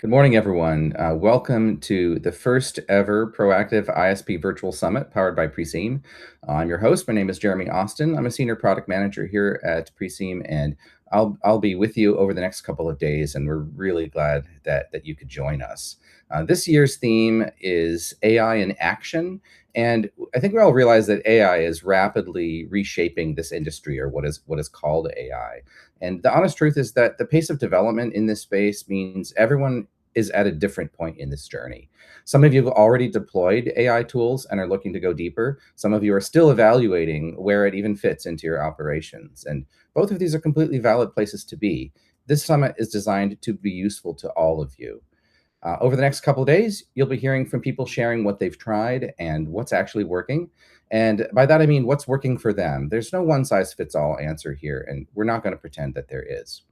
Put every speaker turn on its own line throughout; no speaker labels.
Good morning, everyone. Welcome to the first ever Proactive ISP Virtual Summit powered by Preseem. I'm your host. My name is Jeremy Austin. I'm a senior product manager here at Preseem, and I'll be with you over the next couple of days. And we're really glad that you could join us. This year's theme is AI in action, and I think we all realize that AI is rapidly reshaping this industry, or what is called AI. And the honest truth is that the pace of development in this space means everyone is at a different point in this journey. Some of you have already deployed AI tools and are looking to go deeper. Some of you are still evaluating where it even fits into your operations. And both of these are completely valid places to be. This summit is designed to be useful to all of you. Over the next couple of days, you'll be hearing from people sharing what they've tried and what's actually working. And by that, I mean what's working for them. There's no one size fits all answer here, and we're not going to pretend that there is.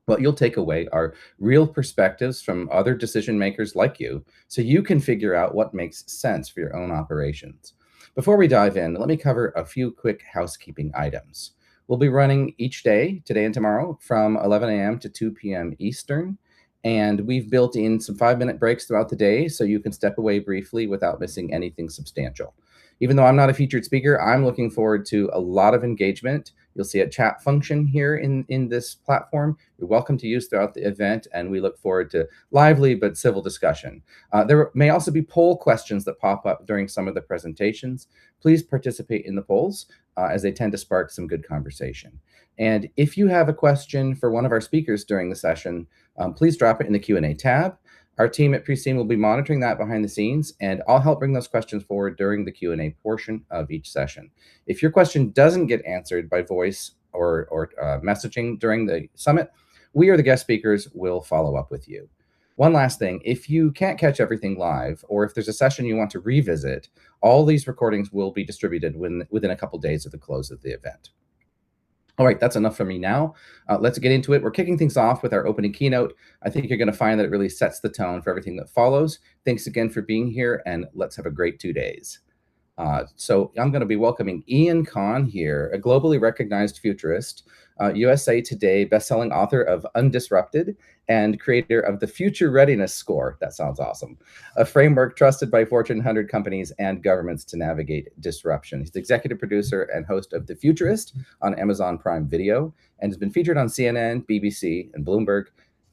What you'll take away are real perspectives from other decision makers like you, so you can figure out what makes sense for your own operations. Before we dive in, let me cover a few quick housekeeping items. We'll be running each day, today and tomorrow, from 11 a.m. to 2 p.m. Eastern. And we've built in some 5-minute breaks throughout the day so you can step away briefly without missing anything substantial. Even though I'm not a featured speaker, I'm looking forward to a lot of engagement. You'll see a chat function here in this platform. You're welcome to use throughout the event, and we look forward to lively but civil discussion. There may also be poll questions that pop up during some of the presentations. Please participate in the polls as they tend to spark some good conversation. And if you have a question for one of our speakers during the session, please drop it in the Q&A tab. Our team at Preseem will be monitoring that behind the scenes, and I'll help bring those questions forward during the Q&A portion of each session. If your question doesn't get answered by voice or messaging during the summit, we or the guest speakers will follow up with you. One last thing, if you can't catch everything live, or if there's a session you want to revisit, all these recordings will be distributed within a couple days of the close of the event. All right, that's enough for me now. Let's get into it. We're kicking things off with our opening keynote. I think you're going to find that it really sets the tone for everything that follows. Thanks again for being here, and let's have a great 2 days. So I'm going to be welcoming Ian Kahn here, a globally recognized futurist, USA Today bestselling author of Undisrupted, and creator of the Future Readiness Score. That sounds awesome. A framework trusted by Fortune 100 companies and governments to navigate disruption. He's the executive producer and host of The Futurist on Amazon Prime Video, and has been featured on CNN, BBC, and Bloomberg.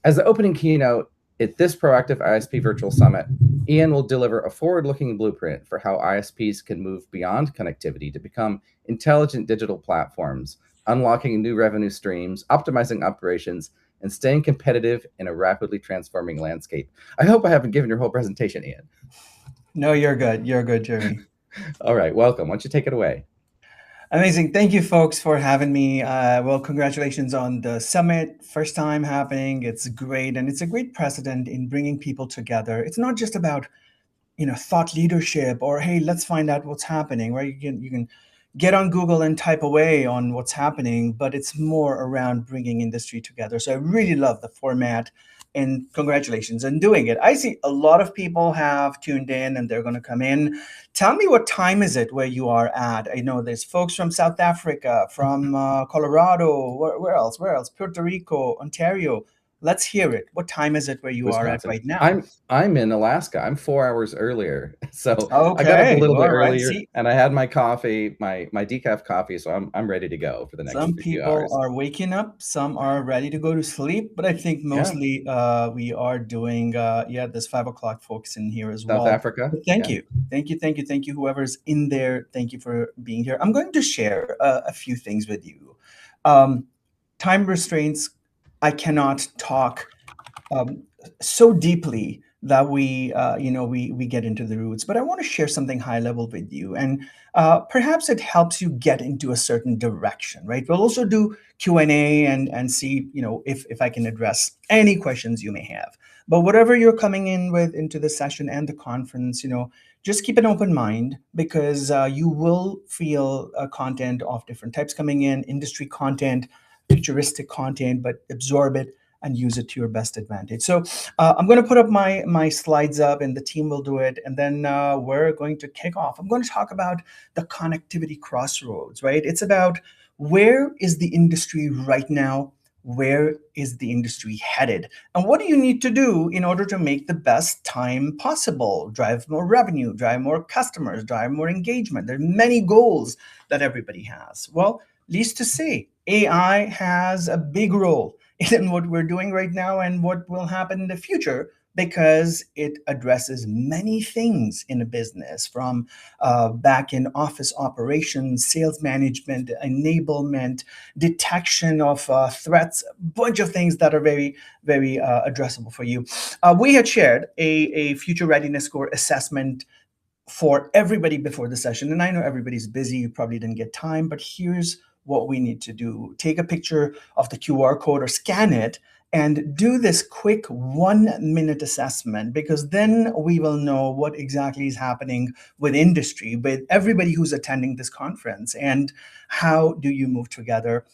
As the opening keynote at this Proactive ISP Virtual Summit, Ian will deliver a forward-looking blueprint for how ISPs can move beyond connectivity to become intelligent digital platforms, unlocking new revenue streams, optimizing operations, and staying competitive in a rapidly transforming landscape. I hope I haven't given your whole presentation, Ian.
No, you're good. You're good, Jeremy.
All right, welcome. Why don't you take it away?
Amazing. Thank you, folks, for having me. Well, congratulations on the summit. First time happening. It's great. And it's a great precedent in bringing people together. It's not just about, thought leadership or, hey, let's find out what's happening, right? You can get on Google and type away on what's happening, but it's more around bringing industry together. So I really love the format, and congratulations on doing it. I see a lot of people have tuned in and they're going to come in. Tell me, what time is it where you are at? I know there's folks from South Africa, from Colorado, where else? Where else? Puerto Rico, Ontario. Let's hear it. What time is it where you are at
Wisconsin.
right now?
I'm in Alaska. I'm 4 hours earlier. So I got up a
Okay,
little bit
all right.
earlier,
See,
and I had my coffee, my decaf coffee, so I'm ready to go for the next
some
few
people
hours.
are waking up, some are ready to go to sleep, but I think
Yeah,
mostly we are doing, yeah, there's 5 o'clock folks in here as
South
well.
Africa.
But thank
Yeah.
you. Thank you, thank you, thank you, whoever's in there. Thank you for being here. I'm going to share a few things with you. Um, Time restraints, I cannot talk um, so deeply that we get into the roots. But I want to share something high level with you, and perhaps it helps you get into a certain direction, right? We'll also do Q&A and see, if I can address any questions you may have. But whatever you're coming in with into the session and the conference, just keep an open mind, because you will feel content of different types coming in, industry content, futuristic content, but absorb it and use it to your best advantage. So I'm going to put up my slides up, and the team will do it, and then we're going to kick off. I'm going to talk about the connectivity crossroads, right? It's about, where is the industry right now? where is the industry headed? And what do you need to do in order to make the best time possible? Drive more revenue, drive more customers, drive more engagement. There are many goals that everybody has. Well, least to say, AI has a big role in what we're doing right now and what will happen in the future, because it addresses many things in a business, from back in office operations, sales management, enablement, detection of threats, a bunch of things that are very, very addressable for you. We had shared a future readiness score assessment for everybody before the session. And I know everybody's busy, you probably didn't get time, but here's what we need to do. Take a picture of the QR code or scan it and do this quick 1-minute assessment, because then we will know what exactly is happening with industry, with everybody who's attending this conference, and how do you move together.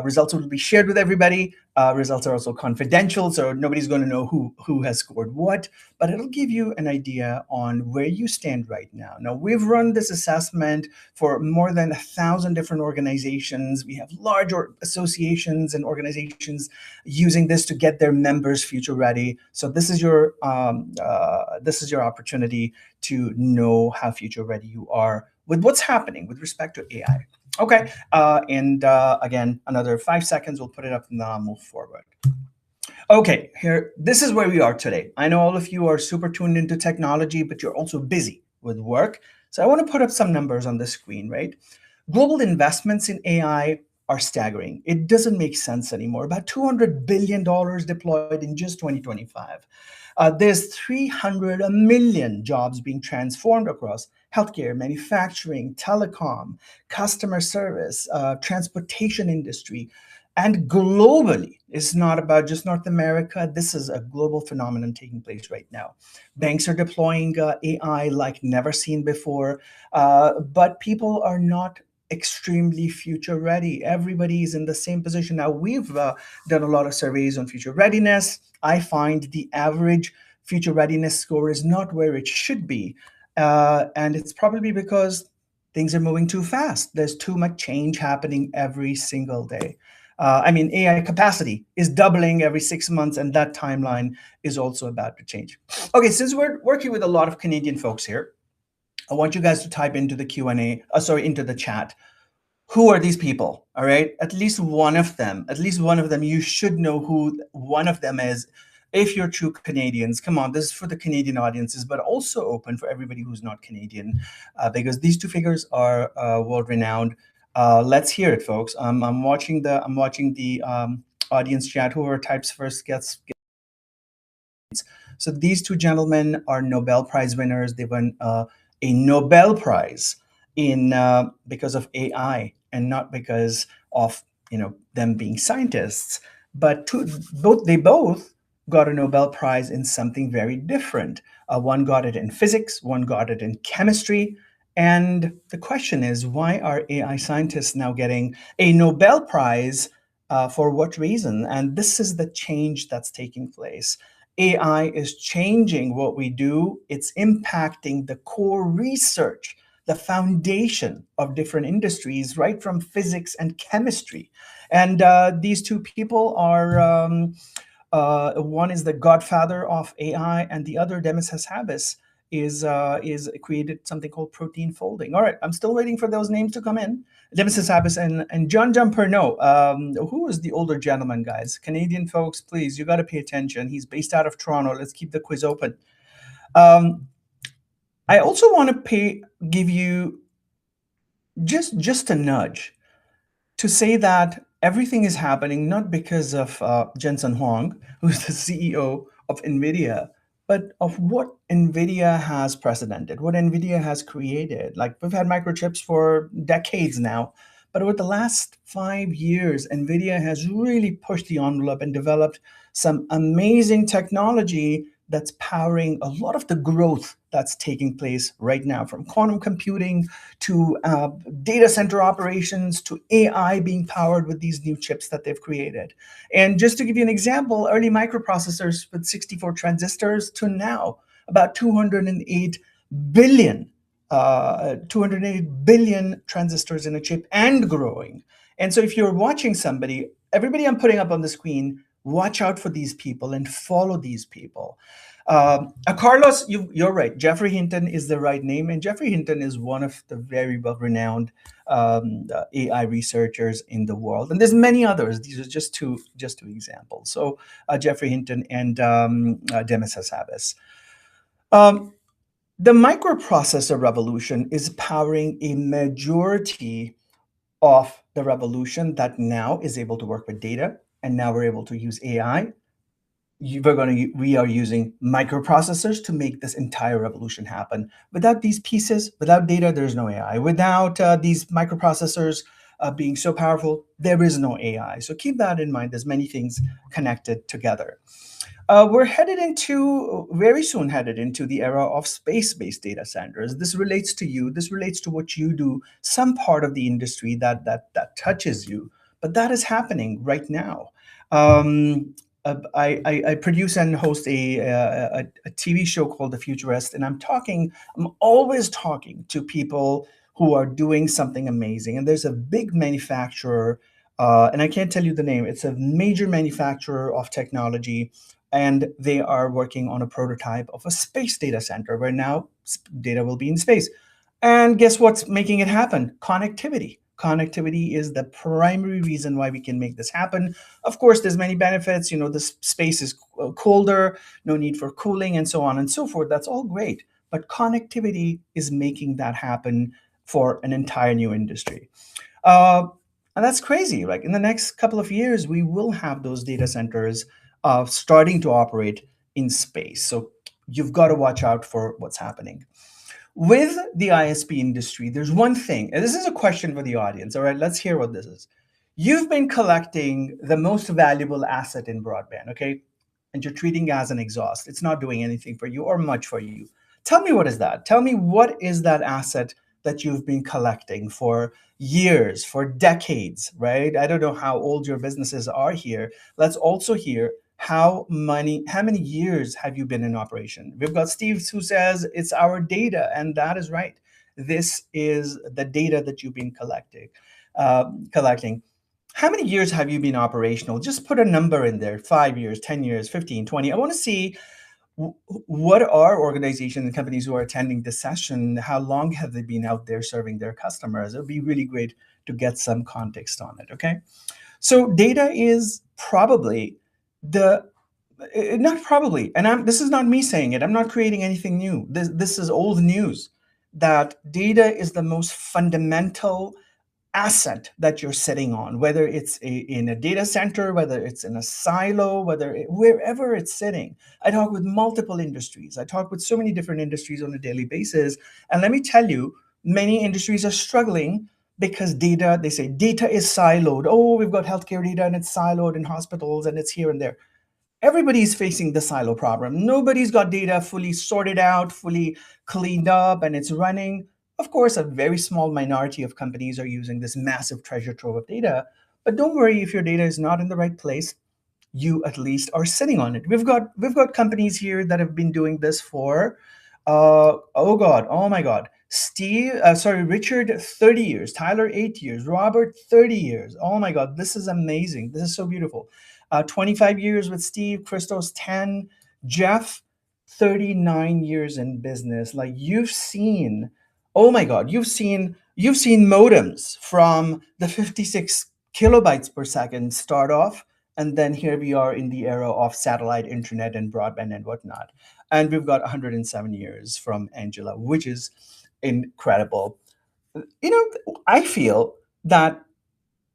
Results will be shared with everybody. Results are also confidential, so nobody's going to know who has scored what, but it'll give you an idea on where you stand right now. Now, we've run this assessment for more than 1,000 different organizations. We have large associations and organizations using this to get their members future ready. So this is your opportunity to know how future ready you are with what's happening with respect to AI. Okay, and again, another 5 seconds, we'll put it up and then I'll move forward. Okay, this is where we are today. I know all of you are super tuned into technology, but you're also busy with work. So I want to put up some numbers on the screen, right? Global investments in AI are staggering. It doesn't make sense anymore. About $200 billion deployed in just 2025. There's 300 million jobs being transformed across healthcare, manufacturing, telecom, customer service, transportation industry, and globally. It's not about just North America. This is a global phenomenon taking place right now. Banks are deploying AI like never seen before, but people are not extremely future ready. Everybody is in the same position. Now, we've done a lot of surveys on future readiness. I find the average future readiness score is not where it should be. And it's probably because things are moving too fast. There's too much change happening every single day. AI capacity is doubling every 6 months, and that timeline is also about to change. Okay, since we're working with a lot of Canadian folks here, I want you guys to type into the into the chat. Who are these people? All right, at least one of them, you should know who one of them is. If you're true Canadians, come on, this is for the Canadian audiences, but also open for everybody who's not Canadian, because these two figures are world-renowned. Let's hear it, folks. I'm watching the audience chat. Whoever types first gets. So these two gentlemen are Nobel Prize winners. They won a Nobel Prize in because of AI, and not because of them being scientists. But they both got a Nobel Prize in something very different. One got it in physics, one got it in chemistry. And the question is, why are AI scientists now getting a Nobel Prize? For what reason? And this is the change that's taking place. AI is changing what we do. It's impacting the core research, the foundation of different industries, right from physics and chemistry. And these two people are, one is the godfather of AI, and the other, Demis Hassabis, is created something called protein folding. All right, I'm still waiting for those names to come in. Demis Hassabis and John Jumperno. Who is the older gentleman, guys? Canadian folks, please, you got to pay attention. He's based out of Toronto. Let's keep the quiz open. I also want to give you just a nudge to say that everything is happening not because of Jensen Huang, who's the CEO of NVIDIA, but of what NVIDIA has precedented, what NVIDIA has created. Like, we've had microchips for decades now, but over the last 5 years, NVIDIA has really pushed the envelope and developed some amazing technology that's powering a lot of the growth that's taking place right now, from quantum computing to data center operations to AI being powered with these new chips that they've created. And just to give you an example, early microprocessors with 64 transistors to now about 208 billion transistors in a chip and growing. And so if you're watching somebody, everybody I'm putting up on the screen, watch out for these people and follow these people. Carlos, you're right. Jeffrey Hinton is the right name, and Jeffrey Hinton is one of the very well-renowned AI researchers in the world, and there's many others. These are just two examples. So Jeffrey Hinton and Demis Hassabis. The microprocessor revolution is powering a majority of the revolution that now is able to work with data, and now we're able to use AI. We are using microprocessors to make this entire revolution happen. Without these pieces, without data, there's no AI. Without these microprocessors being so powerful, there is no AI. So keep that in mind. There's many things connected together. We're very soon headed into the era of space-based data centers. This relates to you. This relates to what you do, some part of the industry that touches you. But that is happening right now. I produce and host a TV show called The Futurist, and I'm always talking to people who are doing something amazing. And there's a big manufacturer, and I can't tell you the name. It's a major manufacturer of technology, and they are working on a prototype of a space data center where now data will be in space. And guess what's making it happen? Connectivity. Connectivity is the primary reason why we can make this happen. Of course, there's many benefits. The space is colder, no need for cooling, and so on and so forth. That's all great. But connectivity is making that happen for an entire new industry. And that's crazy. Like in the next couple of years, we will have those data centers starting to operate in space. So you've got to watch out for what's happening. With the ISP industry, there's one thing, and this is a question for the audience. All right, let's hear what this is. You've been collecting the most valuable asset in broadband, okay? And you're treating it as an exhaust. It's not doing anything for you or much for you. Tell me what is that? Tell me what is that asset that you've been collecting for years, for decades, right? I don't know how old your businesses are here. Let's also hear how many years have you been in operation? We've got Steve who says it's our data, and that is right. This is the data that you've been collecting. How many years have you been operational? Just put a number in there, 5 years, 10 years, 15, 20. I want to see what are organizations and companies who are attending this session, how long have they been out there serving their customers? It would be really great to get some context on it, okay? So data is probably not probably, and this is not me saying it, I'm not creating anything new. This is old news, that data is the most fundamental asset that you're sitting on, whether it's in a data center, whether it's in a silo, wherever it's sitting. I talk with multiple industries. I talk with so many different industries on a daily basis. And let me tell you, many industries are struggling because they say data is siloed. Oh, we've got healthcare data and it's siloed in hospitals and it's here and there. Everybody's facing the silo problem. Nobody's got data fully sorted out, fully cleaned up, and it's running. Of course, a very small minority of companies are using this massive treasure trove of data. But don't worry if your data is not in the right place. You at least are sitting on it. We've got companies here that have been doing this for, oh my God, Richard, 30 years, Tyler, 8 years, Robert, 30 years. Oh my God, this is amazing. This is so beautiful. 25 years with Steve, Christos, 10, Jeff, 39 years in business. Like you've seen, oh my God, you've seen modems from the 56 kilobytes per second start off. And then here we are in the era of satellite internet and broadband and whatnot. And we've got 107 years from Angela, which is incredible. I feel that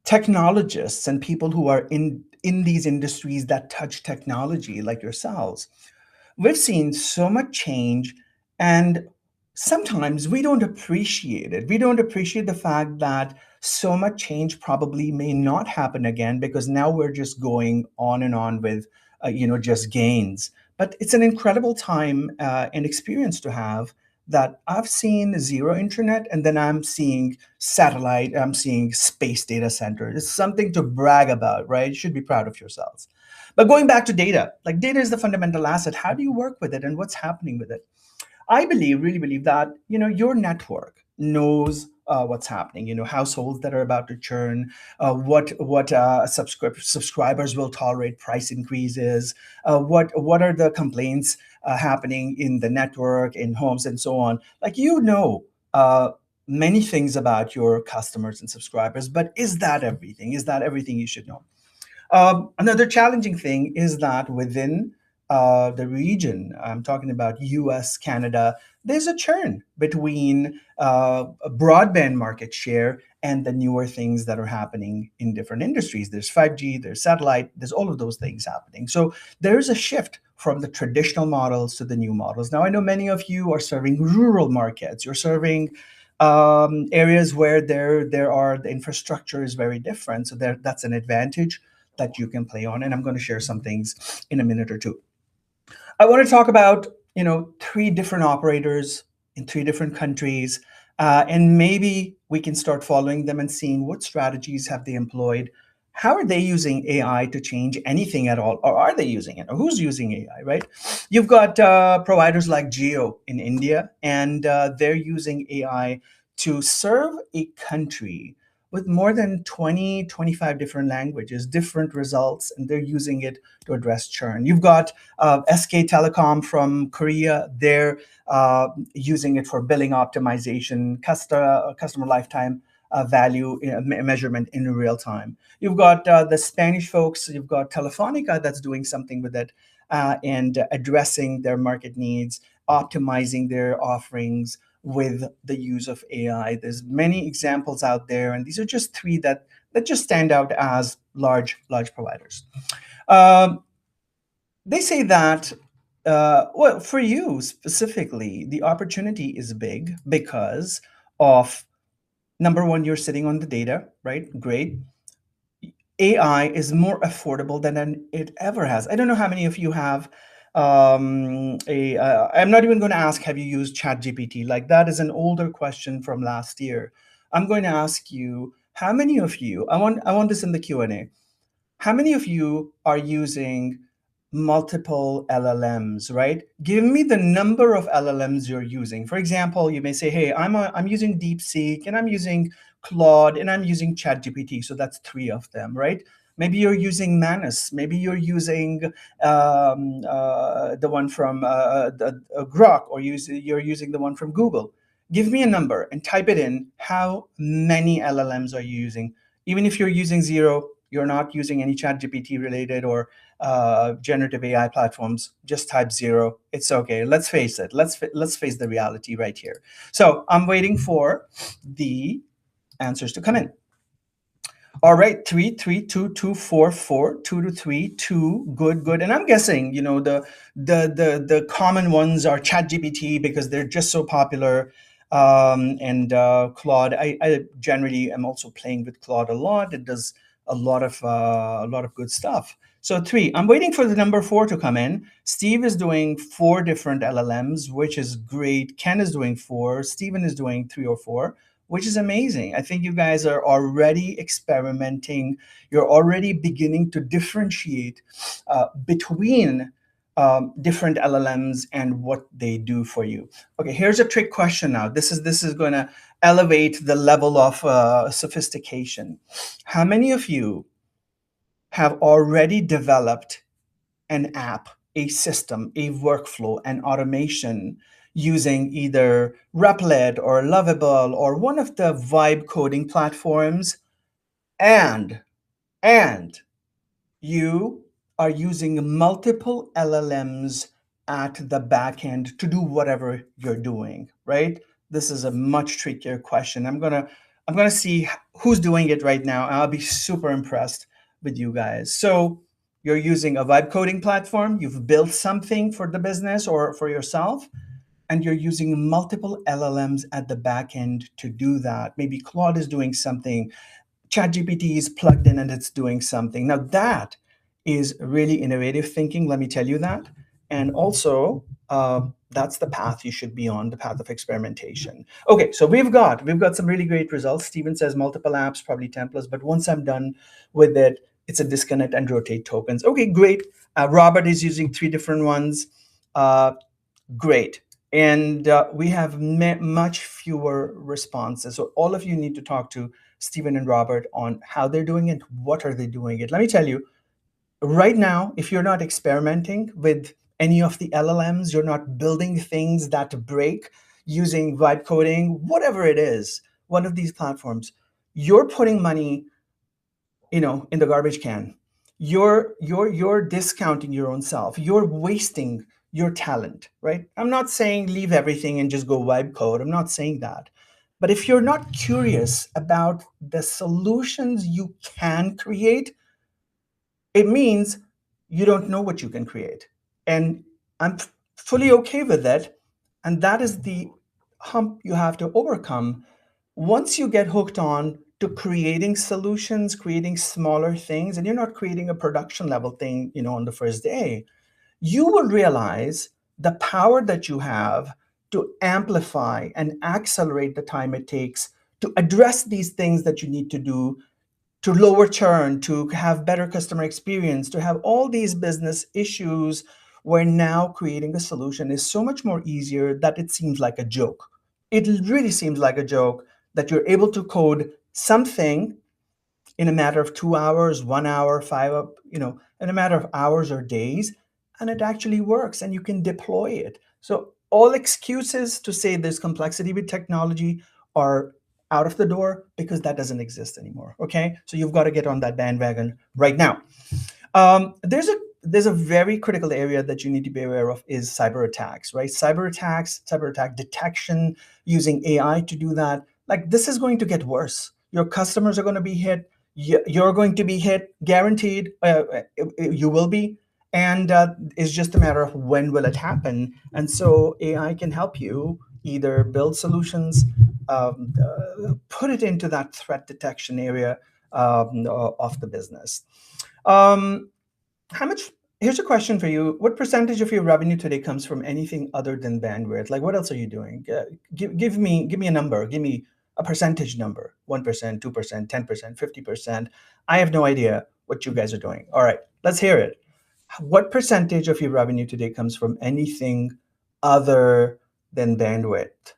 technologists and people who are in these industries that touch technology like yourselves, we've seen so much change, and sometimes we don't appreciate it. We don't appreciate the fact that so much change probably may not happen again because now we're just going on and on with, just gains. But it's an incredible time and experience to have that I've seen zero internet and then I'm seeing satellite, I'm seeing space data center. It's something to brag about, right? You should be proud of yourselves. But going back to data, like data is the fundamental asset. How do you work with it and what's happening with it? I really believe that, your network knows what's happening. Households that are about to churn, what subscribers will tolerate price increases, what are the complaints happening in the network, in homes, and so on. Uh, many things about your customers and subscribers, but is that everything? Is that everything you should know? Another challenging thing is that within the region, I'm talking about US, Canada, there's a churn between broadband market share and the newer things that are happening in different industries. There's 5G, there's satellite, there's all of those things happening. So there's a shift from the traditional models to the new models. Now, I know many of you are serving rural markets. You're serving areas where the infrastructure is very different. So that's an advantage that you can play on. And I'm going to share some things in a minute or two. I want to talk about, 3 different operators in 3 different countries, and maybe we can start following them and seeing what strategies have they employed. How are they using AI to change anything at all? Or are they using it? Or who's using AI, right? You've got providers like Geo in India, and they're using AI to serve a country with more than 20, 25 different languages, different results, and they're using it to address churn. You've got SK Telecom from Korea. They're using it for billing optimization, customer lifetime value measurement in real time. You've got the Spanish folks. You've got Telefonica that's doing something with it and addressing their market needs, optimizing their offerings with the use of AI. There's many examples out there, and these are just 3 that just stand out as large providers. They say that, well, for you specifically, the opportunity is big because of, number one, you're sitting on the data, right? Great. AI is more affordable than it ever has. I don't know how many of you have I'm not even going to ask, have you used ChatGPT? Like, that is an older question from last year. I'm going to ask you, how many of you, I want this in the Q&A. How many of you are using multiple LLMs, right? Give me the number of LLMs you're using. For example, you may say, hey, I'm using DeepSeek, and I'm using Claude, and I'm using ChatGPT. So that's 3 of them, right? Maybe you're using Manus. Maybe you're using the one from Grok, or you're using the one from Google. Give me a number and type it in. How many LLMs are you using? Even if you're using 0, you're not using any ChatGPT related or generative AI platforms, just type 0. It's okay. Let's face it. Let's face the reality right here. So I'm waiting for the answers to come in. All right, 3, 3, 2, 2, 4, 4, 2 to 3, 2, good. And I'm guessing, the common ones are ChatGPT because they're just so popular, and Claude. I generally am also playing with Claude a lot. It does a lot of good stuff. So 3. I'm waiting for the number 4 to come in. Steve is doing 4 different LLMs, which is great. Ken is doing 4. Steven is doing 3 or 4. Which is amazing. I think you guys are already experimenting. You're already beginning to differentiate between different LLMs and what they do for you. Okay, here's a trick question now. This is going to elevate the level of sophistication. How many of you have already developed an app, a system, a workflow, an automation using either Replit or Lovable or one of the vibe coding platforms, and you are using multiple LLMs at the back end to do whatever you're doing, right? This is a much trickier question. I'm gonna see who's doing it right now, and I'll be super impressed with you guys. So you're using a vibe coding platform, you've built something for the business or for yourself, and you're using multiple LLMs at the back end to do that. Maybe Claude is doing something, ChatGPT is plugged in and it's doing something. Now that is really innovative thinking, let me tell you that. And also, that's the path you should be on, the path of experimentation. Okay, so we've got some really great results. Steven says multiple apps, probably 10 plus, but once I'm done with it, it's a disconnect and rotate tokens. Okay, great. Robert is using 3 different ones. Great. and we have much fewer responses. So all of you need to talk to Stephen and Robert on how they're doing it, what are they doing it. Let me tell you, right now, if you're not experimenting with any of the LLMs, you're not building things that break using vibe coding, whatever it is, one of these platforms, you're putting money, in the garbage can. You're discounting your own self. You're wasting your talent, right? I'm not saying leave everything and just go vibe code. I'm not saying that. But if you're not curious about the solutions you can create, it means you don't know what you can create. And I'm fully okay with that. And that is the hump you have to overcome. Once you get hooked on to creating solutions, creating smaller things, and you're not creating a production level thing, on the first day, you will realize the power that you have to amplify and accelerate the time it takes to address these things that you need to do, to lower churn, to have better customer experience, to have all these business issues, where now creating a solution is so much more easier that it seems like a joke. It really seems like a joke that you're able to code something in a matter of 2 hours, 1 hour, in a matter of hours or days, and it actually works and you can deploy it. So all excuses to say there's complexity with technology are out of the door, because that doesn't exist anymore. Okay, so you've got to get on that bandwagon right now. There's a very critical area that you need to be aware of is cyber attacks, right? Cyber attack detection, using AI to do that. Like, this is going to get worse. Your customers are going to be hit. You're going to be hit, guaranteed. You will be, and it's just a matter of when will it happen. And so AI can help you either build solutions, put it into that threat detection area of the business. Um, how much? Here's a question for you. What percentage of your revenue today comes from anything other than bandwidth? Like, what else are you doing? Give me a number. Give me a percentage number. 1%, 2%, 10%, 50%. I have no idea what you guys are doing. All right, let's hear it. What percentage of your revenue today comes from anything other than bandwidth?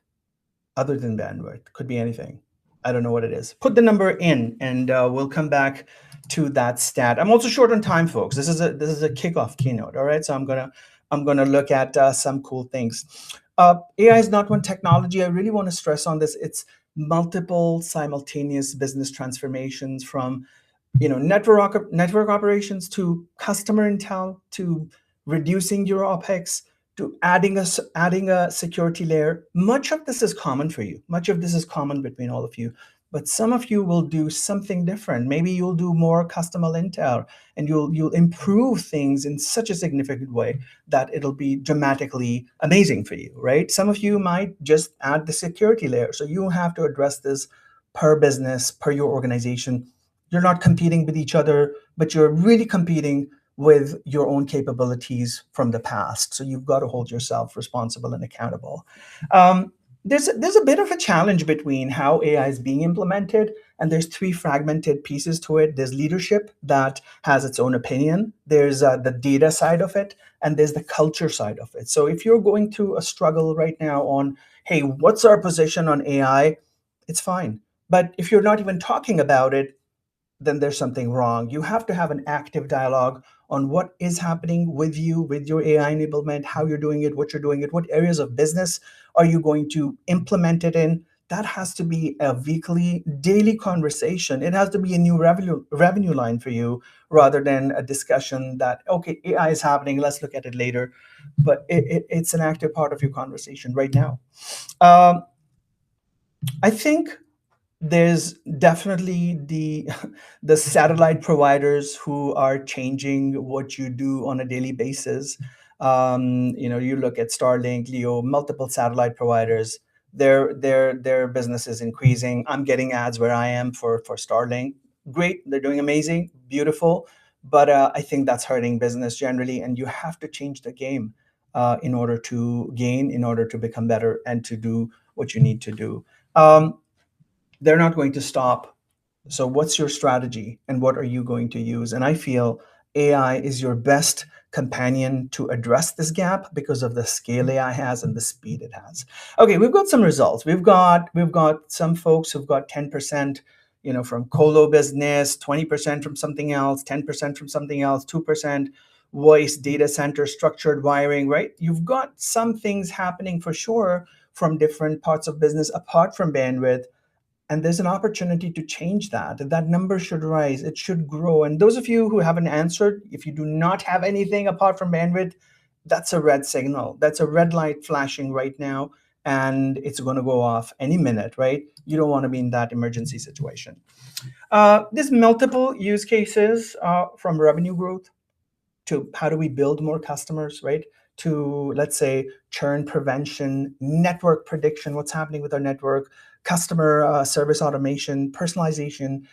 Other than bandwidth, could be anything. I don't know what it is. Put the number in, and we'll come back to that stat. I'm also short on time, folks. This is a kickoff keynote. All right, so I'm gonna look at some cool things. AI is not one technology. I really want to stress on this. It's multiple simultaneous business transformations, from network operations to customer intel to reducing your OpEx to adding a security layer. Much of this is common for you. Much of this is common between all of you. But some of you will do something different. Maybe you'll do more customer intel, and you'll improve things in such a significant way that it'll be dramatically amazing for you, right? Some of you might just add the security layer. So you have to address this per business, per your organization. You're not competing with each other, but you're really competing with your own capabilities from the past. So you've got to hold yourself responsible and accountable. Um, there's a bit of a challenge between how AI is being implemented, and there's three fragmented pieces to it. There's leadership that has its own opinion. There's the data side of it, and there's the culture side of it. So if you're going through a struggle right now on, hey, what's our position on AI? It's fine. But if you're not even talking about it, then there's something wrong. You have to have an active dialogue on what is happening with you, with your AI enablement, how you're doing it, what you're doing it, what areas of business are you going to implement it in. That has to be a weekly, daily conversation. It has to be a new revenue line for you, rather than a discussion that, okay, AI is happening, let's look at it later. But it's an active part of your conversation right now. Um, I think there's definitely the satellite providers who are changing what you do on a daily basis. You look at Starlink, Leo, multiple satellite providers. Their business is increasing. I'm getting ads where I am for Starlink. Great, they're doing amazing, beautiful. But I think that's hurting business generally, and you have to change the game in order to gain, in order to become better, and to do what you need to do. Um, they're not going to stop. So what's your strategy, and what are you going to use? And I feel AI is your best companion to address this gap because of the scale AI has and the speed it has. Okay, we've got some results. We've got some folks who've got 10%, from colo business, 20% from something else, 10% from something else, 2% voice, data center, structured wiring, right? You've got some things happening for sure from different parts of business apart from bandwidth, and there's an opportunity to change that. That number should rise, it should grow. And those of you who haven't answered, if you do not have anything apart from bandwidth, that's a red signal. That's a red light flashing right now, and it's going to go off any minute, right? You don't want to be in that emergency situation. There's multiple use cases, from revenue growth to how do we build more customers, right? To, let's say, churn prevention, network prediction, what's happening with our network, customer service automation, personalization,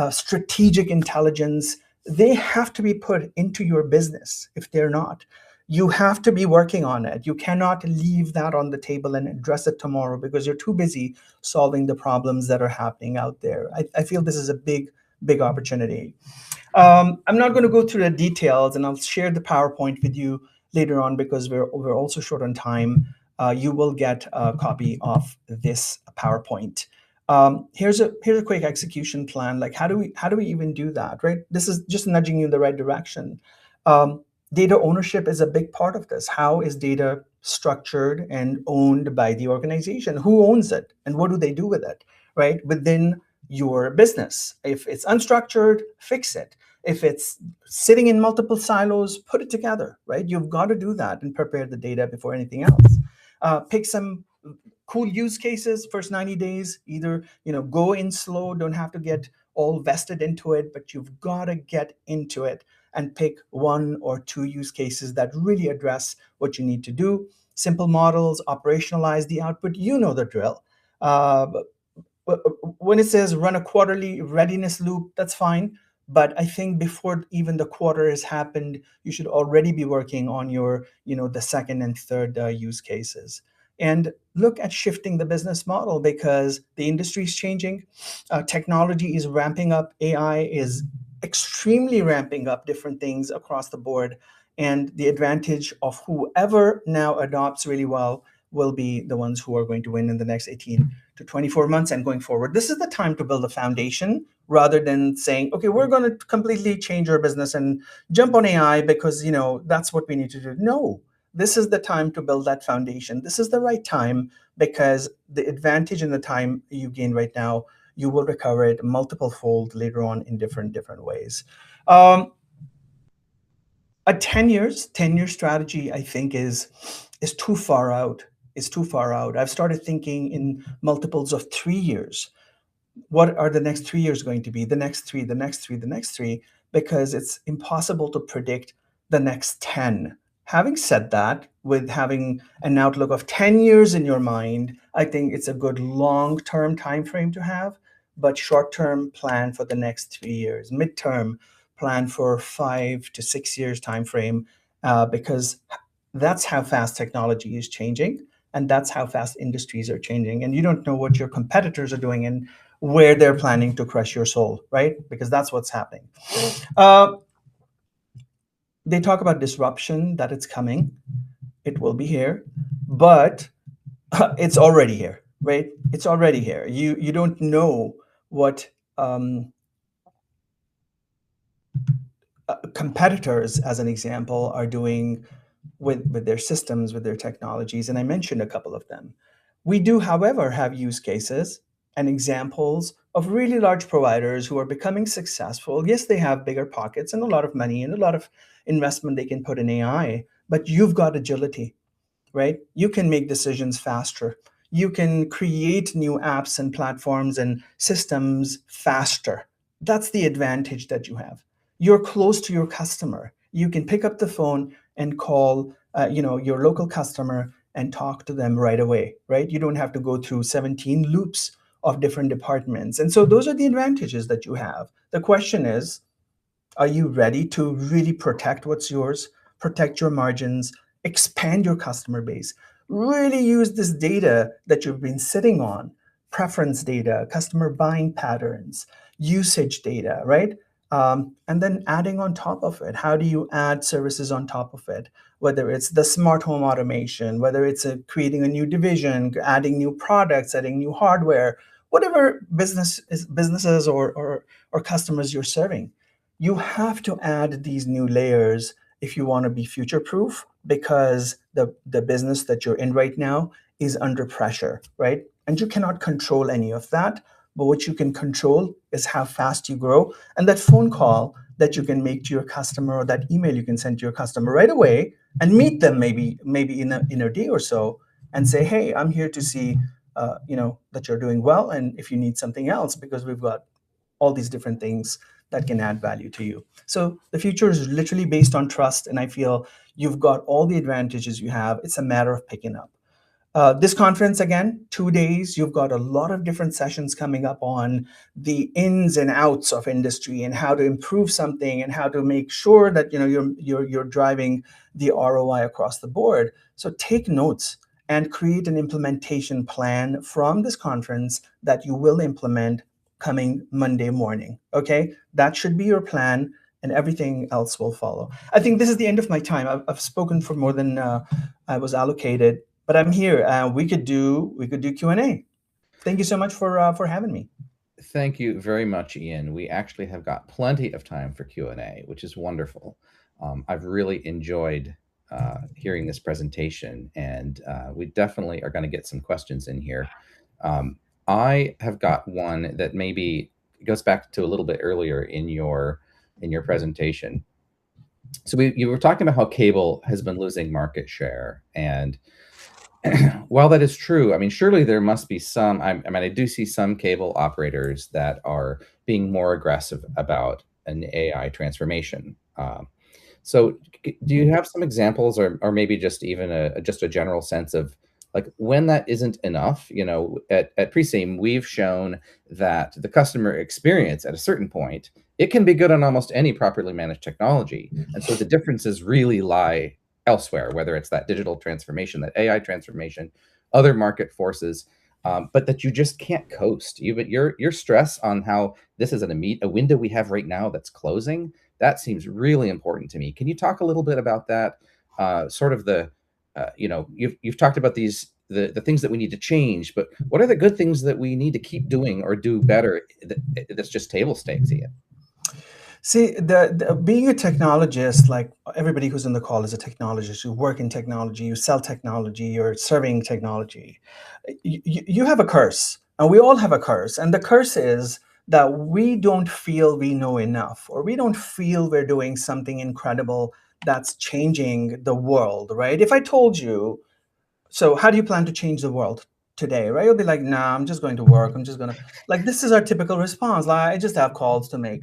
strategic intelligence. They have to be put into your business. If they're not, you have to be working on it. You cannot leave that on the table and address it tomorrow because you're too busy solving the problems that are happening out there. I feel this is a big, big opportunity. I'm not going to go through the details, and I'll share the PowerPoint with you later on because we're also short on time. You will get a copy of this PowerPoint. Here's a quick execution plan. Like how do we even do that, right? This is just nudging you in the right direction. Data ownership is a big part of this. How is data structured and owned by the organization? Who owns it, and what do they do with it, right? Within your business. If it's unstructured, fix it. If it's sitting in multiple silos, put it together, right? You've got to do that and prepare the data before anything else. Pick some cool use cases first 90 days. Either go in slow, don't have to get all vested into it, but you've got to get into it and pick one or two use cases that really address what you need to do. Simple models, operationalize the output. You know the drill. When it says run a quarterly readiness loop, that's fine. But I think before even the quarter has happened, you should already be working on your, the second and third use cases. And look at shifting the business model because the industry is changing. Technology is ramping up. AI is extremely ramping up different things across the board. And the advantage of whoever now adopts really well will be the ones who are going to win in the next 18 to 24 months and going forward. This is the time to build a foundation rather than saying, okay, we're going to completely change our business and jump on AI because, that's what we need to do. No, this is the time to build that foundation. This is the right time because the advantage in the time you gain right now, you will recover it multiple fold later on in different ways. A 10 year strategy, I think, is too far out. Is too far out. I've started thinking in multiples of 3 years. What are the next 3 years going to be? The next three, the next three, the next three, because it's impossible to predict the next 10. Having said that, with having an outlook of 10 years in your mind, I think it's a good long-term time frame to have, but short-term plan for the next 3 years, midterm plan for 5 to 6 years time frame, because that's how fast technology is changing. And that's how fast industries are changing. And you don't know what your competitors are doing and where they're planning to crush your soul, right? Because that's what's happening. They talk about disruption, that it's coming. It will be here, but it's already here, right? It's already here. You don't know what competitors, as an example, are doing with their systems, with their technologies, and I mentioned a couple of them. We do, however, have use cases and examples of really large providers who are becoming successful. Yes, they have bigger pockets and a lot of money and a lot of investment they can put in AI, but you've got agility, right? You can make decisions faster. You can create new apps and platforms and systems faster. That's the advantage that you have. You're close to your customer. You can pick up the phone and call, your local customer and talk to them right away, right? You don't have to go through 17 loops of different departments. And so those are the advantages that you have. The question is, are you ready to really protect what's yours, protect your margins, expand your customer base, really use this data that you've been sitting on, preference data, customer buying patterns, usage data, right? And then adding on top of it, how do you add services on top of it? Whether it's the smart home automation, whether it's creating a new division, adding new products, adding new hardware, whatever businesses or customers you're serving, you have to add these new layers if you want to be future proof, because the business that you're in right now is under pressure, right? And you cannot control any of that. But what you can control is how fast you grow. And that phone call that you can make to your customer, or that email you can send to your customer right away, and meet them maybe in a day or so, and say, hey, I'm here to see that you're doing well, and if you need something else, because we've got all these different things that can add value to you. So the future is literally based on trust, and I feel you've got all the advantages you have. It's a matter of picking up. This conference, again, 2 days, you've got a lot of different sessions coming up on the ins and outs of industry, and how to improve something, and how to make sure that you're driving the ROI across the board. So take notes and create an implementation plan from this conference that you will implement coming Monday morning. Okay, that should be your plan, and everything else will follow. I think this is the end of my time. I've spoken for more than I was allocated. But I'm here. We could do Q&A. Thank you so much for having me.
Thank you very much, Ian. We actually have got plenty of time for Q&A, which is wonderful. I've really enjoyed hearing this presentation, and we definitely are going to get some questions in here. I have got one that maybe goes back to a little bit earlier in your presentation. So you were talking about how cable has been losing market share, and while that is true, I mean, surely there must be some. I mean, I do see some cable operators that are being more aggressive about an AI transformation. So, do you have some examples, or maybe just even just a general sense of like when that isn't enough? At Preseem, we've shown that the customer experience at a certain point, it can be good on almost any properly managed technology, and so the differences really lie elsewhere, whether it's that digital transformation, that AI transformation, other market forces, but that you just can't coast. Your stress on how this is a window we have right now that's closing. That seems really important to me. Can you talk a little bit about that? Sort of you've talked about the things that we need to change, but what are the good things that we need to keep doing or do better? That's just table stakes, Ian.
See, being a technologist, like everybody who's in the call is a technologist. You work in technology, you sell technology, you're serving technology. You have a curse, and we all have a curse. And the curse is that we don't feel we know enough, or we don't feel we're doing something incredible that's changing the world, right? If I told you, so how do you plan to change the world today, right? You'll be like, nah, I'm just going to work. I'm just going to, like, this is our typical response. Like, I just have calls to make.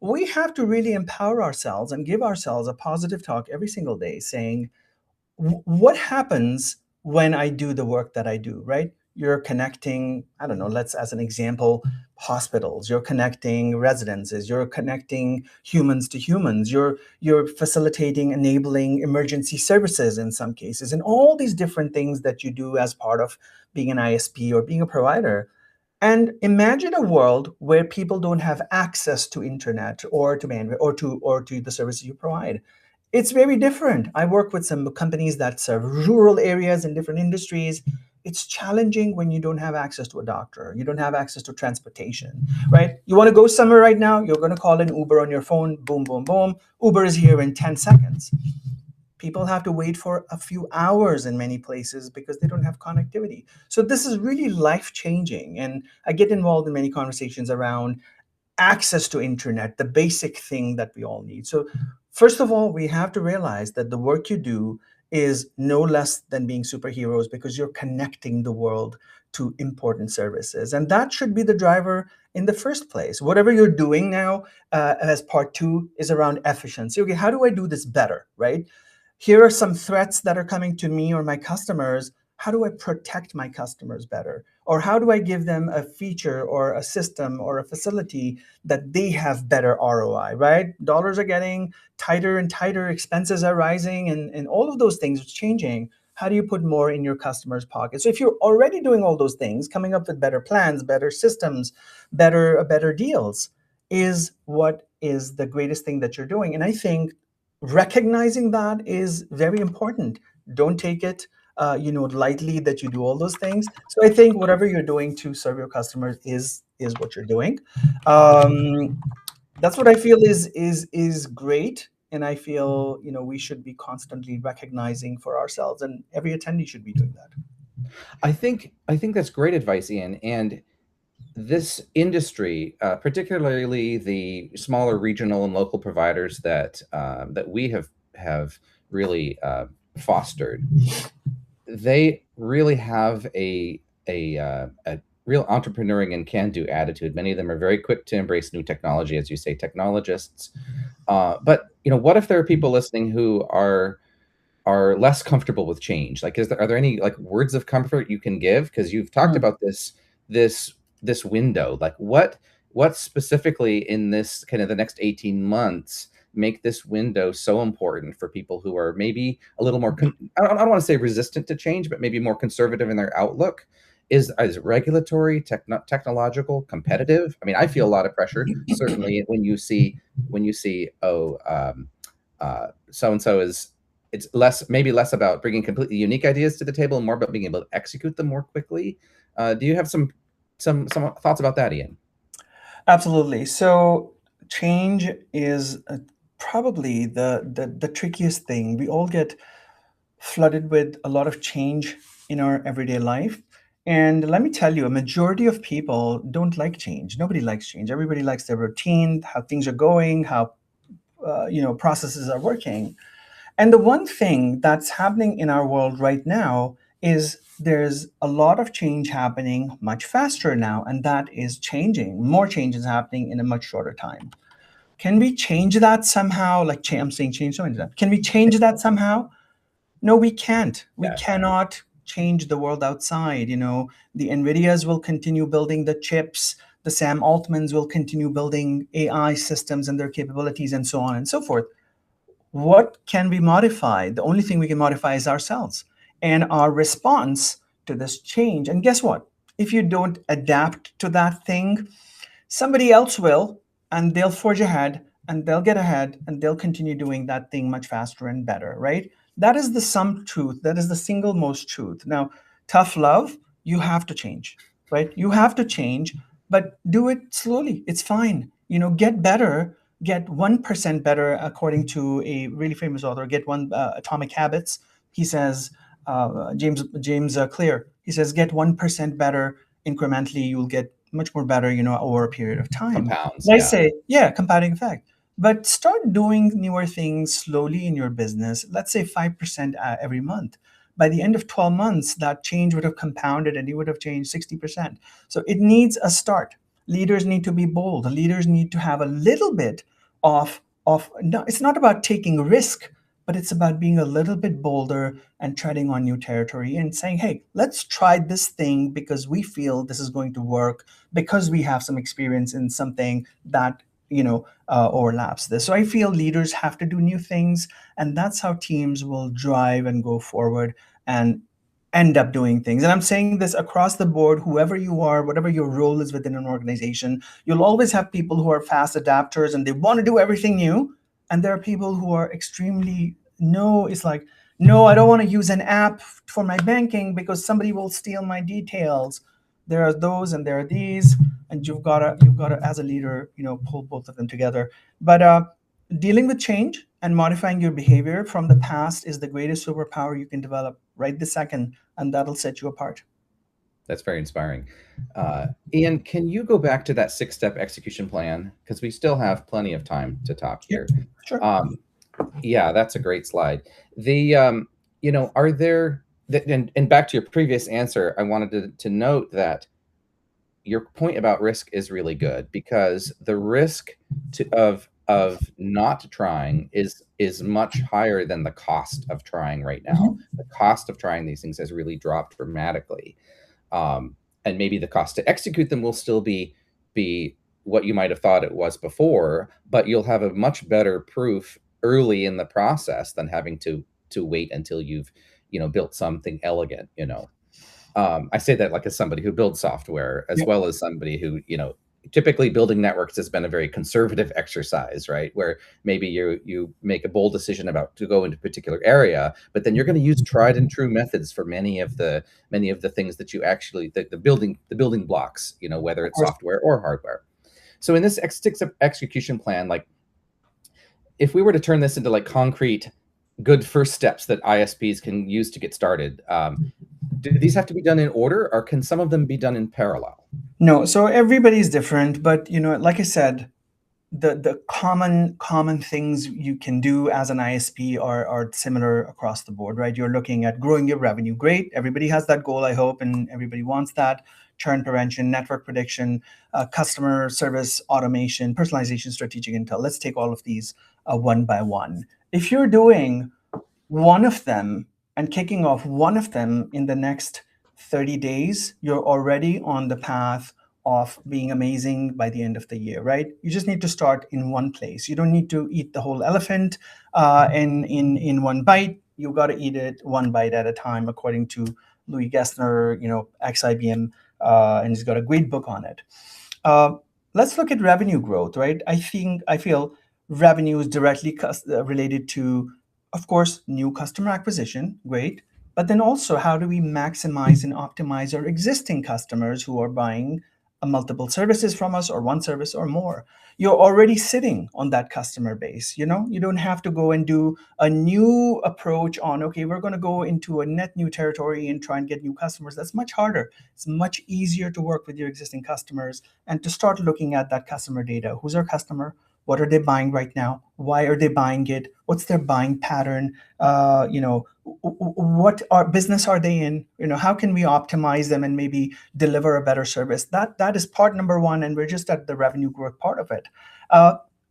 We have to really empower ourselves and give ourselves a positive talk every single day, saying, what happens when I do the work that I do, right? You're connecting, I don't know, let's, as an example, hospitals, you're connecting residences, you're connecting humans to humans, you're facilitating, enabling emergency services in some cases, and all these different things that you do as part of being an ISP or being a provider. And imagine a world where people don't have access to internet or to bandwidth or to the services you provide. It's very different. I work with some companies that serve rural areas in different industries. It's challenging when you don't have access to a doctor. You don't have access to transportation, right? You want to go somewhere right now, you're going to call an Uber on your phone, boom, boom, boom. Uber is here in 10 seconds. People have to wait for a few hours in many places because they don't have connectivity. So this is really life-changing. And I get involved in many conversations around access to internet, the basic thing that we all need. So first of all, we have to realize that the work you do is no less than being superheroes, because you're connecting the world to important services. And that should be the driver in the first place. Whatever you're doing now as part two is around efficiency. Okay, how do I do this better, right? Here are some threats that are coming to me or my customers. How do I protect my customers better? Or how do I give them a feature or a system or a facility that they have better ROI, right? Dollars are getting tighter and tighter, expenses are rising, and all of those things are changing. How do you put more in your customer's pocket? So if you're already doing all those things, coming up with better plans, better systems, better deals, is what is the greatest thing that you're doing. And I think recognizing that is very important. Don't take it lightly that you do all those things. So I think whatever you're doing to serve your customers is what you're doing. um, that's what I feel is great. And I feel we should be constantly recognizing for ourselves, and every attendee should be doing that.
I think that's great advice, Ian. And this industry, particularly the smaller regional and local providers that that we have really fostered, they really have a real entrepreneuring and can-do attitude. Many of them are very quick to embrace new technology, as you say, technologists. But what if there are people listening who are less comfortable with change? Like, are there any like words of comfort you can give? Because you've talked about this window. Like, what specifically in this kind of the next 18 months make this window so important for people who are maybe a little more I don't want to say resistant to change, but maybe more conservative in their outlook? Is regulatory, technological, competitive? I mean, I feel a lot of pressure certainly when you see so and so is, it's maybe less about bringing completely unique ideas to the table and more about being able to execute them more quickly. Do you have some thoughts about that, Ian?
Absolutely. So change is probably the trickiest thing. We all get flooded with a lot of change in our everyday life. And let me tell you, a majority of people don't like change. Nobody likes change. Everybody likes their routine, how things are going, how processes are working. And the one thing that's happening in our world right now is there's a lot of change happening much faster now, and that is changing. More change is happening in a much shorter time. Can we change that somehow? Like, I'm saying change so many times. Can we change that somehow? No, we can't. We
Yeah.
cannot change the world outside. The NVIDIAs will continue building the chips. The Sam Altmans will continue building AI systems and their capabilities and so on and so forth. What can we modify? The only thing we can modify is ourselves and our response to this change. And guess what? If you don't adapt to that thing, somebody else will, and they'll forge ahead and they'll get ahead and they'll continue doing that thing much faster and better, right? That is the sum truth. That is the single most truth. Now, tough love, you have to change, right? You have to change, but do it slowly. It's fine. Get better, get 1% better, according to a really famous author, get one Atomic Habits. He says, James Clear, he says, get 1% better incrementally, you'll get much more better, over a period of time.
Compounds,
And I
yeah.
say, yeah, compounding effect. But start doing newer things slowly in your business. Let's say 5% every month. By the end of 12 months, that change would have compounded and you would have changed 60%. So it needs a start. Leaders need to be bold. Leaders need to have a little bit of no, it's not about taking risk, but it's about being a little bit bolder and treading on new territory and saying, hey, let's try this thing because we feel this is going to work, because we have some experience in something that overlaps this. So I feel leaders have to do new things, and that's how teams will drive and go forward and end up doing things. And I'm saying this across the board, whoever you are, whatever your role is within an organization, you'll always have people who are fast adapters and they want to do everything new. And there are people who are extremely, no, it's like, no, I don't want to use an app for my banking because somebody will steal my details. There are those and there are these, and you've got to as a leader, pull both of them together. But dealing with change and modifying your behavior from the past is the greatest superpower you can develop right this second, and that'll set you apart.
That's very inspiring. Ian, can you go back to that 6-step execution plan? Because we still have plenty of time to talk here.
Sure.
Yeah, that's a great slide. Are there, and back to your previous answer, I wanted to note that your point about risk is really good, because the risk of not trying is much higher than the cost of trying right now.
Mhm.
The cost of trying these things has really dropped dramatically. And maybe the cost to execute them will still be what you might have thought it was before, but you'll have a much better proof early in the process than having to wait until you've built something elegant. I say that like as somebody who builds software as well as somebody who typically building networks has been a very conservative exercise, right? Where maybe you make a bold decision about to go into a particular area, but then you're going to use tried and true methods for many of the things that you actually the building blocks, whether
Of
it's
course.
software or hardware. So in this execution plan, like if we were to turn this into like concrete, good first steps that ISPs can use to get started, do these have to be done in order, or can some of them be done in parallel?
No, so everybody's different, but like I said, the common things you can do as an ISP are similar across the board, right? You're looking at growing your revenue. Great. Everybody has that goal, I hope, and everybody wants that. Churn prevention, network prediction, customer service automation, personalization, strategic intel. Let's take all of these one by one. If you're doing one of them and kicking off one of them in the next 30 days, you're already on the path of being amazing by the end of the year, right? You just need to start in one place. You don't need to eat the whole elephant in one bite. You got to eat it one bite at a time, according to Louis Gessner, ex-IBM, and he's got a great book on it. Let's look at revenue growth, right? I feel revenue is directly related to, of course, new customer acquisition, great. But then also, how do we maximize and optimize our existing customers who are buying multiple services from us, or one service or more? You're already sitting on that customer base. You don't have to go and do a new approach on, okay, we're going to go into a net new territory and try and get new customers. That's much harder. It's much easier to work with your existing customers and to start looking at that customer data. Who's our customer? What are they buying right now? Why are they buying it? What's their buying pattern? What business are they in? How can we optimize them and maybe deliver a better service? That is part number one, and we're just at the revenue growth part of it.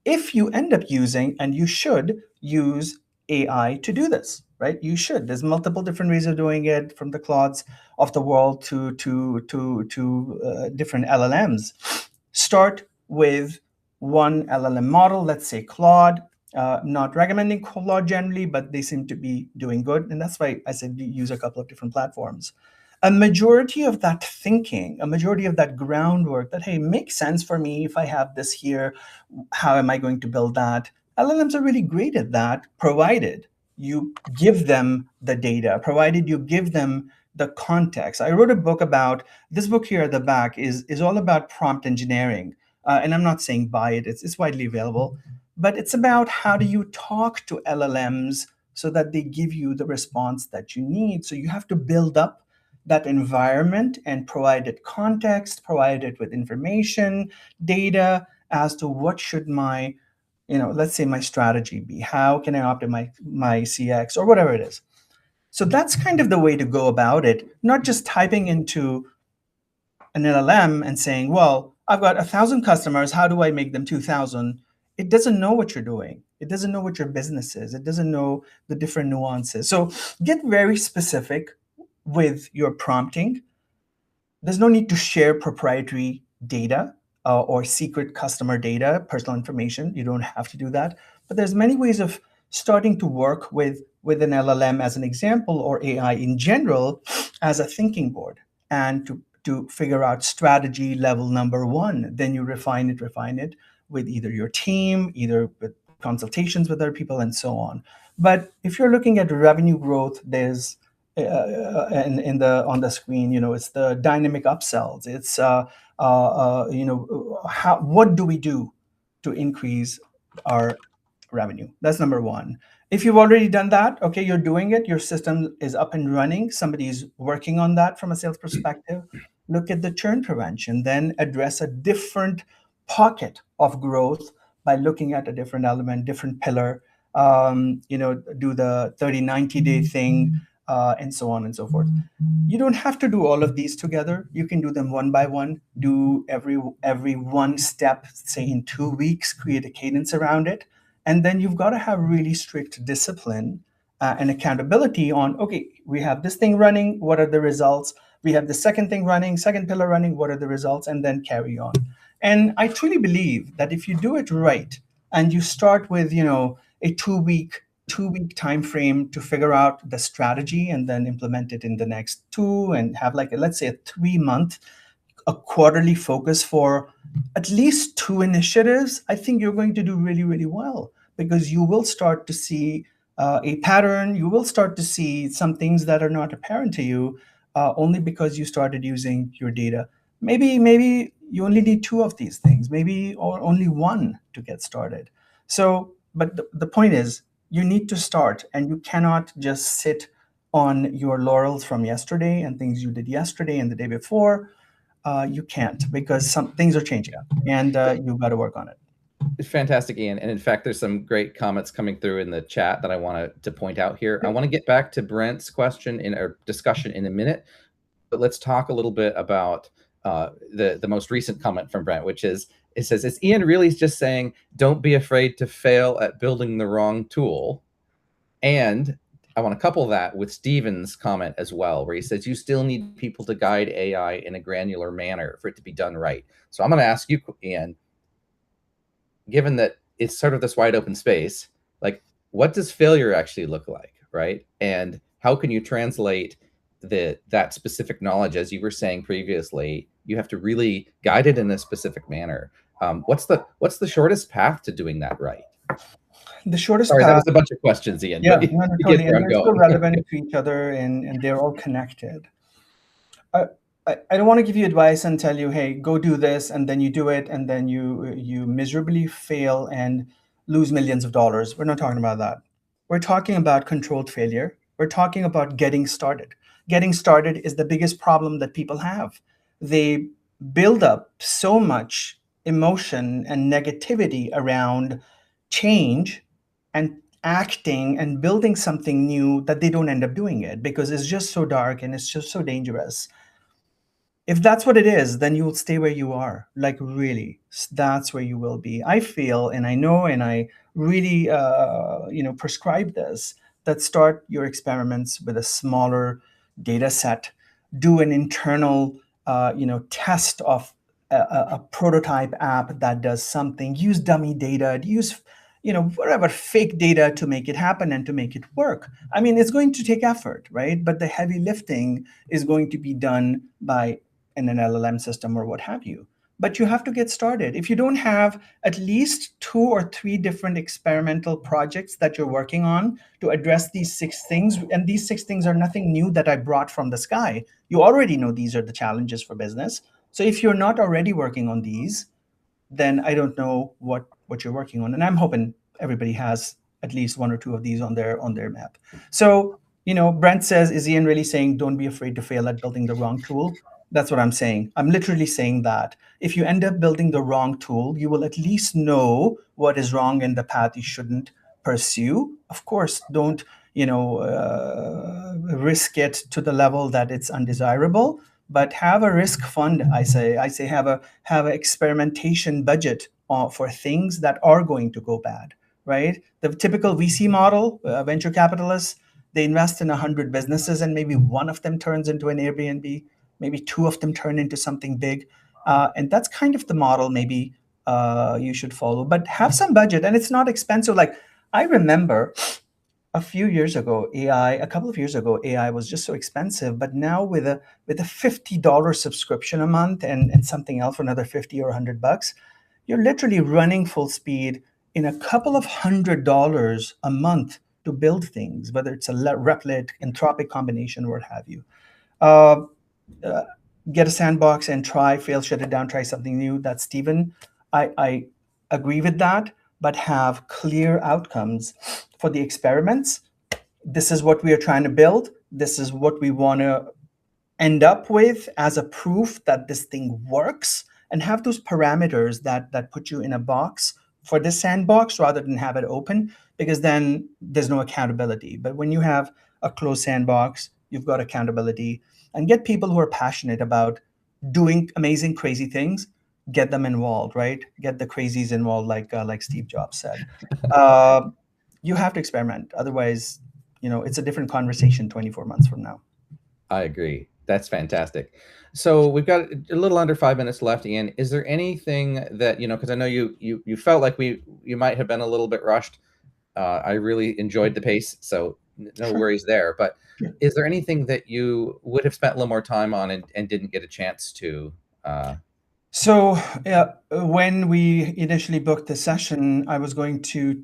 If you end up using, and you should use AI to do this, right? You should. There's multiple different ways of doing it, from the Claudes of the world to different LLMs. Start with one LLM model, let's say Claude. Not recommending Claude generally, but they seem to be doing good. And that's why I said use a couple of different platforms. A majority of that thinking, a majority of that groundwork that, hey, makes sense for me if I have this here, how am I going to build that? LLMs are really great at that, provided you give them the data, provided you give them the context. I wrote a book about, this book here at the back is all about prompt engineering. And I'm not saying buy it, it's widely available. But it's about how do you talk to LLMs so that they give you the response that you need. So you have to build up that environment and provide it context, provide it with information, data as to what should my, let's say my strategy be. How can I optimize my CX or whatever it is? So that's kind of the way to go about it, not just typing into an LLM and saying, well, I've got 1,000 customers. How do I make them 2,000? It doesn't know what you're doing. It doesn't know what your business is. It doesn't know the different nuances. So get very specific with your prompting. There's no need to share proprietary data or secret customer data, personal information. You don't have to do that. But there's many ways of starting to work with an LLM as an example, or AI in general, as a thinking board, and to figure out strategy level number one. Then you refine it with either your team, either with consultations with other people, and so on. But if you're looking at revenue growth, there's on the screen, it's the dynamic upsells. It's what do we do to increase our revenue? That's number one. If you've already done that, okay, you're doing it, your system is up and running, somebody's working on that from a sales perspective, look at the churn prevention, then address a different pocket of growth by looking at a different element, different pillar, do the 30-90 day thing, and so on and so forth. You don't have to do all of these together. You can do them one by one. Do every one step, say in 2 weeks, create a cadence around it. And then you've got to have really strict discipline and accountability on, okay, we have this thing running, what are the results? We have the second thing running, second pillar running, what are the results? And then carry on. And I truly believe that if you do it right, and you start with, a 2-week time frame to figure out the strategy, and then implement it in the next 2, and have, like, let's say a 3-month, a quarterly focus for at least 2 initiatives, I think you're going to do really, really well, because you will start to see a pattern. You will start to see some things that are not apparent to you only because you started using your data. Maybe you only need two of these things, maybe or only one to get started. So, but the point is, you need to start, and you cannot just sit on your laurels from yesterday and things you did yesterday and the day before. You can't, because some things are changing, and you've got to work on it.
Fantastic, Ian. And in fact, there's some great comments coming through in the chat that I want to point out here. I want to get back to Brent's question in our discussion in a minute, but let's talk a little bit about the most recent comment from Brent, which is, it says, is Ian really just saying, don't be afraid to fail at building the wrong tool? And I want to couple that with Steven's comment as well, where he says, you still need people to guide AI in a granular manner for it to be done right. So I'm going to ask you, Ian, given that it's sort of this wide open space, like, what does failure actually look like, right? And how can you translate that specific knowledge, as you were saying previously? You have to really guide it in a specific manner. What's the shortest path to doing that right?
The shortest
Sorry, that
path.
was a bunch of questions, Ian,
Yeah,
but
no, no,
you get
totally,
where
and
I'm
they're so
going.
relevant to each other, and they're all connected. I don't want to give you advice and tell you, hey, go do this, and then you do it, and then you miserably fail and lose millions of dollars. We're not talking about that. We're talking about controlled failure. We're talking about getting started. Getting started is the biggest problem that people have. They build up so much emotion and negativity around change and acting and building something new that they don't end up doing it because it's just so dark and it's just so dangerous. If that's what it is, then you'll stay where you are. Like, really, that's where you will be. I feel, and I know, and I really, prescribe this, that start your experiments with a smaller data set, do an internal, test of a prototype app that does something, use dummy data, use, whatever fake data to make it happen and to make it work. I mean, it's going to take effort, right? But the heavy lifting is going to be done by in an LLM system or what have you. But you have to get started. If you don't have at least 2 or 3 different experimental projects that you're working on to address these 6 things, and these 6 things are nothing new that I brought from the sky, you already know these are the challenges for business. So if you're not already working on these, then I don't know what you're working on. And I'm hoping everybody has at least 1 or 2 of these on their map. So, Brent says, is Ian really saying don't be afraid to fail at building the wrong tool? That's what I'm saying. I'm literally saying that if you end up building the wrong tool, you will at least know what is wrong in the path you shouldn't pursue. Of course, don't risk it to the level that it's undesirable, but have a risk fund. I say have an experimentation budget for things that are going to go bad, right? The typical VC model, venture capitalists, they invest in 100 businesses and maybe one of them turns into an Airbnb, maybe 2 of them turn into something big. And that's kind of the model maybe you should follow, but have some budget, and it's not expensive. Like, I remember a couple of years ago, AI was just so expensive. But now with a $50 subscription a month and something else for another 50 or $100, you're literally running full speed in a couple of $100 a month to build things, whether it's a Replit, Anthropic combination, or what have you. Uh, get a sandbox and try, fail, shut it down, try something new. That's Stephen. I agree with that, but have clear outcomes for the experiments. This is what we are trying to build. This is what we want to end up with as a proof that this thing works, and have those parameters that put you in a box for this sandbox rather than have it open, because then there's no accountability. But when you have a closed sandbox, you've got accountability. And get people who are passionate about doing amazing crazy things, get them involved, right? Get the crazies involved, like Steve Jobs said. uh, you have to experiment, otherwise it's a different conversation 24 months from now.
I agree. That's fantastic. So we've got a little under 5 minutes left, Ian. Is there anything that, because I know you felt like you might have been a little bit rushed. I really enjoyed the pace, so no
Sure.
worries there. But
Yeah.
is there anything that you would have spent a little more time on and didn't get a chance to
So when we initially booked the session, I was going to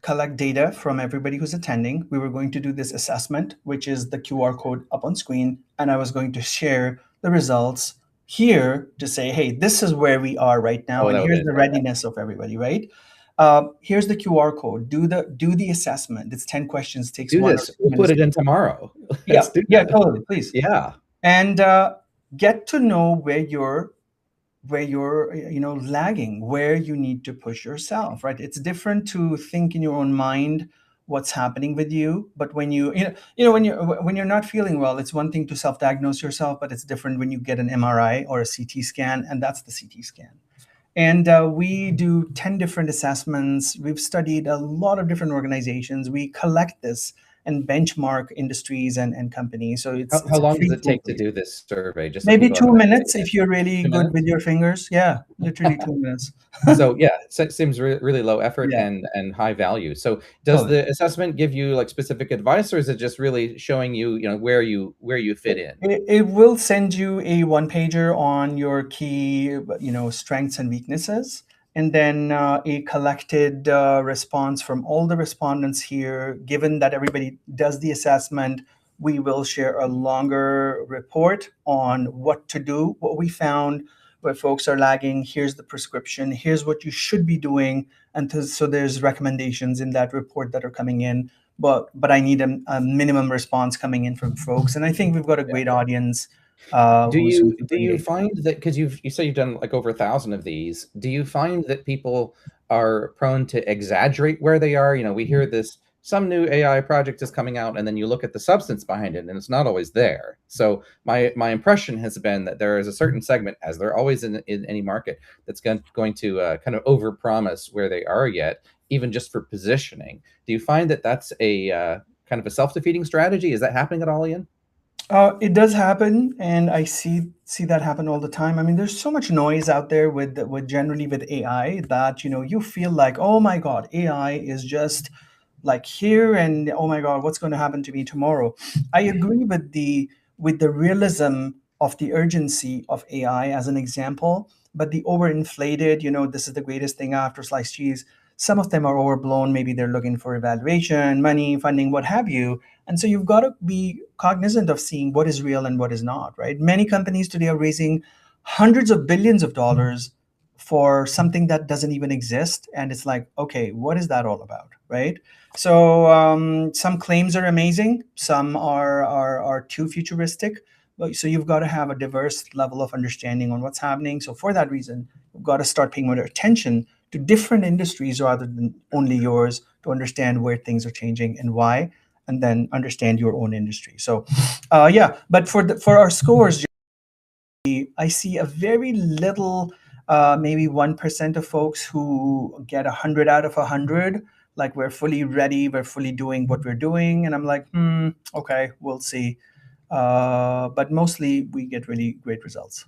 collect data from everybody who's attending. We were going to do this assessment, which is the QR code up on screen, and I was going to share the results here to say, hey, this is where we are right now,
Oh,
and
that would
here's
be
the
fantastic.
readiness of everybody, right? Here's the QR code. Do the assessment. It's 10 questions, takes
Do
1 or
this.
2
We'll put
minutes.
it in tomorrow.
Yeah,
Let's do
yeah,
that.
totally, please.
Yeah.
And get to know where you're lagging, where you need to push yourself, right? It's different to think in your own mind what's happening with you, but when when you're not feeling well, it's one thing to self-diagnose yourself, but it's different when you get an MRI or a CT scan, and that's the CT scan. And we do 10 different assessments. We've studied a lot of different organizations. We collect this and benchmark industries and companies. So it's
How
a
long does
free
it
tool
take
for
to
you.
do this survey? Just so
Maybe
people have
two
an idea.
minutes if you're really
2 minutes?
good with your fingers. Yeah, literally 2 minutes.
So yeah, so it seems really low effort
Yeah,
and high value. So does
totally.
the assessment give you like specific advice, or is it just really showing you, where you fit in?
It will send you a one pager on your key, strengths and weaknesses, and then a collected response from all the respondents here. Given that everybody does the assessment, we will share a longer report on what to do, what we found, where folks are lagging. Here's the prescription. Here's what you should be doing, and so there's recommendations in that report that are coming in, but I need a minimum response coming in from folks, and I think we've got a great audience
Do
who's
you
super
do you
engaged.
find that, because you say you've done like over 1,000 of these, do you find that people are prone to exaggerate where they are? We hear this, some new AI project is coming out, and then you look at the substance behind it, and it's not always there. So my impression has been that there is a certain segment, as there always in any market, that's going to kind of overpromise where they are yet, even just for positioning. Do you find that that's a kind of a self-defeating strategy? Is that happening at all, Ian?
It does happen, and I see that happen all the time. I mean, there's so much noise out there with generally with AI that you feel like, oh my God, AI is just like here, and oh my God, what's going to happen to me tomorrow? I agree with the realism of the urgency of AI as an example, but the overinflated, this is the greatest thing after sliced cheese. Some of them are overblown. Maybe they're looking for evaluation, money, funding, what have you, and so you've got to be cognizant of seeing what is real and what is not, right? Many companies today are raising hundreds of billions of dollars for something that doesn't even exist. And it's like, okay, what is that all about, right? So some claims are amazing, some are too futuristic. So you've got to have a diverse level of understanding on what's happening. So for that reason, you've got to start paying more attention to different industries rather than only yours to understand where things are changing and why, and then understand your own industry. So, yeah. But for our scores, I see a very little, maybe 1% of folks who get 100 out of 100. Like we're fully ready, we're fully doing what we're doing, and I'm like, okay, we'll see. But mostly, we get really great results.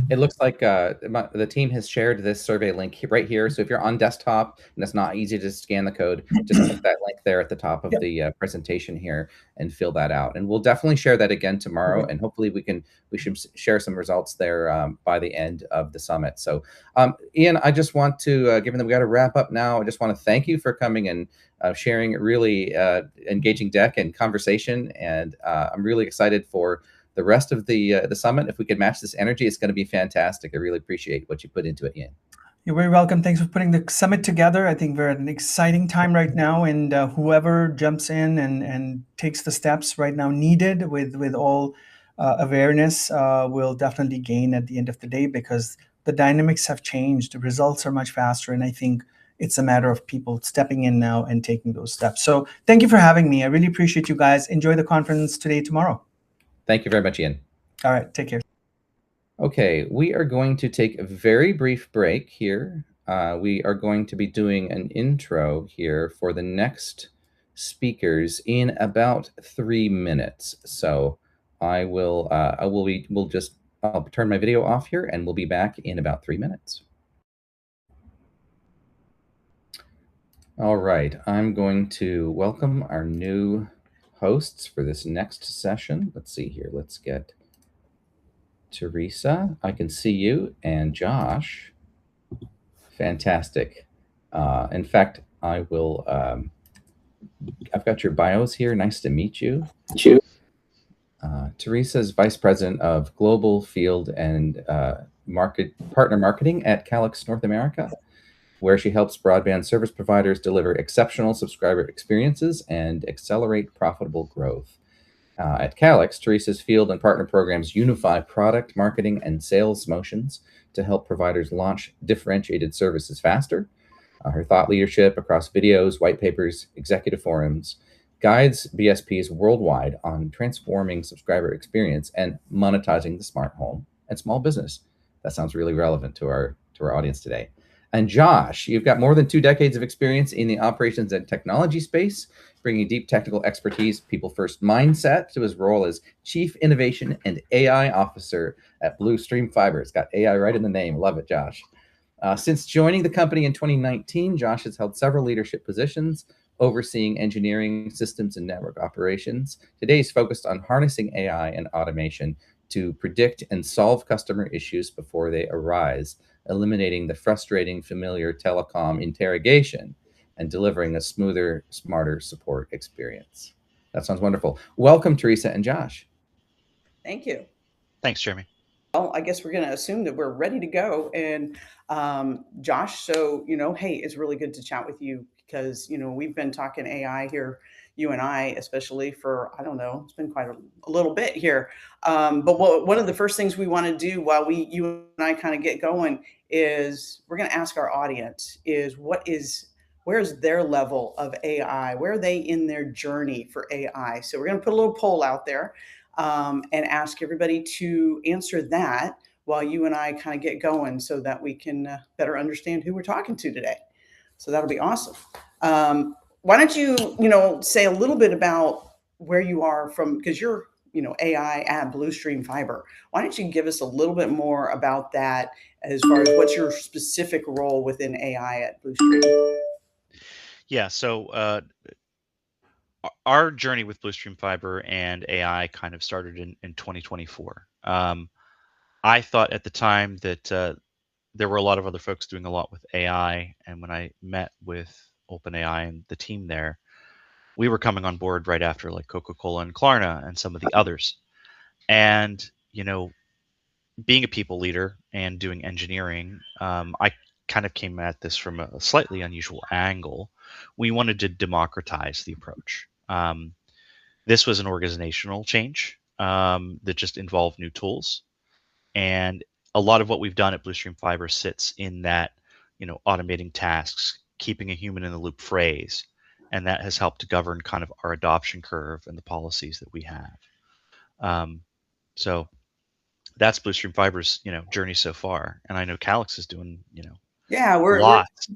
It looks like the team has shared this survey link right here. So if you're on desktop and it's not easy to scan the code, just click that link there at the top of
Yeah.
the presentation here and fill that out. And we'll definitely share that again tomorrow.
Okay.
And hopefully we should share some results there by the end of the summit. So Ian, I just want to, given that we got to wrap up now, I just want to thank you for coming and sharing really engaging deck and conversation. And I'm really excited for the rest of the summit. If we could match this energy, it's going to be fantastic. I really appreciate what you put into it, Ian.
You're very welcome. Thanks for putting the summit together. I think we're at an exciting time right now, and whoever jumps in and takes the steps right now needed with all awareness will definitely gain at the end of the day, because the dynamics have changed. The results are much faster, and I think it's a matter of people stepping in now and taking those steps. So thank you for having me. I really appreciate you guys. Enjoy the conference today, tomorrow.
Thank you very much, Ian.
All right, take care.
Okay, we are going to take a very brief break here. We are going to be doing an intro here for the next speakers in about 3 minutes. So I'll turn my video off here and we'll be back in about 3 minutes. All right, I'm going to welcome our new hosts for this next session. Let's see here. Let's get Teresa, I can see you, and Josh, fantastic. In fact, I will. I've got your bios here. Nice to meet you. Teresa is Vice President of Global Field and Partner Marketing at Calix North America, where she helps broadband service providers deliver exceptional subscriber experiences and accelerate profitable growth. At Calix, Teresa's field and partner programs unify product marketing and sales motions to help providers launch differentiated services faster. Her thought leadership across videos, white papers, executive forums guides BSPs worldwide on transforming subscriber experience and monetizing the smart home and small business. That sounds really relevant to our audience today. And Josh, you've got more than 2 decades of experience in the operations and technology space, bringing deep technical expertise, people first mindset to his role as Chief Innovation and AI Officer at Blue Stream Fiber. It's got AI right in the name. Love it, Josh. Since joining the company in 2019, Josh has held several leadership positions, overseeing engineering, systems, and network operations. Today, he's focused on harnessing AI and automation to predict and solve customer issues before they arise, eliminating the frustrating, familiar telecom interrogation and delivering a smoother, smarter support experience. That sounds wonderful. Welcome, Teresa and Josh.
Thank you.
Thanks, Jeremy.
Well, I guess we're going to assume that we're ready to go. And Josh, so, hey, it's really good to chat with you because, we've been talking AI here, you and I, especially for, I don't know, it's been quite a little bit here. But one of the first things we want to do while you and I kind of get going is we're going to ask our audience is where's their level of AI? Where are they in their journey for AI? So we're going to put a little poll out there. And ask everybody to answer that while you and I kind of get going so that we can better understand who we're talking to today. So that'll be awesome. Why don't you, say a little bit about where you are from, because you're, AI at Blue Stream Fiber. Why don't you give us a little bit more about that as far as what's your specific role within AI at Blue Stream?
Yeah, so our journey with Blue Stream Fiber and AI kind of started in 2024. I thought at the time that there were a lot of other folks doing a lot with AI, and when I met with OpenAI and the team there, we were coming on board right after like Coca-Cola and Klarna and some of the others. And, being a people leader and doing engineering, I kind of came at this from a slightly unusual angle. We wanted to democratize the approach. This was an organizational change that just involved new tools. And a lot of what we've done at Blue Stream Fiber sits in that, automating tasks, keeping a human in the loop phrase. And that has helped to govern kind of our adoption curve and the policies that we have. So that's Blue Stream Fiber's, journey so far. And I know Calix is doing,
Yeah,
lots.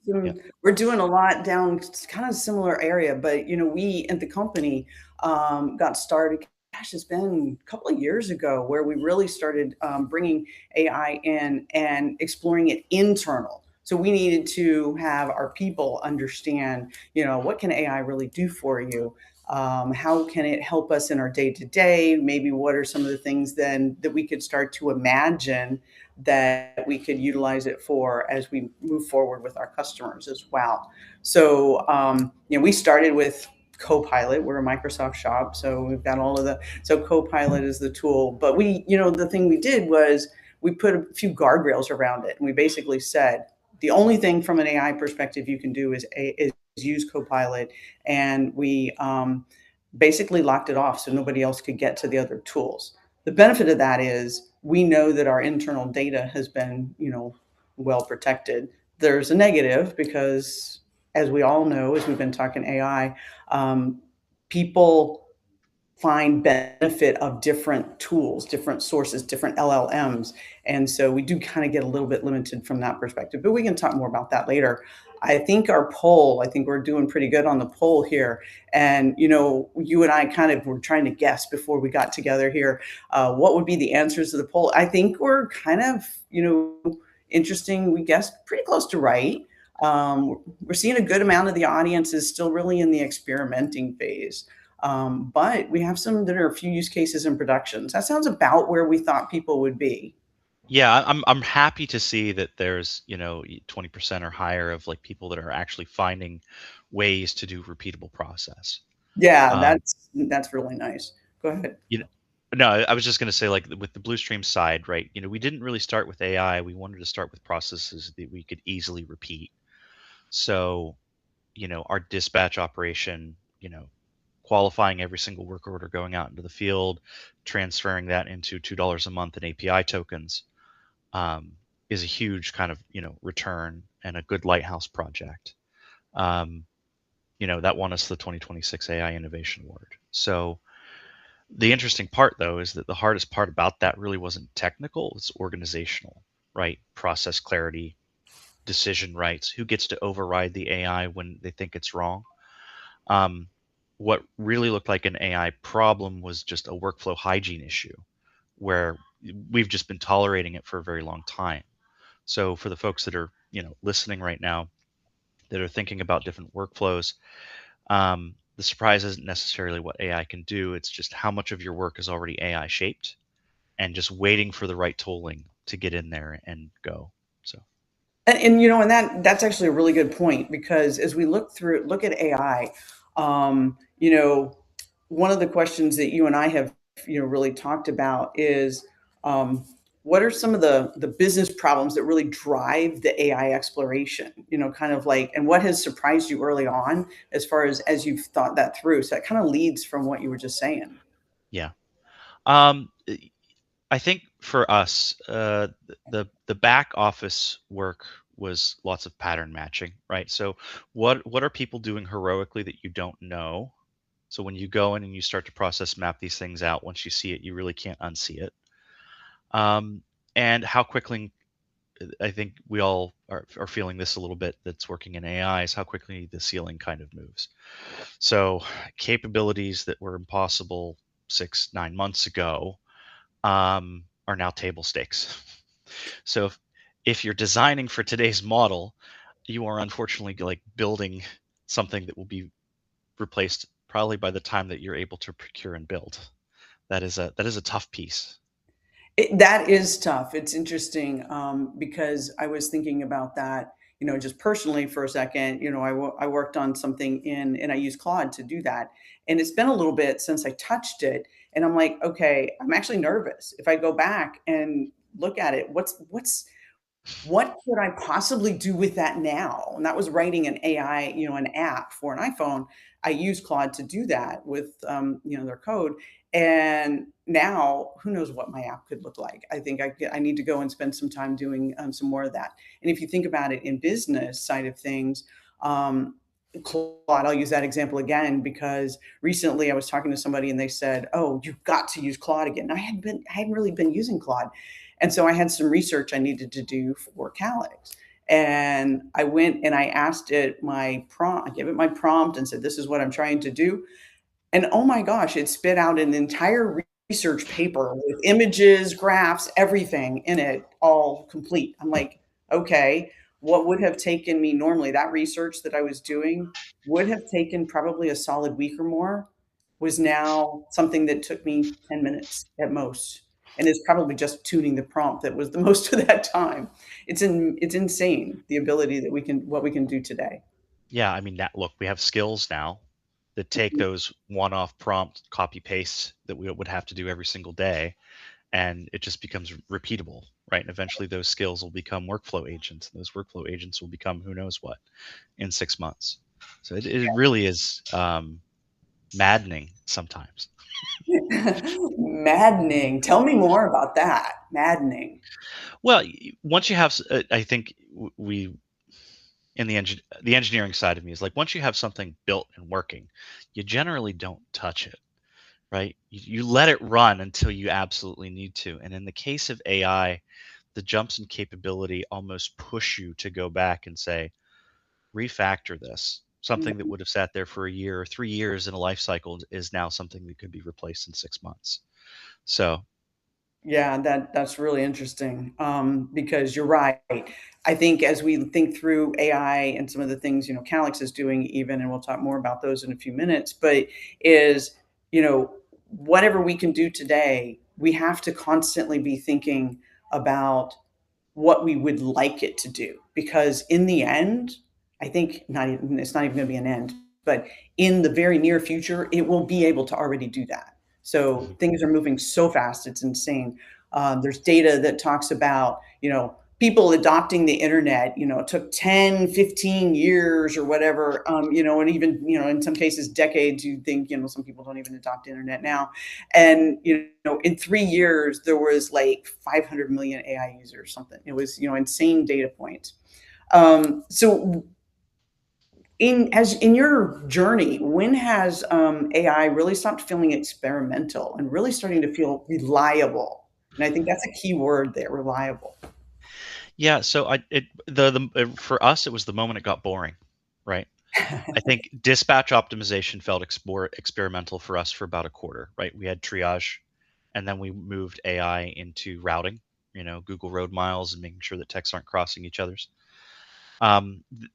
we're doing a lot down kind of similar area, but we at the company got started. Gosh, it's been a couple of years ago where we really started bringing AI in and exploring it internal. So we needed to have our people understand, what can AI really do for you? How can it help us in our day to day? Maybe what are some of the things then that we could start to imagine that we could utilize it for as we move forward with our customers as well. So, we started with Copilot. We're a Microsoft shop, so we've got all of so Copilot is the tool. But the thing we did was we put a few guardrails around it. And we basically said, the only thing from an AI perspective you can do is use Copilot. And we basically locked it off so nobody else could get to the other tools. The benefit of that is we know that our internal data has been, well protected. There's a negative because, as we all know, as we've been talking AI, people find benefit of different tools, different sources, different LLMs. And so we do kind of get a little bit limited from that perspective, but we can talk more about that later. I think we're doing pretty good on the poll here. And, you and I kind of were trying to guess before we got together here, what would be the answers to the poll? I think we're kind of, interesting. We guessed pretty close to right. We're seeing a good amount of the audience is still really in the experimenting phase. But we have some that are a few use cases in productions. That sounds about where we thought people would be.
Yeah, I'm happy to see that there's 20% or higher of like people that are actually finding ways to do repeatable process.
Yeah,
Um,
that's really nice. Go ahead.
you know, no, I was just going to say like with the Bluestream side, right? We didn't really start with AI. We wanted to start with processes that we could easily repeat. So, our dispatch operation, qualifying every single work order going out into the field, transferring that into $2 a month in API tokens, um, is a huge kind of return and a good lighthouse project. Um, that won us the 2026 AI Innovation Award. So the interesting part though is that the hardest part about that really wasn't technical; it's organizational, right? Process clarity, decision rights, who gets to override the AI when they think it's wrong. Um, what really looked like an AI problem was just a workflow hygiene issue where we've just been tolerating it for a very long time. So for the folks that are, listening right now that are thinking about different workflows, the surprise isn't necessarily what AI can do. It's just how much of your work is already AI shaped and just waiting for the right tooling to get in there and go. So.
And that's actually a really good point, because as we look at AI, one of the questions that you and I have really talked about is, what are some of the business problems that really drive the AI exploration? Kind of like, and what has surprised you early on as far as you've thought that through? So that kind of leads from what you were just saying.
Yeah. Um, I think for us, the back office work was lots of pattern matching, right? So what are people doing heroically that you don't know? So when you go in and you start to process map these things out, once you see it, you really can't unsee it. And how quickly, I think we all are feeling this a little bit that's working in AI, is how quickly the ceiling kind of moves. So capabilities that were impossible 6, 9 months ago are now table stakes. So if you're designing for today's model, you are unfortunately like building something that will be replaced probably by the time that you're able to procure and build. That is a tough piece.
That is tough. It's interesting, because I was thinking about that, just personally for a second. I worked on something and I used Claude to do that. And it's been a little bit since I touched it. And I'm like, okay, I'm actually nervous. If I go back and look at it, what could I possibly do with that now? And that was writing an AI, an app for an iPhone. I used Claude to do that with, their code. And now, who knows what my app could look like? I think I need to go and spend some time doing some more of that. And if you think about it in business side of things, Claude, I'll use that example again, because recently I was talking to somebody and they said, "Oh, you've got to use Claude again." And I hadn't really been using Claude. And so I had some research I needed to do for Calix. And I went and I asked it my prompt, I gave it my prompt and said, "This is what I'm trying to do." And oh my gosh, it spit out an entire research paper with images, graphs, everything in it, all complete. I'm like, okay, what would have taken me normally, that research that I was doing would have taken probably a solid week or more, was now something that took me 10 minutes at most. And it's probably just tuning the prompt that was the most of that time. It's insane, the ability that what we can do today.
Yeah, I mean that look, we have skills now that take those one-off prompt copy pastes that we would have to do every single day, and it just becomes repeatable, right? And eventually those skills will become workflow agents, and those workflow agents will become who knows what in 6 months. So it really is maddening sometimes.
Maddening. Tell me more about that. Maddening.
Well, once you have, I think we in the engineering side of me is like once you have something built and working, you generally don't touch it, right? You let it run until you absolutely need to. And in the case of AI, the jumps in capability almost push you to go back and say, refactor this. Something that
Mhm.
would have sat there for a year or 3 years in a life cycle is now something that could be replaced in 6 months. So
Yeah, that's really interesting, because you're right. I think as we think through AI and some of the things, Calix is doing even, and we'll talk more about those in a few minutes, but is, whatever we can do today, we have to constantly be thinking about what we would like it to do. Because in the end, I think it's not even going to be an end, but in the very near future, it will be able to already do that. So
Mhm.
things are moving so fast, it's insane. There's data that talks about, people adopting the internet, it took 10, 15 years or whatever, and even, in some cases, decades. You think, some people don't even adopt the internet now. And, in 3 years, there was like 500 million AI users or something. It was, insane data points. So in your journey, when has AI really stopped feeling experimental and really starting to feel reliable? And I think that's a key word there, reliable.
Yeah, so for us, it was the moment it got boring, right? I think dispatch optimization felt more experimental for us for about a quarter, right? We had triage, and then we moved AI into routing, Google Road Miles and making sure that texts aren't crossing each other's.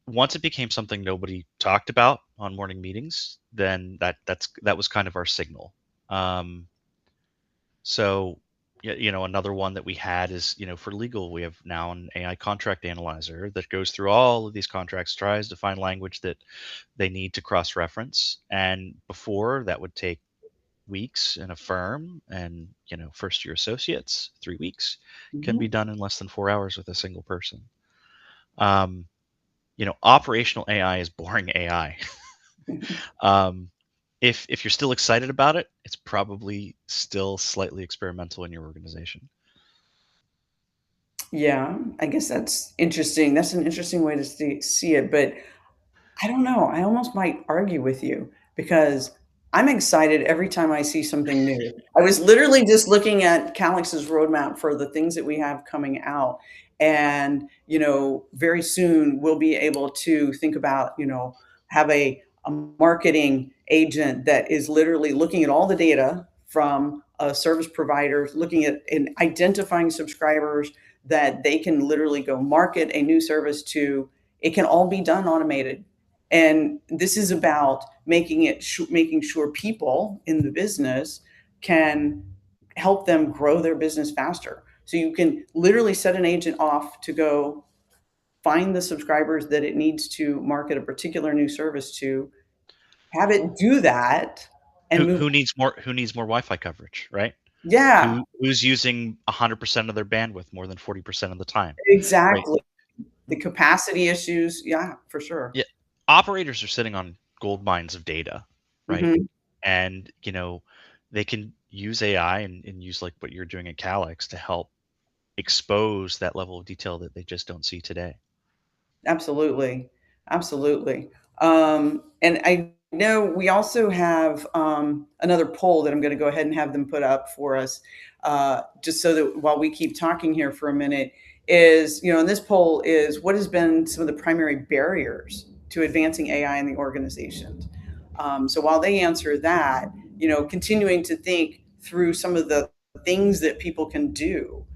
Once it became something nobody talked about on morning meetings, then that was kind of our signal. Um, so, yeah, another one that we had is, for legal, we have now an AI contract analyzer that goes through all of these contracts, tries to find language that they need to cross-reference. And before, that would take weeks in a firm, and, first-year associates, 3 weeks, can be
Mhm.
done in less than 4 hours with a single person. Operational AI is boring AI. Um, if you're still excited about it, it's probably still slightly experimental in your organization.
Yeah, I guess that's interesting. That's an interesting way to see it, but I don't know. I almost might argue with you because I'm excited every time I see something new. I was literally just looking at Calix's roadmap for the things that we have coming out. And, very soon we'll be able to think about, have a marketing agent that is literally looking at all the data from a service provider, looking at and identifying subscribers that they can literally go market a new service to. It can all be done automated, and this is about making sure people in the business can help them grow their business faster. So you can literally set an agent off to go find the subscribers that it needs to market a particular new service to, have it do that, and
Who
move.
who needs more Wi-Fi coverage, right?
Yeah,
Who's using 100% of their bandwidth more than 40% of the time, right?
exactly. The capacity issues. Yeah, for sure.
Yeah, operators are sitting on gold mines of data, right?
Mhm.
And they can use AI and use like what you're doing at Calix to help expose that level of detail that they just don't see today.
Absolutely. Absolutely. And I know we also have another poll that I'm going to go ahead and have them put up for us, just so that while we keep talking here for a minute, is, and this poll is what has been some of the primary barriers to advancing AI in the organizations. So while they answer that, continuing to think through some of the things that people can do.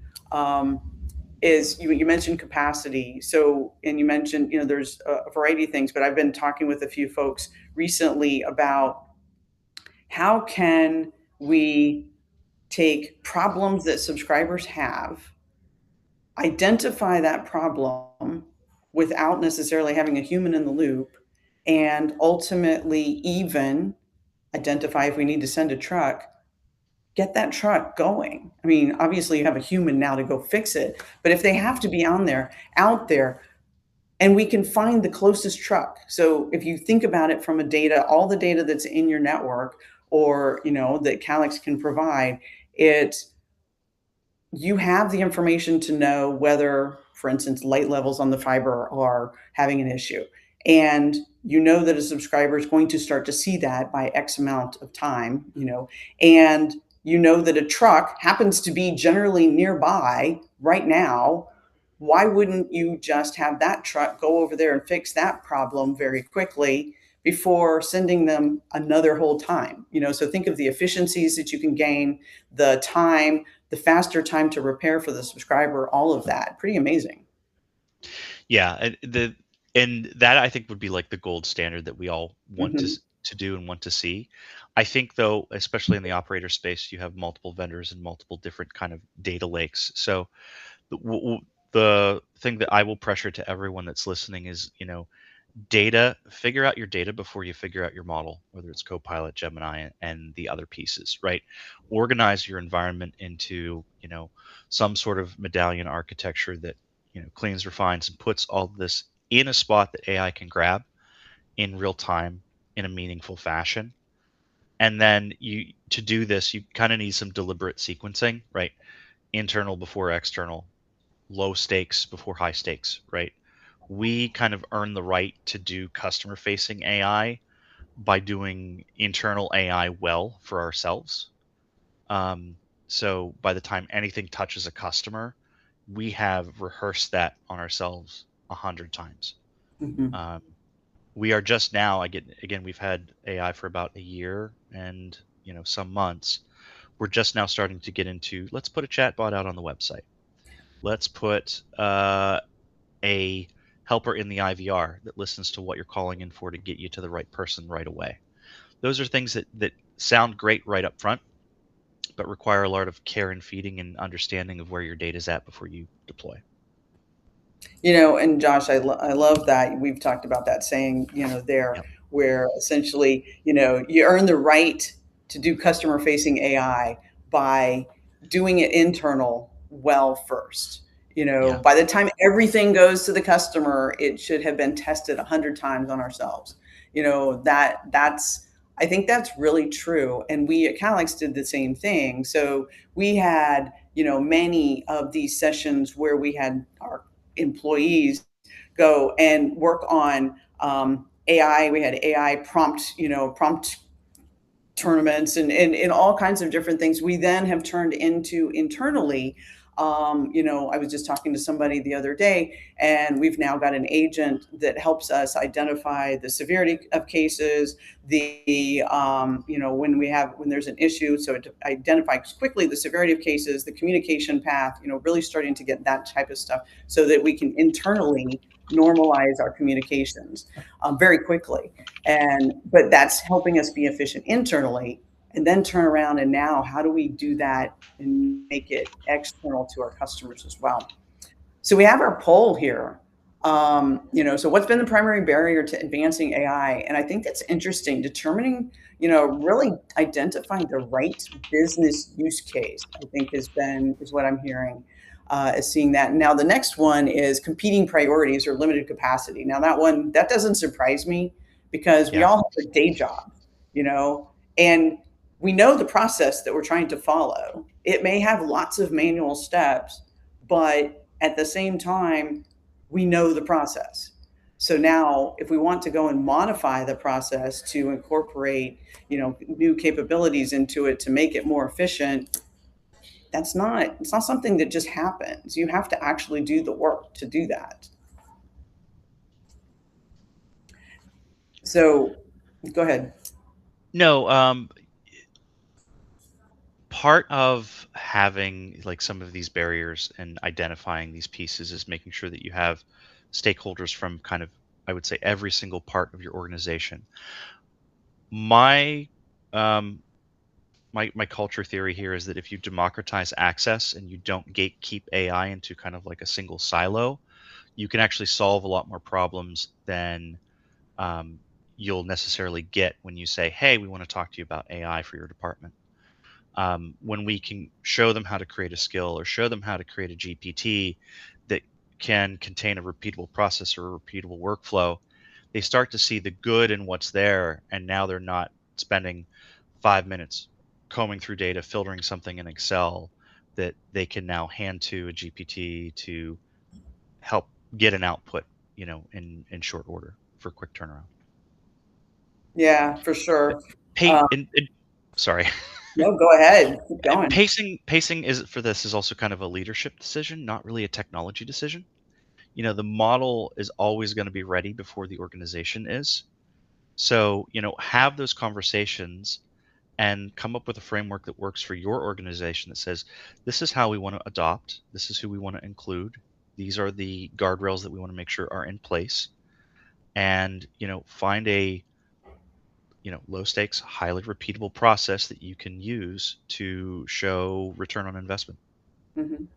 Is you mentioned capacity. So, and you mentioned, there's a variety of things, but I've been talking with a few folks recently about how can we take problems that subscribers have, identify that problem without necessarily having a human in the loop, and ultimately even identify if we need to send a truck, get that truck going. I mean, obviously you have a human now to go fix it, but if they have to be out there, and we can find the closest truck. So if you think about it from all the data that's in your network, or that Calix can provide, it's you have the information to know whether, for instance, light levels on the fiber are having an issue. And you know that a subscriber is going to start to see that by X amount of time, and you know that a truck happens to be generally nearby right now. Why wouldn't you just have that truck go over there and fix that problem very quickly before sending them another whole time? So think of the efficiencies that you can gain, the time, the faster time to repair for the subscriber, all of that. Pretty amazing.
Yeah, and that I think would be like the gold standard that we all want
Mhm.
to do and want to see. I think though, especially in the operator space, you have multiple vendors and multiple different kind of data lakes. So the thing that I will pressure to everyone that's listening is, data, figure out your data before you figure out your model, whether it's Copilot, Gemini, and the other pieces, right? Organize your environment into, some sort of medallion architecture that, cleans, refines, and puts all this in a spot that AI can grab in real time in a meaningful fashion. And then to do this, you kind of need some deliberate sequencing, right? Internal before external, low stakes before high stakes, right? We kind of earn the right to do customer facing AI by doing internal AI well for ourselves. Um, so by the time anything touches a customer, we have rehearsed that on ourselves 100 times.
Mhm.
Um, we are just now, again, we've had AI for about a year and some months. We're just now starting to get into, let's put a chatbot out on the website. Let's put a helper in the IVR that listens to what you're calling in for to get you to the right person right away. Those are things that sound great right up front, but require a lot of care and feeding and understanding of where your data is at before you deploy.
And Josh, I love that we've talked about that saying, there,
Yep.
where essentially, you earn the right to do customer facing AI by doing it internal well first.
Yeah.
By the time everything goes to the customer, it should have been tested 100 times on ourselves. I think that's really true. And we at Calix did the same thing. So we had, many of these sessions where we had our employees go and work on AI. We had AI prompt tournaments and all kinds of different things we then have turned into internally. I was just talking to somebody the other day, and we've now got an agent that helps us identify the severity of cases, when there's an issue, so it identifies quickly the severity of cases, the communication path, really starting to get that type of stuff so that we can internally normalize our communications very quickly. But that's helping us be efficient internally, and then turn around and now how do we do that and make it external to our customers as well? So we have our poll here. So what's been the primary barrier to advancing AI? And I think that's interesting. Determining, really identifying the right business use case, I think is what I'm hearing, is seeing that. Now the next one is competing priorities or limited capacity. Now that doesn't surprise me because we
Yeah.
all have a day job, and we know the process that we're trying to follow. It may have lots of manual steps, but at the same time, we know the process. So now if we want to go and modify the process to incorporate, new capabilities into it to make it more efficient, it's not something that just happens. You have to actually do the work to do that. So go ahead.
No, part of having like some of these barriers and identifying these pieces is making sure that you have stakeholders from kind of, I would say, every single part of your organization. My um, my culture theory here is that if you democratize access and you don't gatekeep AI into kind of like a single silo, you can actually solve a lot more problems than um, you'll necessarily get when you say, "Hey, we want to talk to you about AI for your department." When we can show them how to create a skill or show them how to create a GPT that can contain a repeatable process or a repeatable workflow, they start to see the good in what's there, and now they're not spending 5 minutes combing through data, filtering something in Excel that they can now hand to a GPT to help get an output, in short order for quick turnaround.
Yeah, for sure.
Pay,
Uh,
sorry.
no, go ahead. Keep going.
Pacing is also kind of a leadership decision, not really a technology decision. The model is always going to be ready before the organization is. So, have those conversations and come up with a framework that works for your organization that says, this is how we want to adopt, this is who we want to include, these are the guardrails that we want to make sure are in place, and find a low stakes, highly repeatable process that you can use to show return on investment.
Mhm.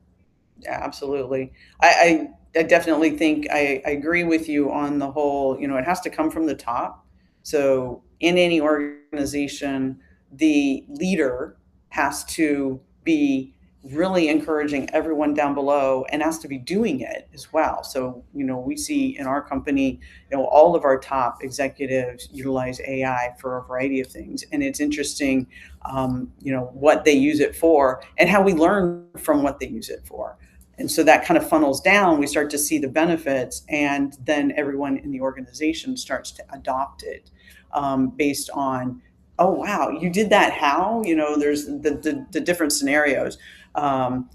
Yeah, absolutely. I definitely think I agree with you on the whole, it has to come from the top. So in any organization, the leader has to be really encouraging everyone down below and has to be doing it as well. So, we see in our company, all of our top executives utilize AI for a variety of things. And it's interesting, what they use it for and how we learn from what they use it for. And so that kind of funnels down. We start to see the benefits, and then everyone in the organization starts to adopt it based on, oh wow, you did that. How? There's the different scenarios.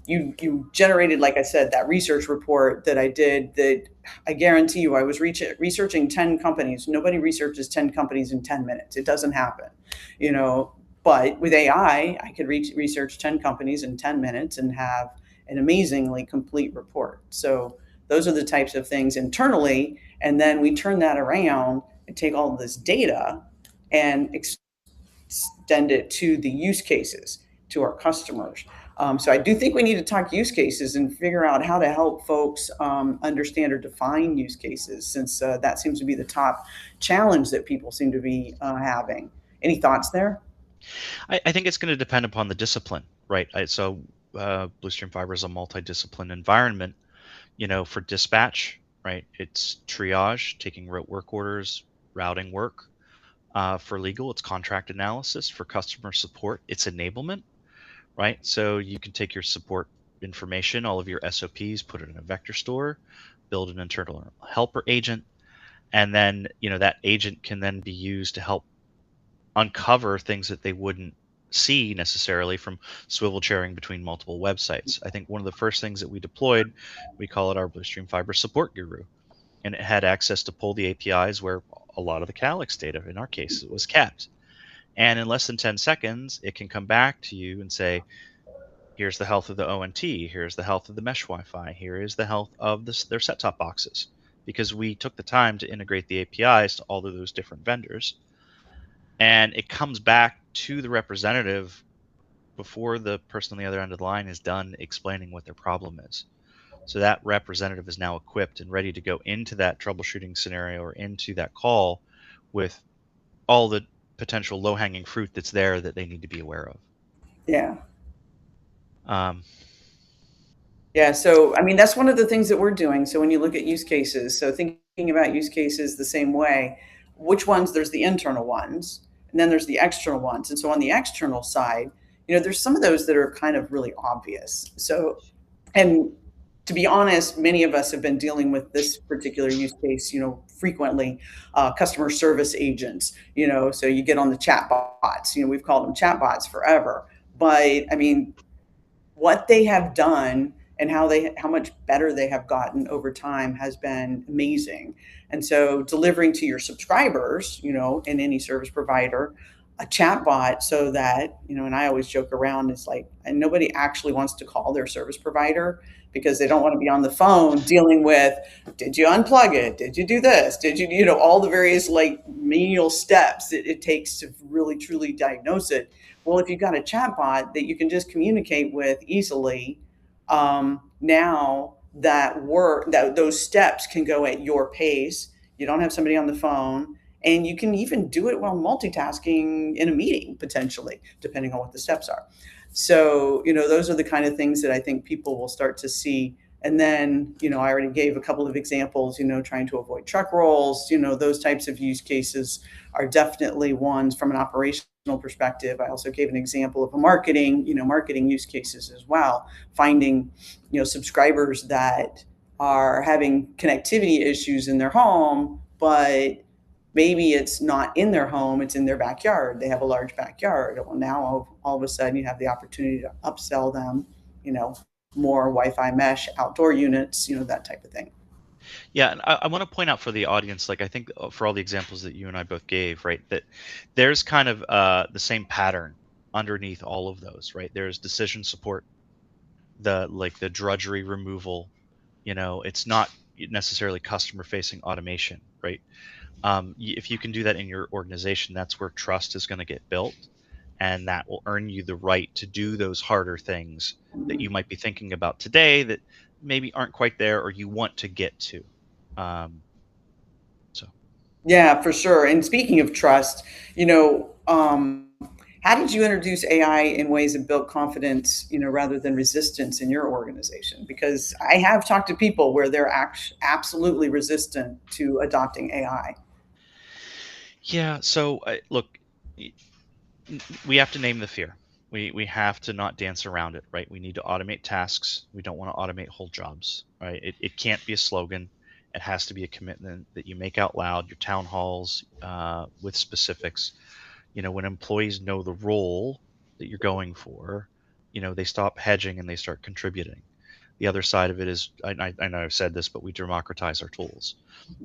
You generated, like I said, that research report that I did. That I guarantee you, I was researching 10 companies. Nobody researches 10 companies in 10 minutes. It doesn't happen. But with AI, I could research 10 companies in 10 minutes and have an amazingly complete report. So those are the types of things internally. And then we turn that around and take all of this data and extend it to the use cases, to our customers. So I do think we need to talk use cases and figure out how to help folks understand or define use cases, since that seems to be the top challenge that people seem to be having. Any thoughts there?
I think it's going to depend upon the discipline, right? So Bluestream Fiber is a multidiscipline environment. For dispatch, right? It's triage, taking rote work orders, routing work. For legal, it's contract analysis. For customer support, it's enablement, right? So you can take your support information, all of your SOPs, put it in a vector store, build an internal helper agent, and then that agent can then be used to help uncover things that they wouldn't see necessarily from swivel chairing between multiple websites. I think one of the first things that we deployed, we call it our Bluestream Fiber Support Guru, and it had access to pull the APIs where a lot of the Calix data, in our case, was kept. And in less than 10 seconds, it can come back to you and say, here's the health of the ONT, here's the health of the mesh Wi-Fi, here is the health of their set-top boxes, because we took the time to integrate the APIs to all of those different vendors. And it comes back to the representative before the person on the other end of the line is done explaining what their problem is. So that representative is now equipped and ready to go into that troubleshooting scenario or into that call with all the potential low-hanging fruit that's there that they need to be aware of.
Yeah.
Um,
Yeah, so I mean, that's one of the things that we're doing. So when you look at use cases, so thinking about use cases the same way, which ones, there's the internal ones, and then there's the external ones. And so on the external side, there's some of those that are kind of really obvious. So, and to be honest, many of us have been dealing with this particular use case, frequently, customer service agents, so you get on the chat bots, we've called them chat bots forever. But I mean, what they have done and how much better they have gotten over time has been amazing. And so delivering to your subscribers, in any service provider, a chat bot, so that, and I always joke around, it's like, and nobody actually wants to call their service provider because they don't want to be on the phone dealing with, did you unplug it? Did you do this? Did you, all the various like menial steps that it takes to really truly diagnose it. Well, if you've got a chatbot that you can just communicate with easily, now that those steps can go at your pace. You don't have somebody on the phone, and you can even do it while multitasking in a meeting, potentially, depending on what the steps are. So, those are the kind of things that I think people will start to see. And then, I already gave a couple of examples, trying to avoid truck rolls, those types of use cases are definitely ones from an operational perspective. I also gave an example of a marketing use cases as well, finding, subscribers that are having connectivity issues in their home, but maybe it's not in their home, it's in their backyard. They have a large backyard. Well, now all of a sudden you have the opportunity to upsell them, more Wi-Fi mesh outdoor units, that type of thing.
Yeah, and I want to point out for the audience, like I think for all the examples that you and I both gave, right, that there's kind of the same pattern underneath all of those, right? There's decision support, the drudgery removal. It's not necessarily customer facing automation, right? If you can do that in your organization, that's where trust is going to get built, and that will earn you the right to do those harder things that you might be thinking about today that maybe aren't quite there or you want to get to. Um, so
Yeah, for sure. And speaking of trust, how did you introduce AI in ways that built confidence, rather than resistance in your organization? Because I have talked to people where they're absolutely resistant to adopting AI.
yeah, so look, we have to name the fear. We have to not dance around it, right? We need to automate tasks. We don't want to automate whole jobs, right? It can't be a slogan. It has to be a commitment that you make out loud, your town halls, with specifics. When employees know the role that you're going for, they stop hedging and they start contributing. The other side of it is, I know I've said this, but we democratize our tools.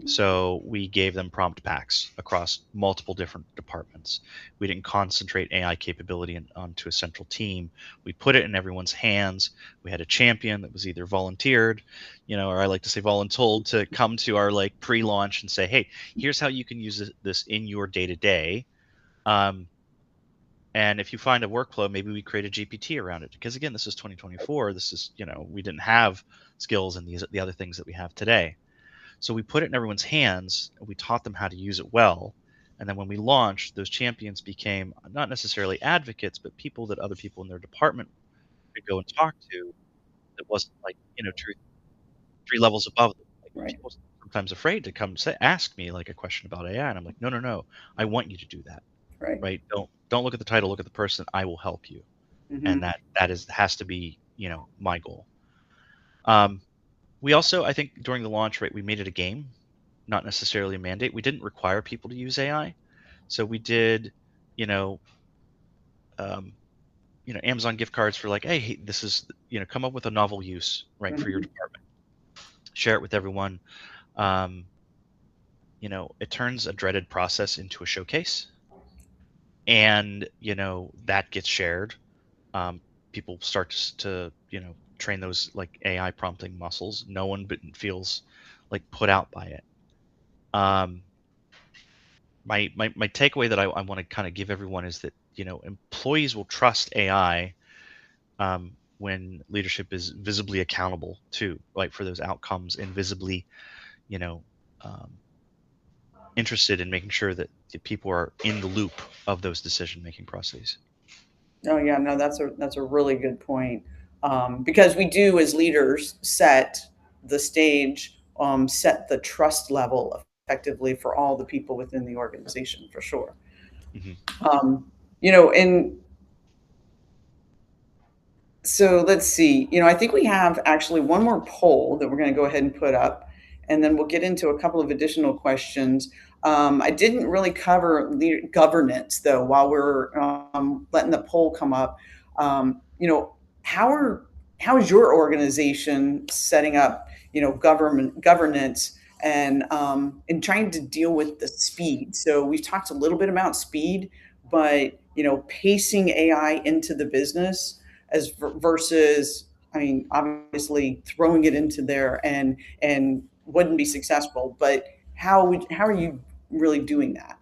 So we gave them prompt packs across multiple different departments. We didn't concentrate AI capability onto a central team. We put it in everyone's hands. We had a champion that was either volunteered, or I like to say voluntold, to come to our like pre-launch and say, hey, here's how you can use this in your day-to-day. And if you find a workflow, maybe we create a GPT around it. Because again, this is 2024. This is, we didn't have skills and the other things that we have today. So we put it in everyone's hands and we taught them how to use it well. And then when we launched, those champions became not necessarily advocates, but people that other people in their department could go and talk to. That wasn't like, three levels above them. Like
Right.
people sometimes afraid to come ask me like a question about AI. And I'm like, no, no, no. I want you to do that.
Right.
Right. Don't look at the title, look at the person. I will help you. And
Hmm.
has to be, my goal. Um, we also, I think during the launch, right, we made it a game, not necessarily a mandate. We didn't require people to use AI. So we did, you know, um, Amazon gift cards for like, hey, this is, come up with a novel use, right, for your
Hmm.
department. Share it with everyone. Um, it turns a dreaded process into a showcase, and that gets shared. Um, People start to train those like AI prompting muscles. No one but feels like put out by it. Um, my takeaway that I want to kind of give everyone is that employees will trust AI when leadership is visibly accountable too, like for those outcomes, and visibly you know um, interested in making sure that the people are in the loop of those decision making processes.
Oh yeah, no, that's a really good point. Because we do as leaders set the stage, set the trust level effectively for all the people within the organization, for sure.
Hmm.
And so let's see. I think we have actually one more poll that we're going to go ahead and put up, and then we'll get into a couple of additional questions. I didn't really cover governance though while we're letting the poll come up. How are how is your organization setting up, government governance and trying to deal with the speed? So we've talked a little bit about speed, but pacing AI into the business versus, I mean, obviously throwing it into there and wouldn't be successful. But how are you really doing that?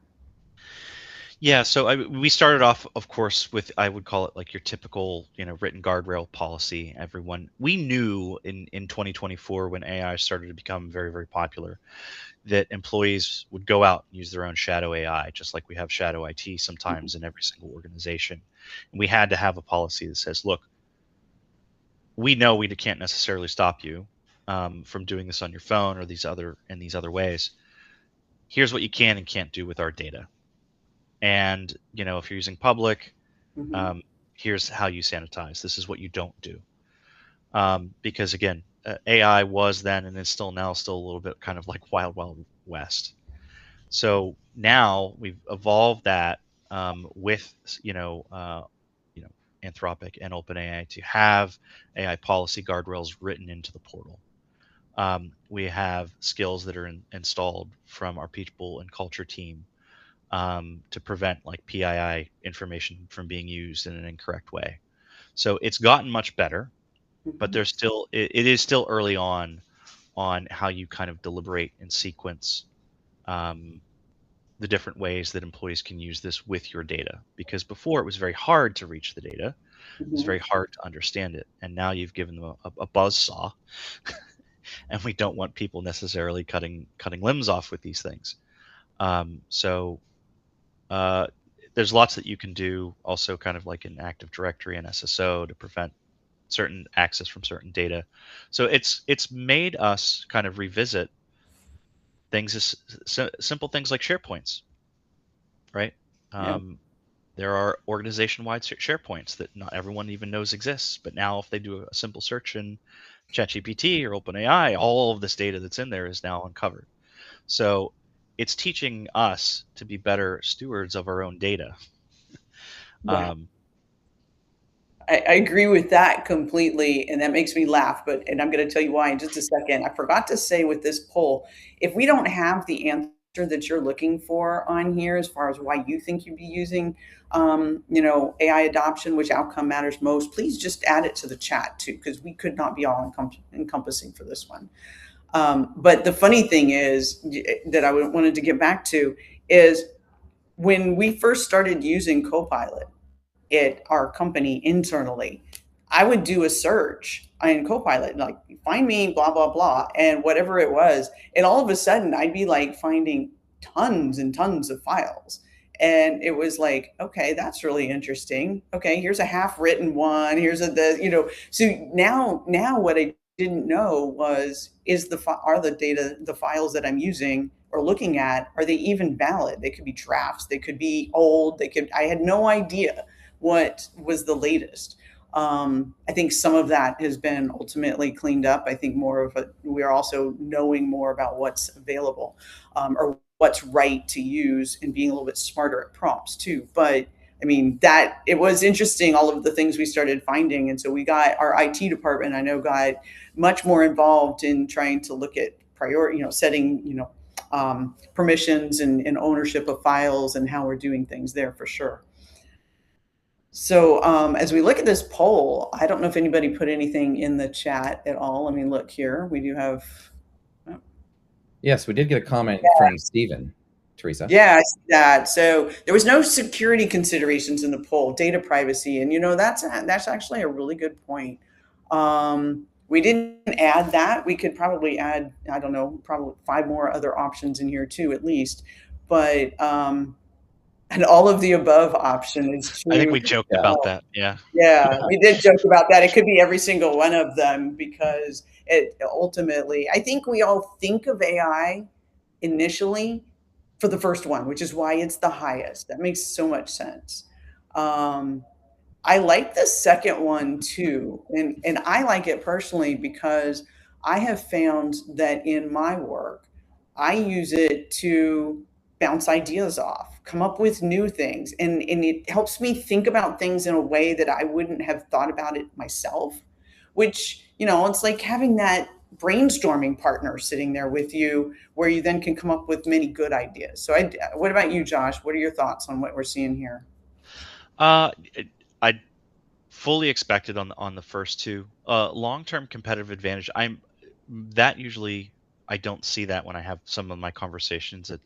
Yeah, so we started off, of course, with, I would call it like your typical, written guardrail policy. Everyone, we knew in 2024 when AI started to become very, very popular, that employees would go out and use their own shadow AI, just like we have shadow IT sometimes in every single organization. And we had to have a policy that says, look, we know we can't necessarily stop you from doing this on your phone or these other ways. Here's what you can and can't do with our data. And if you're using public,
Hmm.
um, here's how you sanitize. This is what you don't do. Because again, AI was then and is still now still a little bit kind of like wild, wild west. So now we've evolved that with you know Anthropic and OpenAI to have AI policy guardrails written into the portal. We have skills that are installed from our people and culture team to prevent like PII information from being used in an incorrect way. So it's gotten much better, but there's still it is still early on how you kind of deliberate and sequence the different ways that employees can use this with your data. Because before it was very hard to reach the data, it was very hard to understand it, and now you've given them a buzz saw, and we don't want people necessarily cutting limbs off with these things. So there's lots that you can do, also kind of like in Active Directory and SSO to prevent certain access from certain data. So it's made us kind of revisit things as simple things like SharePoints, right? There are organization-wide SharePoints that not everyone even knows exists, but now if they do a simple search in ChatGPT or OpenAI, all of this data that's in there is now uncovered. So it's teaching us to be better stewards of our own data.
Yeah. I agree with that completely, and that makes me laugh. And I'm going to tell you why in just a second. I forgot to say with this poll, if we don't have the answer that you're looking for on here, as far as why you think you'd be using, AI adoption, which outcome matters most, please just add it to the chat too, because we could not be all encompassing for this one. But the funny thing is that I wanted to get back to is when we first started using Copilot at our company internally, I would do a search in Copilot, like find me blah, blah, blah, and whatever it was. And all of a sudden I'd be like finding tons and tons of files. And it was like, okay, that's really interesting. Okay, here's a half written one. Here's so now what I didn't know was, are the data, the files that I'm using or looking at, are they even valid? They could be drafts, they could be old, I had no idea what was the latest. I think some of that has been ultimately cleaned up. I think we are also knowing more about what's available, or what's right to use, and being a little bit smarter at prompts too. But I mean, that it was interesting, all of the things we started finding. And so we got our IT department, I know, got much more involved in trying to look at priority, setting, permissions and ownership of files and how we're doing things there for sure. So as we look at this poll, I don't know if anybody put anything in the chat at all. I mean, look here, we do have.
Yes, we did get a comment from Stephen. Teresa.
Yeah, I see that. So there was no security considerations in the poll, data privacy, and that's actually a really good point. We didn't add that. We could probably add, I don't know, probably 5 more other options in here too, at least. But and all of the above option is true.
I think we joked about that. Yeah.
Yeah, we did joke about that. It could be every single one of them, because it ultimately, I think we all think of AI initially for the first one, which is why it's the highest. That makes so much sense. I like the second one too. And I like it personally because I have found that in my work, I use it to bounce ideas off, come up with new things. And it helps me think about things in a way that I wouldn't have thought about it myself, which, it's like having that brainstorming partner sitting there with you, where you then can come up with many good ideas. So what about you, Josh? What are your thoughts on what we're seeing here?
I fully expected on the first two. Long-term competitive advantage, I don't see that when I have some of my conversations at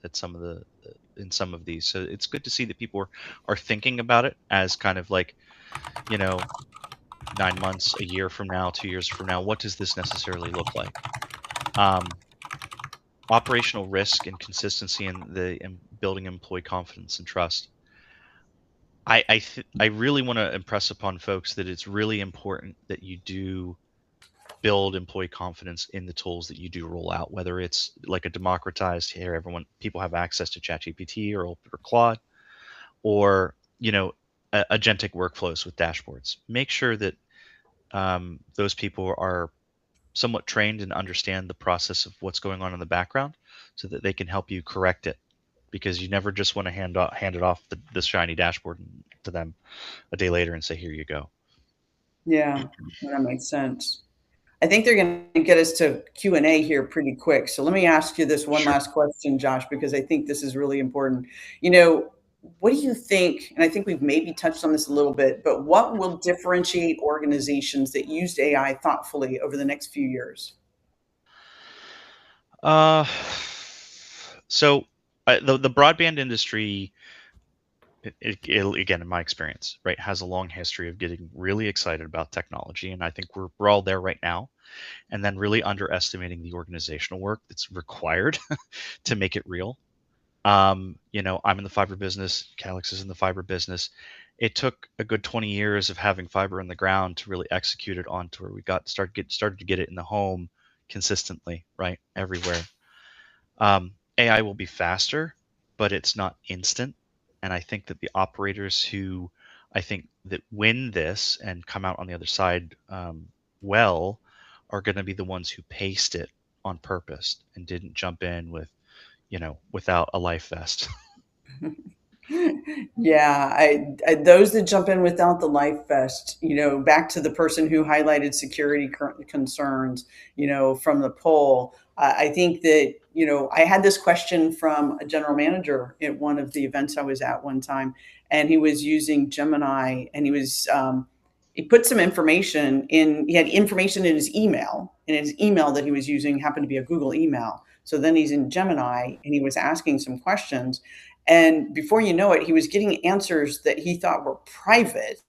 in some of these. So it's good to see that people are thinking about it as kind of like, 9 months, a year from now, 2 years from now, what does this necessarily look like? Operational risk and consistency in building employee confidence and trust. I really want to impress upon folks that it's really important that you do build employee confidence in the tools that you do roll out, whether it's like a democratized, here people have access to ChatGPT or Claude, or agentic workflows with dashboards. Make sure that those people are somewhat trained and understand the process of what's going on in the background, so that they can help you correct it, because you never just want to hand it off the shiny dashboard to them a day later and say, here you go.
Yeah, that makes sense. I think they're going to get us to Q&A here pretty quick. So let me ask you this one last question, Josh, because I think this is really important. What do you think, and I think we've maybe touched on this a little bit, but what will differentiate organizations that used AI thoughtfully over the next few years?
So the broadband industry, again, in my experience, right, has a long history of getting really excited about technology, and I think we're all there right now, and then really underestimating the organizational work that's required to make it real. I'm in the fiber business. Calix is in the fiber business. It took a good 20 years of having fiber in the ground to really execute it onto where we started to get it in the home consistently, right, everywhere. AI will be faster, but it's not instant. And I think that the operators who I think that win this and come out on the other side well are going to be the ones who paced it on purpose and didn't jump in without a life vest.
Yeah, I those that jump in without the life vest, back to the person who highlighted security concerns, from the poll. I think that, I had this question from a general manager at one of the events I was at one time, and he was using Gemini, and he put some information in, he had information in his email, and his email that he was using happened to be a Google email. So then he's in Gemini, and he was asking some questions, and before you know it, he was getting answers that he thought were private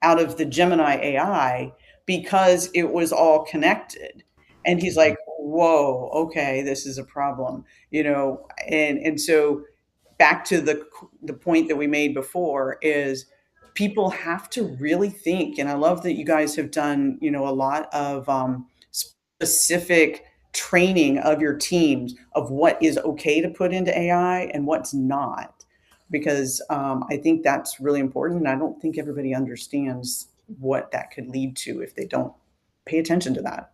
out of the Gemini AI because it was all connected. And he's like, whoa, okay, this is a problem, and so back to the point that we made before is people have to really think. And I love that you guys have done, a lot of specific training of your teams of what is okay to put into AI and what's not, because I think that's really important. And I don't think everybody understands what that could lead to if they don't pay attention to that.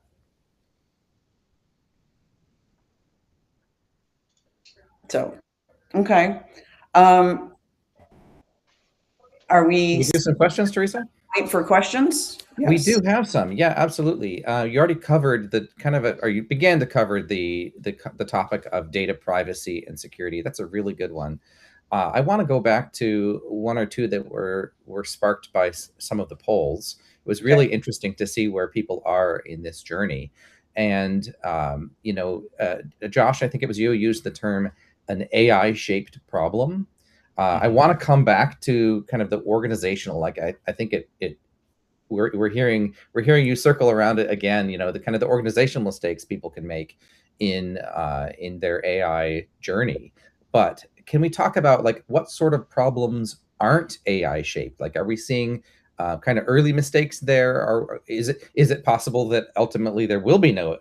So, okay. Are we
Can we do some questions, Teresa?
wait for questions? Yes.
We do have some. Yeah, absolutely. You already covered the or you began to cover the topic of data privacy and security. That's a really good one. I want to go back to one or two that were sparked by some of the polls. It was really interesting to see where people are in this journey. And, Josh, I think it was you who used the term an AI-shaped problem. I want to come back to kind of the organizational, like I think we're hearing you circle around it again, the kind of the organizational mistakes people can make in their AI journey. But can we talk about like what sort of problems aren't AI shaped? Like, are we seeing kind of early mistakes there, or is it possible that ultimately there will be no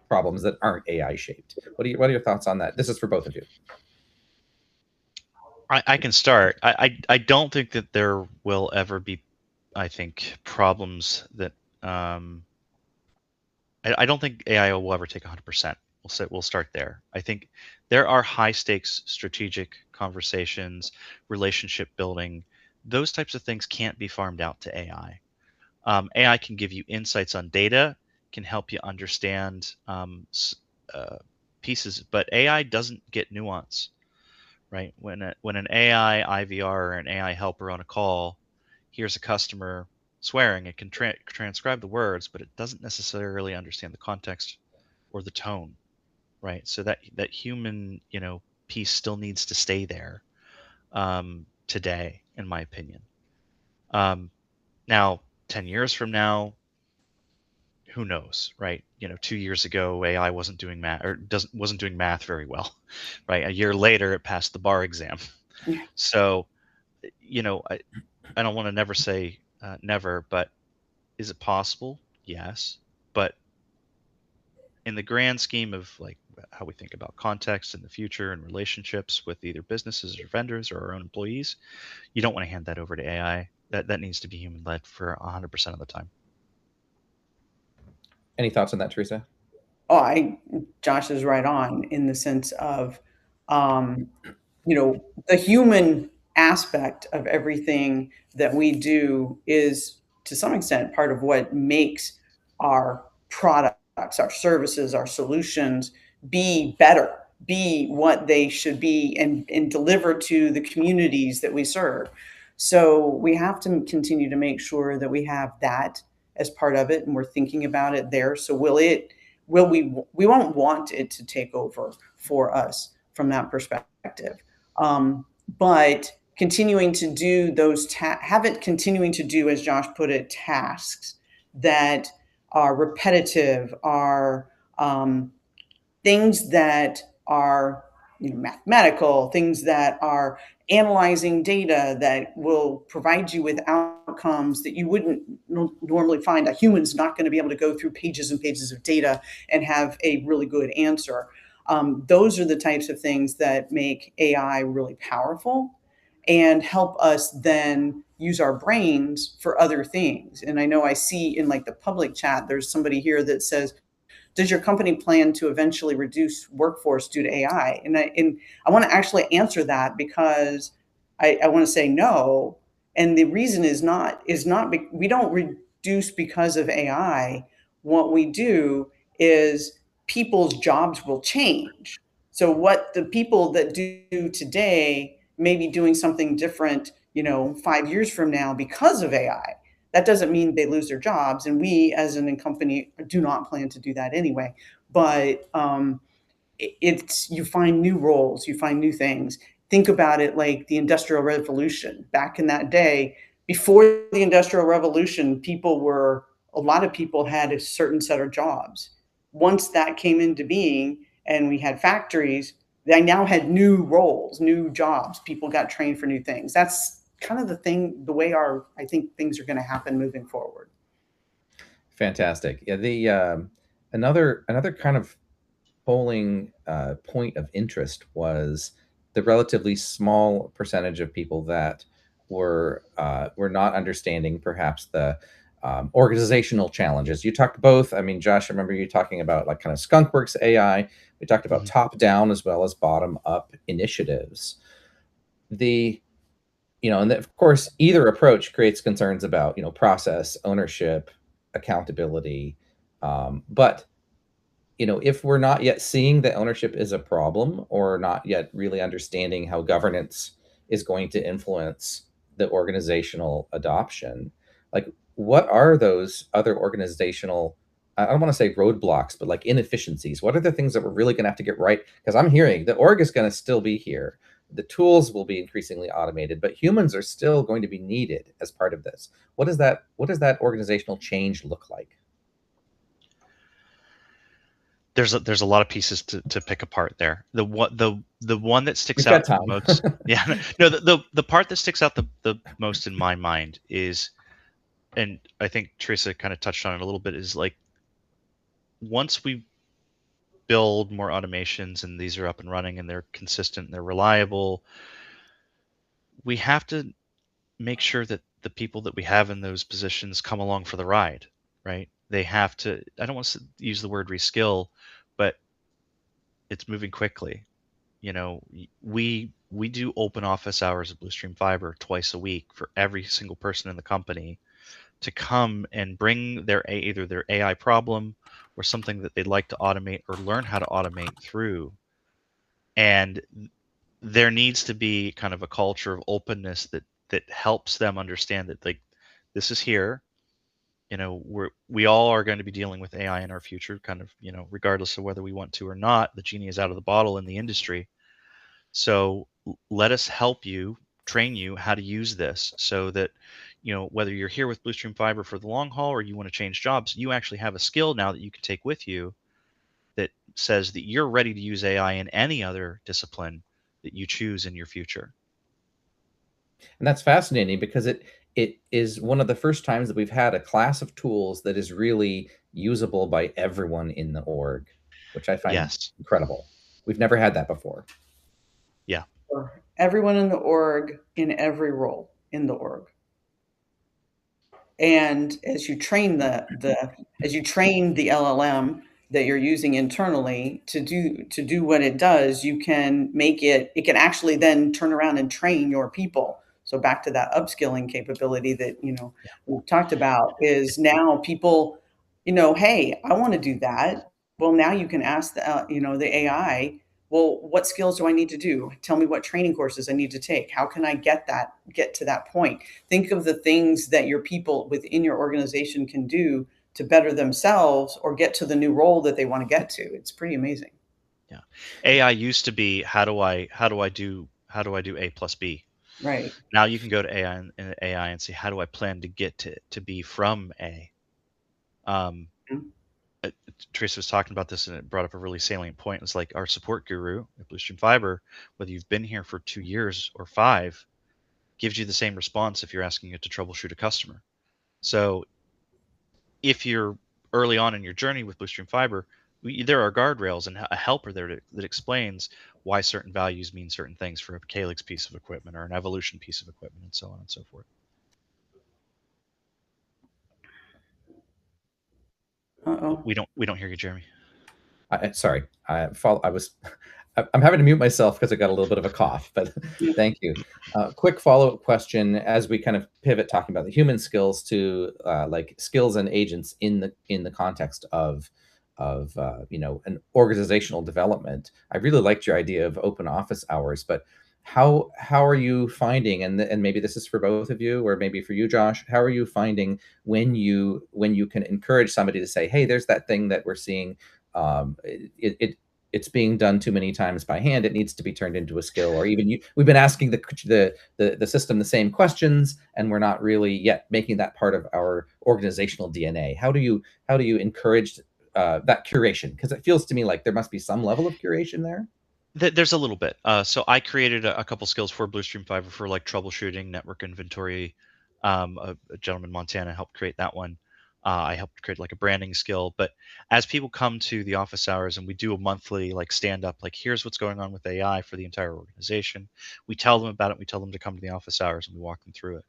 problems that aren't AI shaped? What are your thoughts on that? This is for both of you.
I can start. I don't think that there will ever be, I think, problems that I don't think AI will ever take 100%. We'll start there. I think there are high stakes strategic conversations, relationship building. Those types of things can't be farmed out to AI. AI can give you insights on data, can help you understand pieces, but AI doesn't get nuance, right? When an AI IVR or an AI helper on a call hears a customer swearing, it can transcribe the words, but it doesn't necessarily understand the context or the tone, right? So that human piece still needs to stay there today, in my opinion. Now 10 years from now, who knows, right? 2 years ago AI wasn't doing math or wasn't doing math very well, right? A year later it passed the bar exam. So I don't want to never say never, but is it possible? Yes. But in the grand scheme of like how we think about context in the future and relationships with either businesses or vendors or our own employees, you don't want to hand that over to AI. That needs to be human led for 100% of the time.
Any thoughts on that, Teresa?
Oh, Josh is right on in the sense of, the human aspect of everything that we do is to some extent part of what makes our products, our services, our solutions be better, be what they should be, and deliver to the communities that we serve. So we have to continue to make sure that we have that as part of it, and we're thinking about it there. So we won't want it to take over for us from that perspective. But continuing to do those continuing to do, as Josh put it, tasks that are repetitive, are things that are mathematical, things that are analyzing data that will provide you with outcomes that you wouldn't normally find. A human's not going to be able to go through pages and pages of data and have a really good answer. Those are the types of things that make AI really powerful and help us then use our brains for other things. And I know I see in like the public chat, there's somebody here that says, does your company plan to eventually reduce workforce due to AI? And I want to actually answer that, because I want to say no. And the reason is not we don't reduce because of AI. What we do is people's jobs will change. So what the people that do today may be doing something different, 5 years from now because of AI. That doesn't mean they lose their jobs, and we as an company do not plan to do that anyway. But it's you find new roles, you find new things. Think about it like the Industrial Revolution. Back in that day, before the Industrial Revolution, a lot of people had a certain set of jobs. Once that came into being and we had factories, they now had new roles, new jobs. People got trained for new things. That's kind of the way I think things are going to happen moving forward.
Fantastic. Yeah, the another kind of polling point of interest was the relatively small percentage of people that were not understanding perhaps the organizational challenges. You talked both. I mean, Josh, I remember you talking about like kind of skunkworks AI. We talked about top down as well as bottom up initiatives. And of course, either approach creates concerns about, process, ownership, accountability. But, if we're not yet seeing that ownership is a problem, or not yet really understanding how governance is going to influence the organizational adoption, like what are those other organizational, I don't want to say roadblocks, but like inefficiencies? What are the things that we're really going to have to get right? Because I'm hearing the org is going to still be here. The tools will be increasingly automated, but humans are still going to be needed as part of this. What does that organizational change look like?
There's a lot of pieces to pick apart there. The one that sticks out the most, yeah, no, the part that sticks out the most in my mind is, and I think Teresa kind of touched on it a little bit, is like once we build more automations and these are up and running and they're consistent and they're reliable, we have to make sure that the people that we have in those positions come along for the ride, right? They have to, I don't want to use the word reskill, but it's moving quickly. We do open office hours at Bluestream Fiber twice a week for every single person in the company to come and bring either their AI problem or something that they'd like to automate or learn how to automate through. And there needs to be kind of a culture of openness that helps them understand that, like, this is here. We all are going to be dealing with AI in our future, kind of, regardless of whether we want to or not. The genie is out of the bottle in the industry. So let us help you, train you how to use this, so that, whether you're here with Bluestream Fiber for the long haul or you want to change jobs, you actually have a skill now that you can take with you that says that you're ready to use AI in any other discipline that you choose in your future.
And that's fascinating, because it is one of the first times that we've had a class of tools that is really usable by everyone in the org, which I find incredible. We've never had that before.
Yeah.
For everyone in the org, in every role in the org. And as you train the LLM that you're using internally to do what it does, you can make it can actually then turn around and train your people. So back to that upskilling capability that we talked about, is now people hey, I want to do that. Well, now you can ask the AI, well, what skills do I need to do? Tell me what training courses I need to take. How can I get to that point? Think of the things that your people within your organization can do to better themselves or get to the new role that they want to get to. It's pretty amazing.
Yeah. AI used to be how do I do A plus B?
Right.
Now you can go to AI and say, how do I plan to get to B from A? Teresa was talking about this and it brought up a really salient point. It's like our support guru at Bluestream Fiber, whether you've been here for 2 years or 5, gives you the same response if you're asking it to troubleshoot a customer. So if you're early on in your journey with Bluestream Fiber, there are guardrails and a helper there that explains why certain values mean certain things for a Calix piece of equipment or an Evolution piece of equipment and so on and so forth.
Uh-oh.
We don't hear you, Jeremy.
Sorry, I'm having to mute myself because I got a little bit of a cough, but thank you. Quick follow-up question as we kind of pivot talking about the human skills to like skills and agents in the context of an organizational development. I really liked your idea of open office hours, but how are you finding, and maybe this is for both of you or maybe for you, Josh, how are you finding when you can encourage somebody to say, hey, there's that thing that we're seeing, it's being done too many times by hand, it needs to be turned into a skill, or even we've been asking the system the same questions and we're not really yet making that part of our organizational DNA. How do you encourage that curation? Because it feels to me like there must be some level of curation there.
There's a little bit. So I created a couple skills for Bluestream Fiber for like troubleshooting, network inventory. A gentleman in Montana helped create that one. I helped create like a branding skill. But as people come to the office hours and we do a monthly like stand up, like here's what's going on with AI for the entire organization. We tell them about it. We tell them to come to the office hours and we walk them through it.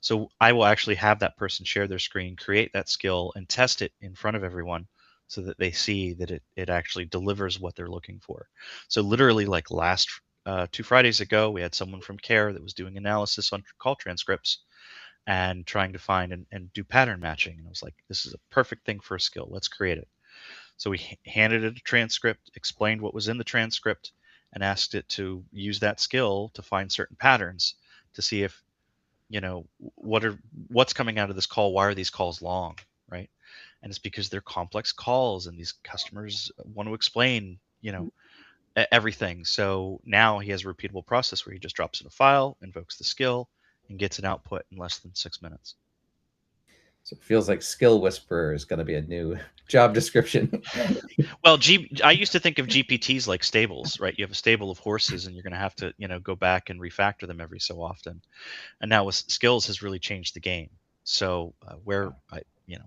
So I will actually have that person share their screen, create that skill, and test it in front of everyone so that they see that it actually delivers what they're looking for. So literally like last 2 Fridays ago, we had someone from CARE that was doing analysis on call transcripts and trying to find and do pattern matching. And I was like, this is a perfect thing for a skill. Let's create it. So we handed it a transcript, explained what was in the transcript, and asked it to use that skill to find certain patterns to see if, what's coming out of this call. Why are these calls long, right? And it's because they're complex calls and these customers want to explain, everything. So now he has a repeatable process where he just drops in a file, invokes the skill, and gets an output in less than 6 minutes.
So it feels like skill whisperer is going to be a new job description.
Well, I used to think of GPTs like stables, right? You have a stable of horses and you're going to have to, go back and refactor them every so often. And now with skills has really changed the game. So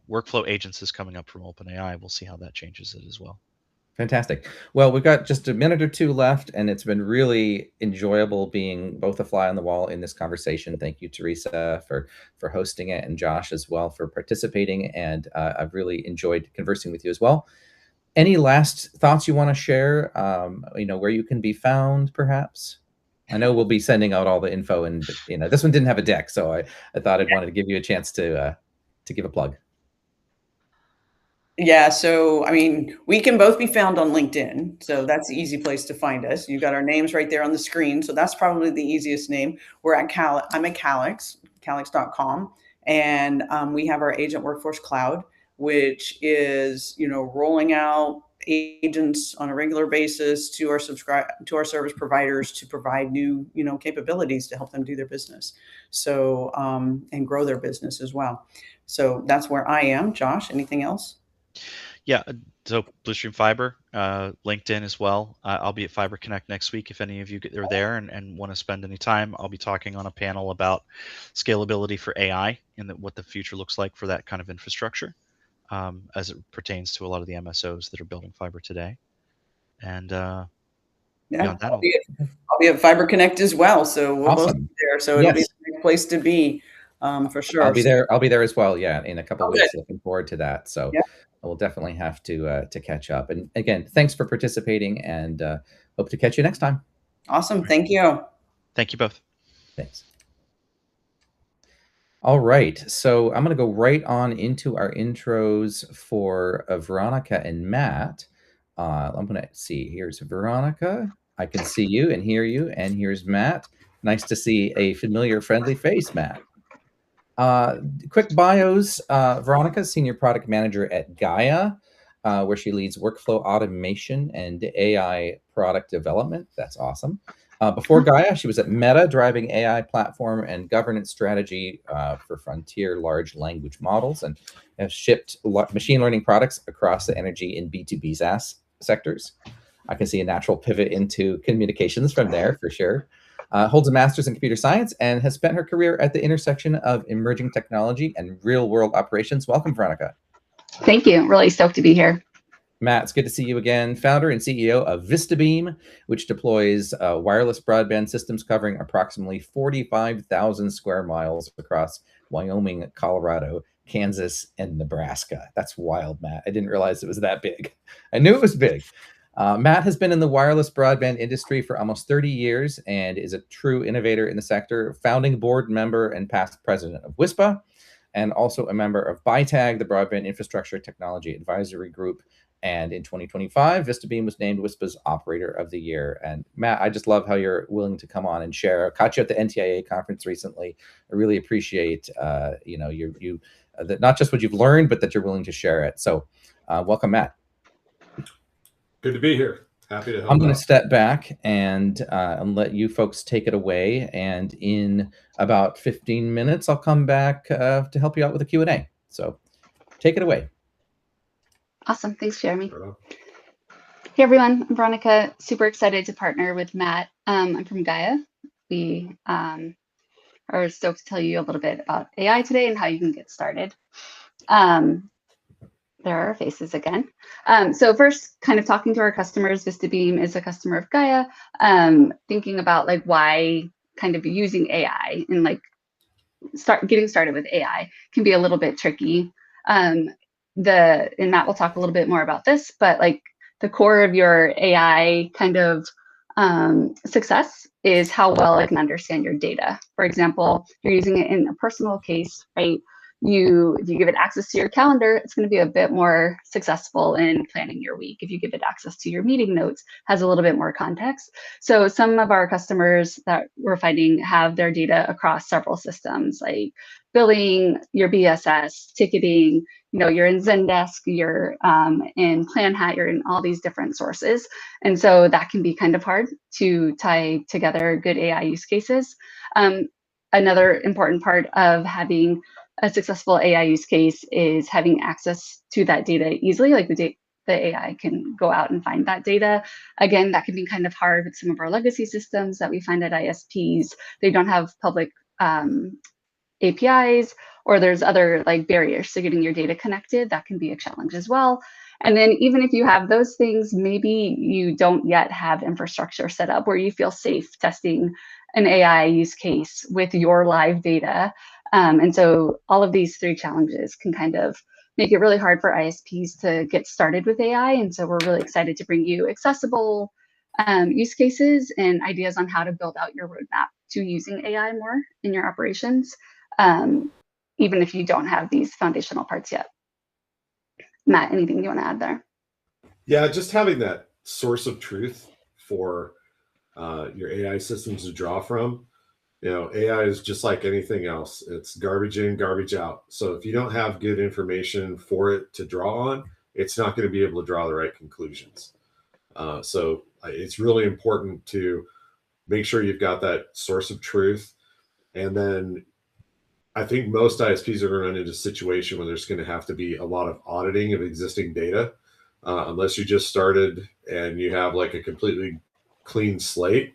workflow agents is coming up from OpenAI. We'll see how that changes it as well.
Fantastic. Well, we've got just a minute or two left, and it's been really enjoyable being both a fly on the wall in this conversation. Thank you, Teresa, for hosting it, and Josh as well for participating. And I've really enjoyed conversing with you as well. Any last thoughts you want to share? Where you can be found, perhaps? I know we'll be sending out all the info, and this one didn't have a deck, so I thought I'd wanted to give you a chance to give a plug.
Yeah, so I mean, we can both be found on LinkedIn, so that's the easy place to find us. You've got our names right there on the screen, so that's probably the easiest name. We're at I'm at Calix, calix.com, and we have our Agent Workforce Cloud, which is rolling out agents on a regular basis to our service providers to provide new capabilities to help them do their business, so and grow their business as well. So that's where I am. Josh, anything else?
Yeah, so Bluestream Fiber, LinkedIn as well. I'll be at Fiber Connect next week. If any of you are there and want to spend any time, I'll be talking on a panel about scalability for AI and what the future looks like for that kind of infrastructure as it pertains to a lot of the MSOs that are building fiber today. And
I'll be at Fiber Connect as well. So we'll both be there. So it'll be a great place to be for sure.
I'll be there. I'll be there as well. Yeah, in a couple of weeks. Good. Looking forward to that. So we'll definitely have to catch up. And again, thanks for participating, and hope to catch you next time.
Awesome. Thank you.
Thank you both.
Thanks. All right, so I'm going to go right on into our intros for Veronica and Matt. I'm going to see. Here's Veronica. I can see you and hear you. And here's Matt. Nice to see a familiar, friendly face, Matt. Quick bios. Veronica, Senior Product Manager at Gaia, where she leads workflow automation and AI product development. That's awesome. Before Gaia, she was at Meta, driving AI platform and governance strategy for frontier large language models, and has shipped machine learning products across the energy and B2B SaaS sectors. I can see a natural pivot into communications from there for sure. Holds a master's in computer science and has spent her career at the intersection of emerging technology and real-world operations. Welcome, Veronica.
Thank you. Really stoked to be here.
Matt, it's good to see you again. Founder and CEO of VistaBeam, which deploys wireless broadband systems covering approximately 45,000 square miles across Wyoming, Colorado, Kansas, and Nebraska. That's wild, Matt. I didn't realize it was that big. I knew it was big. Matt has been in the wireless broadband industry for almost 30 years and is a true innovator in the sector, founding board member and past president of WISPA, and also a member of BITAG, the Broadband Infrastructure Technology Advisory Group. And in 2025, VistaBeam was named WISPA's Operator of the Year. And Matt, I just love how you're willing to come on and share. I caught you at the NTIA conference recently. I really appreciate, that not just what you've learned, but that you're willing to share it. So welcome, Matt.
Good to be here. Happy to help.
I'm going to step back and let you folks take it away. And in about 15 minutes, I'll come back to help you out with a Q&A. So take it away.
Awesome. Thanks, Jeremy. Hey, everyone. I'm Veronica. Super excited to partner with Matt. I'm from Gaia. We are stoked to tell you a little bit about AI today and how you can get started. There are our faces again. So first, kind of talking to our customers, VistaBeam is a customer of Gaia, thinking about like why kind of using AI and like getting started with AI can be a little bit tricky. And Matt will talk a little bit more about this, but like the core of your AI kind of success is how well it can understand your data. For example, you're using it in a personal case, right? If you give it access to your calendar, it's going to be a bit more successful in planning your week. If you give it access to your meeting notes, has a little bit more context. So some of our customers that we're finding have their data across several systems, like billing, your BSS, ticketing, you're in Zendesk, you're in PlanHat, you're in all these different sources. And so that can be kind of hard to tie together good AI use cases. Another important part of having a successful AI use case is having access to that data easily, like the AI can go out and find that data. Again, that can be kind of hard with some of our legacy systems that we find at ISPs. They don't have public APIs, or there's other like barriers to getting your data connected. That can be a challenge as well. And then even if you have those things, maybe you don't yet have infrastructure set up where you feel safe testing an AI use case with your live data. And so all of these three challenges can kind of make it really hard for ISPs to get started with AI. And so we're really excited to bring you accessible use cases and ideas on how to build out your roadmap to using AI more in your operations, even if you don't have these foundational parts yet. Matt, anything you want to add there?
Yeah, just having that source of truth for your AI systems to draw from. AI is just like anything else. It's garbage in, garbage out. So if you don't have good information for it to draw on, it's not going to be able to draw the right conclusions. So it's really important to make sure you've got that source of truth. And then I think most ISPs are going to run into a situation where there's going to have to be a lot of auditing of existing data, unless you just started and you have like a completely clean slate.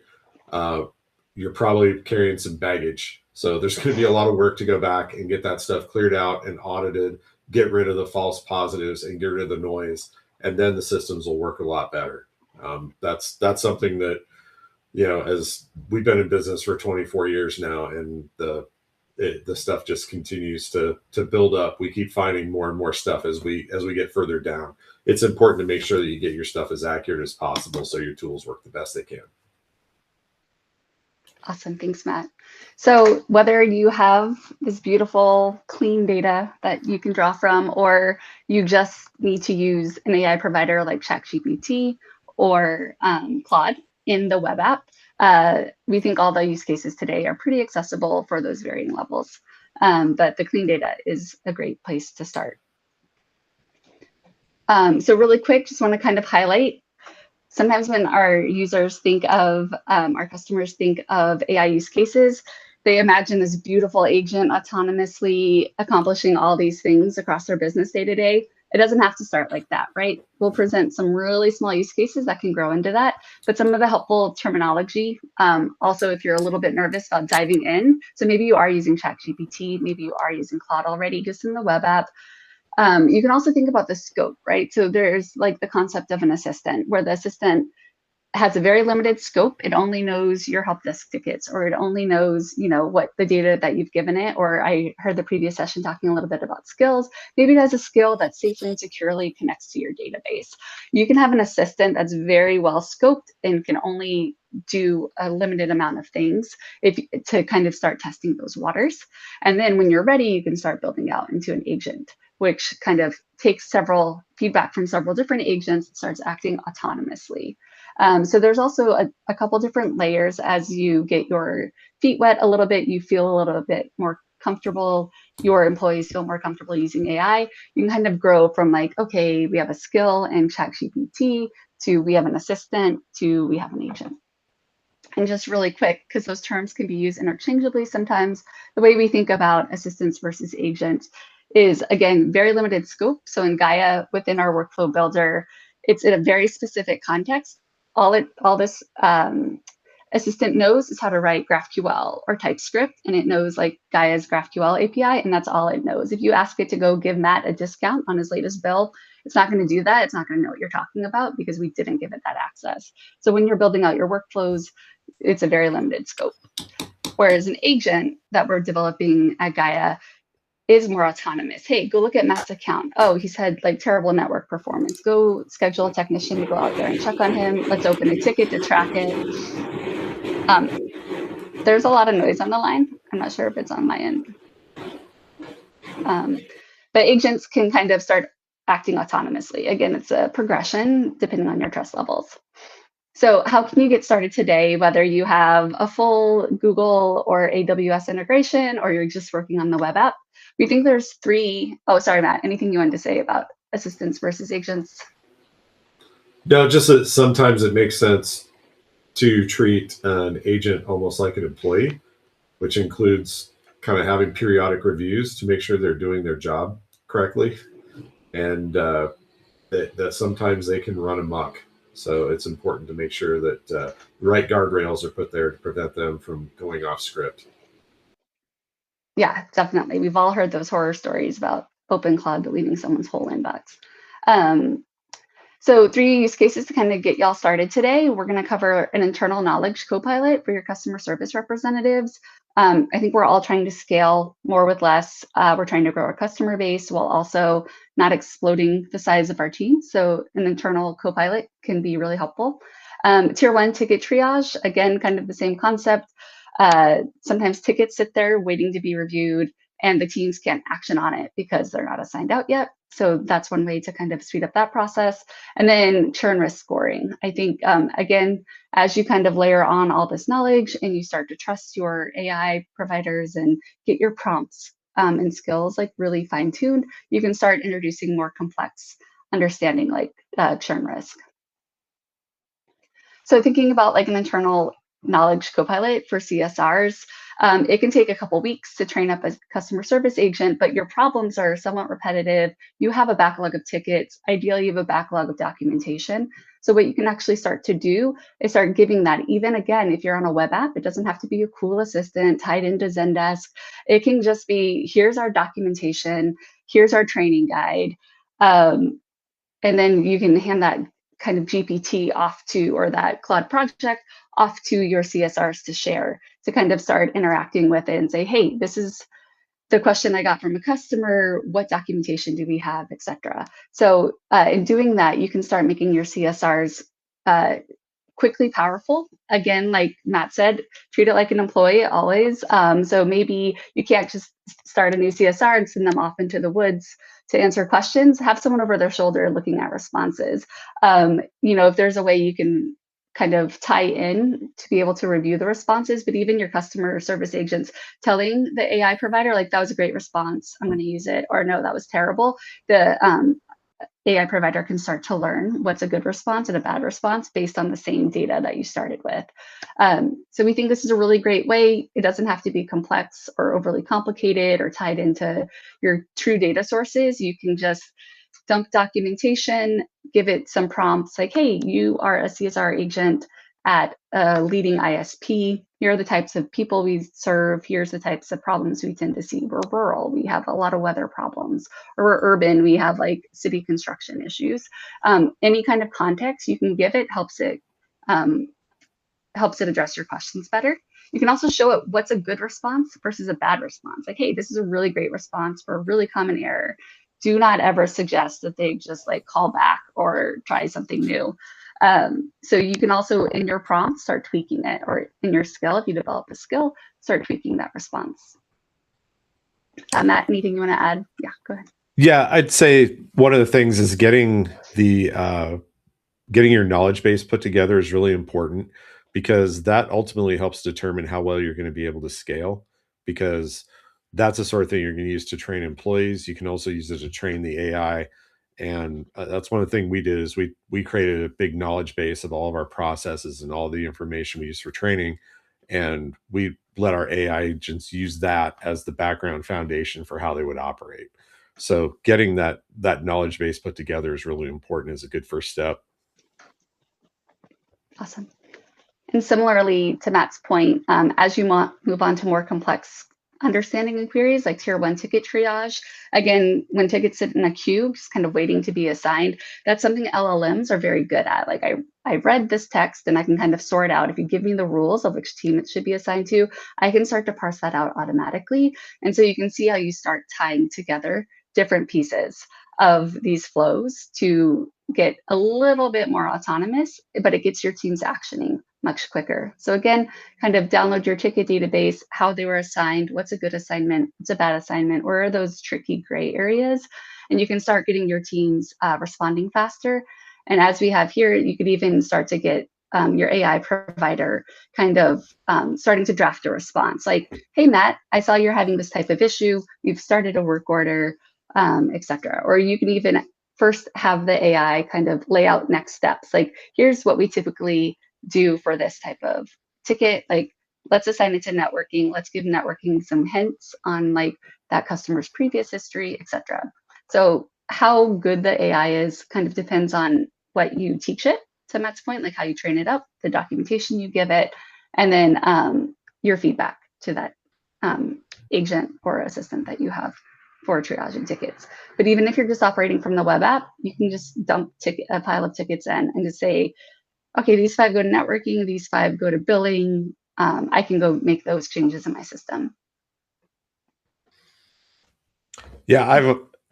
You're probably carrying some baggage. So there's going to be a lot of work to go back and get that stuff cleared out and audited, get rid of the false positives and get rid of the noise. And then the systems will work a lot better. That's something that, as we've been in business for 24 years now, and the stuff just continues to build up. We keep finding more and more stuff as we get further down. It's important to make sure that you get your stuff as accurate as possible so your tools work the best they can.
Awesome. Thanks, Matt. So whether you have this beautiful, clean data that you can draw from, or you just need to use an AI provider like ChatGPT or Claude in the web app, we think all the use cases today are pretty accessible for those varying levels. But the clean data is a great place to start. So really quick, just want to kind of highlight, sometimes when our users think of, our customers think of AI use cases, they imagine this beautiful agent autonomously accomplishing all these things across their business day to day. It doesn't have to start like that, right? We'll present some really small use cases that can grow into that, but some of the helpful terminology, also if you're a little bit nervous about diving in, so maybe you are using ChatGPT, maybe you are using Claude already just in the web app. You can also think about the scope, right? So there's like the concept of an assistant, where the assistant has a very limited scope. It only knows your help desk tickets, or it only knows, what the data that you've given it. Or I heard the previous session talking a little bit about skills. Maybe it has a skill that safely and securely connects to your database. You can have an assistant that's very well scoped and can only do a limited amount of things to kind of start testing those waters. And then when you're ready, you can start building out into an agent, which kind of takes several feedback from several different agents and starts acting autonomously. So there's also a couple different layers. As you get your feet wet a little bit, you feel a little bit more comfortable, your employees feel more comfortable using AI. You can kind of grow from like, okay, we have a skill in ChatGPT, to we have an assistant, to we have an agent. And just really quick, because those terms can be used interchangeably sometimes, the way we think about assistants versus agents is, again, very limited scope. So in Gaia, within our workflow builder, it's in a very specific context. All this assistant knows is how to write GraphQL or TypeScript, and it knows like Gaia's GraphQL API, and that's all it knows. If you ask it to go give Matt a discount on his latest bill, it's not going to do that. It's not going to know what you're talking about because we didn't give it that access. So when you're building out your workflows, it's a very limited scope. Whereas an agent that we're developing at Gaia is more autonomous. Hey, go look at Matt's account. Oh, he's had like terrible network performance. Go schedule a technician to go out there and check on him. Let's open a ticket to track it. There's a lot of noise on the line. I'm not sure if it's on my end. But agents can kind of start acting autonomously. Again, it's a progression depending on your trust levels. So how can you get started today, whether you have a full Google or AWS integration, or you're just working on the web app? We think there's three. Oh, sorry, Matt, anything you wanted to say about assistants versus agents?
No, just that sometimes it makes sense to treat an agent almost like an employee, which includes kind of having periodic reviews to make sure they're doing their job correctly, and that sometimes they can run amok. So it's important to make sure that the right guardrails are put there to prevent them from going off script.
Yeah, definitely. We've all heard those horror stories about open Claude deleting someone's whole inbox. So 3 use cases to kind of get y'all started today. We're going to cover an internal knowledge copilot for your customer service representatives. I think we're all trying to scale more with less. We're trying to grow our customer base while also not exploding the size of our team. So an internal copilot can be really helpful. Tier 1 ticket triage, again, kind of the same concept. Sometimes tickets sit there waiting to be reviewed, and the teams can't action on it because they're not assigned out yet. So that's one way to kind of speed up that process. And then churn risk scoring. I think, again, as you kind of layer on all this knowledge and you start to trust your AI providers and get your prompts and skills like really fine-tuned, you can start introducing more complex understanding like churn risk. So thinking about like an internal knowledge copilot for CSRs, it can take a couple weeks to train up a customer service agent, but your problems are somewhat repetitive. You have a backlog of tickets. Ideally, you have a backlog of documentation. So what you can actually start to do is start giving that, even again, if you're on a web app, it doesn't have to be a cool assistant tied into Zendesk. It can just be, here's our documentation, here's our training guide. And then you can hand that kind of GPT off to, or that Claude project off to your CSRs to share, to kind of start interacting with it and say, hey, this is the question I got from a customer, what documentation do we have, etc. So in doing that, you can start making your CSRs quickly powerful. Again, like Matt said, treat it like an employee always. So maybe you can't just start a new CSR and send them off into the woods to answer questions. Have someone over their shoulder looking at responses. If there's a way you can kind of tie in to be able to review the responses, but even your customer service agents telling the AI provider, like, that was a great response, I'm going to use it, or no, that was terrible. The AI provider can start to learn what's a good response and a bad response based on the same data that you started with. So we think this is a really great way. It doesn't have to be complex or overly complicated or tied into your true data sources. You can just dump documentation, give it some prompts like, hey, you are a CSR agent at a leading ISP. Here are the types of people we serve. Here's the types of problems we tend to see. We're rural, we have a lot of weather problems. Or we're urban, we have like city construction issues. Any kind of context you can give it helps it address your questions better. You can also show it what's a good response versus a bad response. Like, hey, this is a really great response for a really common error. Do not ever suggest that they just like call back or try something new. So you can also, in your prompt, start tweaking it, or in your skill, if you develop a skill, start tweaking that response. Matt, anything you want to add? Yeah, go ahead.
Yeah, I'd say one of the things is getting your knowledge base put together is really important, because that ultimately helps determine how well you're going to be able to scale, because that's the sort of thing you're going to use to train employees. You can also use it to train the AI. And that's one of the things we did is we created a big knowledge base of all of our processes and all the information we use for training. And we let our AI agents use that as the background foundation for how they would operate. So getting that knowledge base put together is really important, as a good first step.
Awesome. And similarly to Matt's point, as you move on to more complex understanding and queries like tier 1 ticket triage, again, when tickets sit in a queue, just kind of waiting to be assigned, that's something LLMs are very good at. Like, I read this text and I can kind of sort out. If you give me the rules of which team it should be assigned to, I can start to parse that out automatically. And so you can see how you start tying together different pieces of these flows to get a little bit more autonomous, but it gets your teams actioning much quicker. So again, kind of download your ticket database, how they were assigned, what's a good assignment, what's a bad assignment, where are those tricky gray areas, and you can start getting your teams responding faster. And as we have here, you could even start to get your AI provider kind of starting to draft a response like, hey, Matt, I saw you're having this type of issue. We've started a work order, etc. Or you can even first have the AI kind of lay out next steps. Like, here's what we typically do for this type of ticket. Like, let's assign it to networking. Let's give networking some hints on like that customer's previous history, etc. So how good the AI is kind of depends on what you teach it, to Matt's point, like how you train it up, the documentation you give it, and then your feedback to that agent or assistant that you have for triaging tickets. But even if you're just operating from the web app, you can just dump a pile of tickets in and just say, okay, these 5 go to networking, these 5 go to billing. I can go make those changes in my system.
Yeah,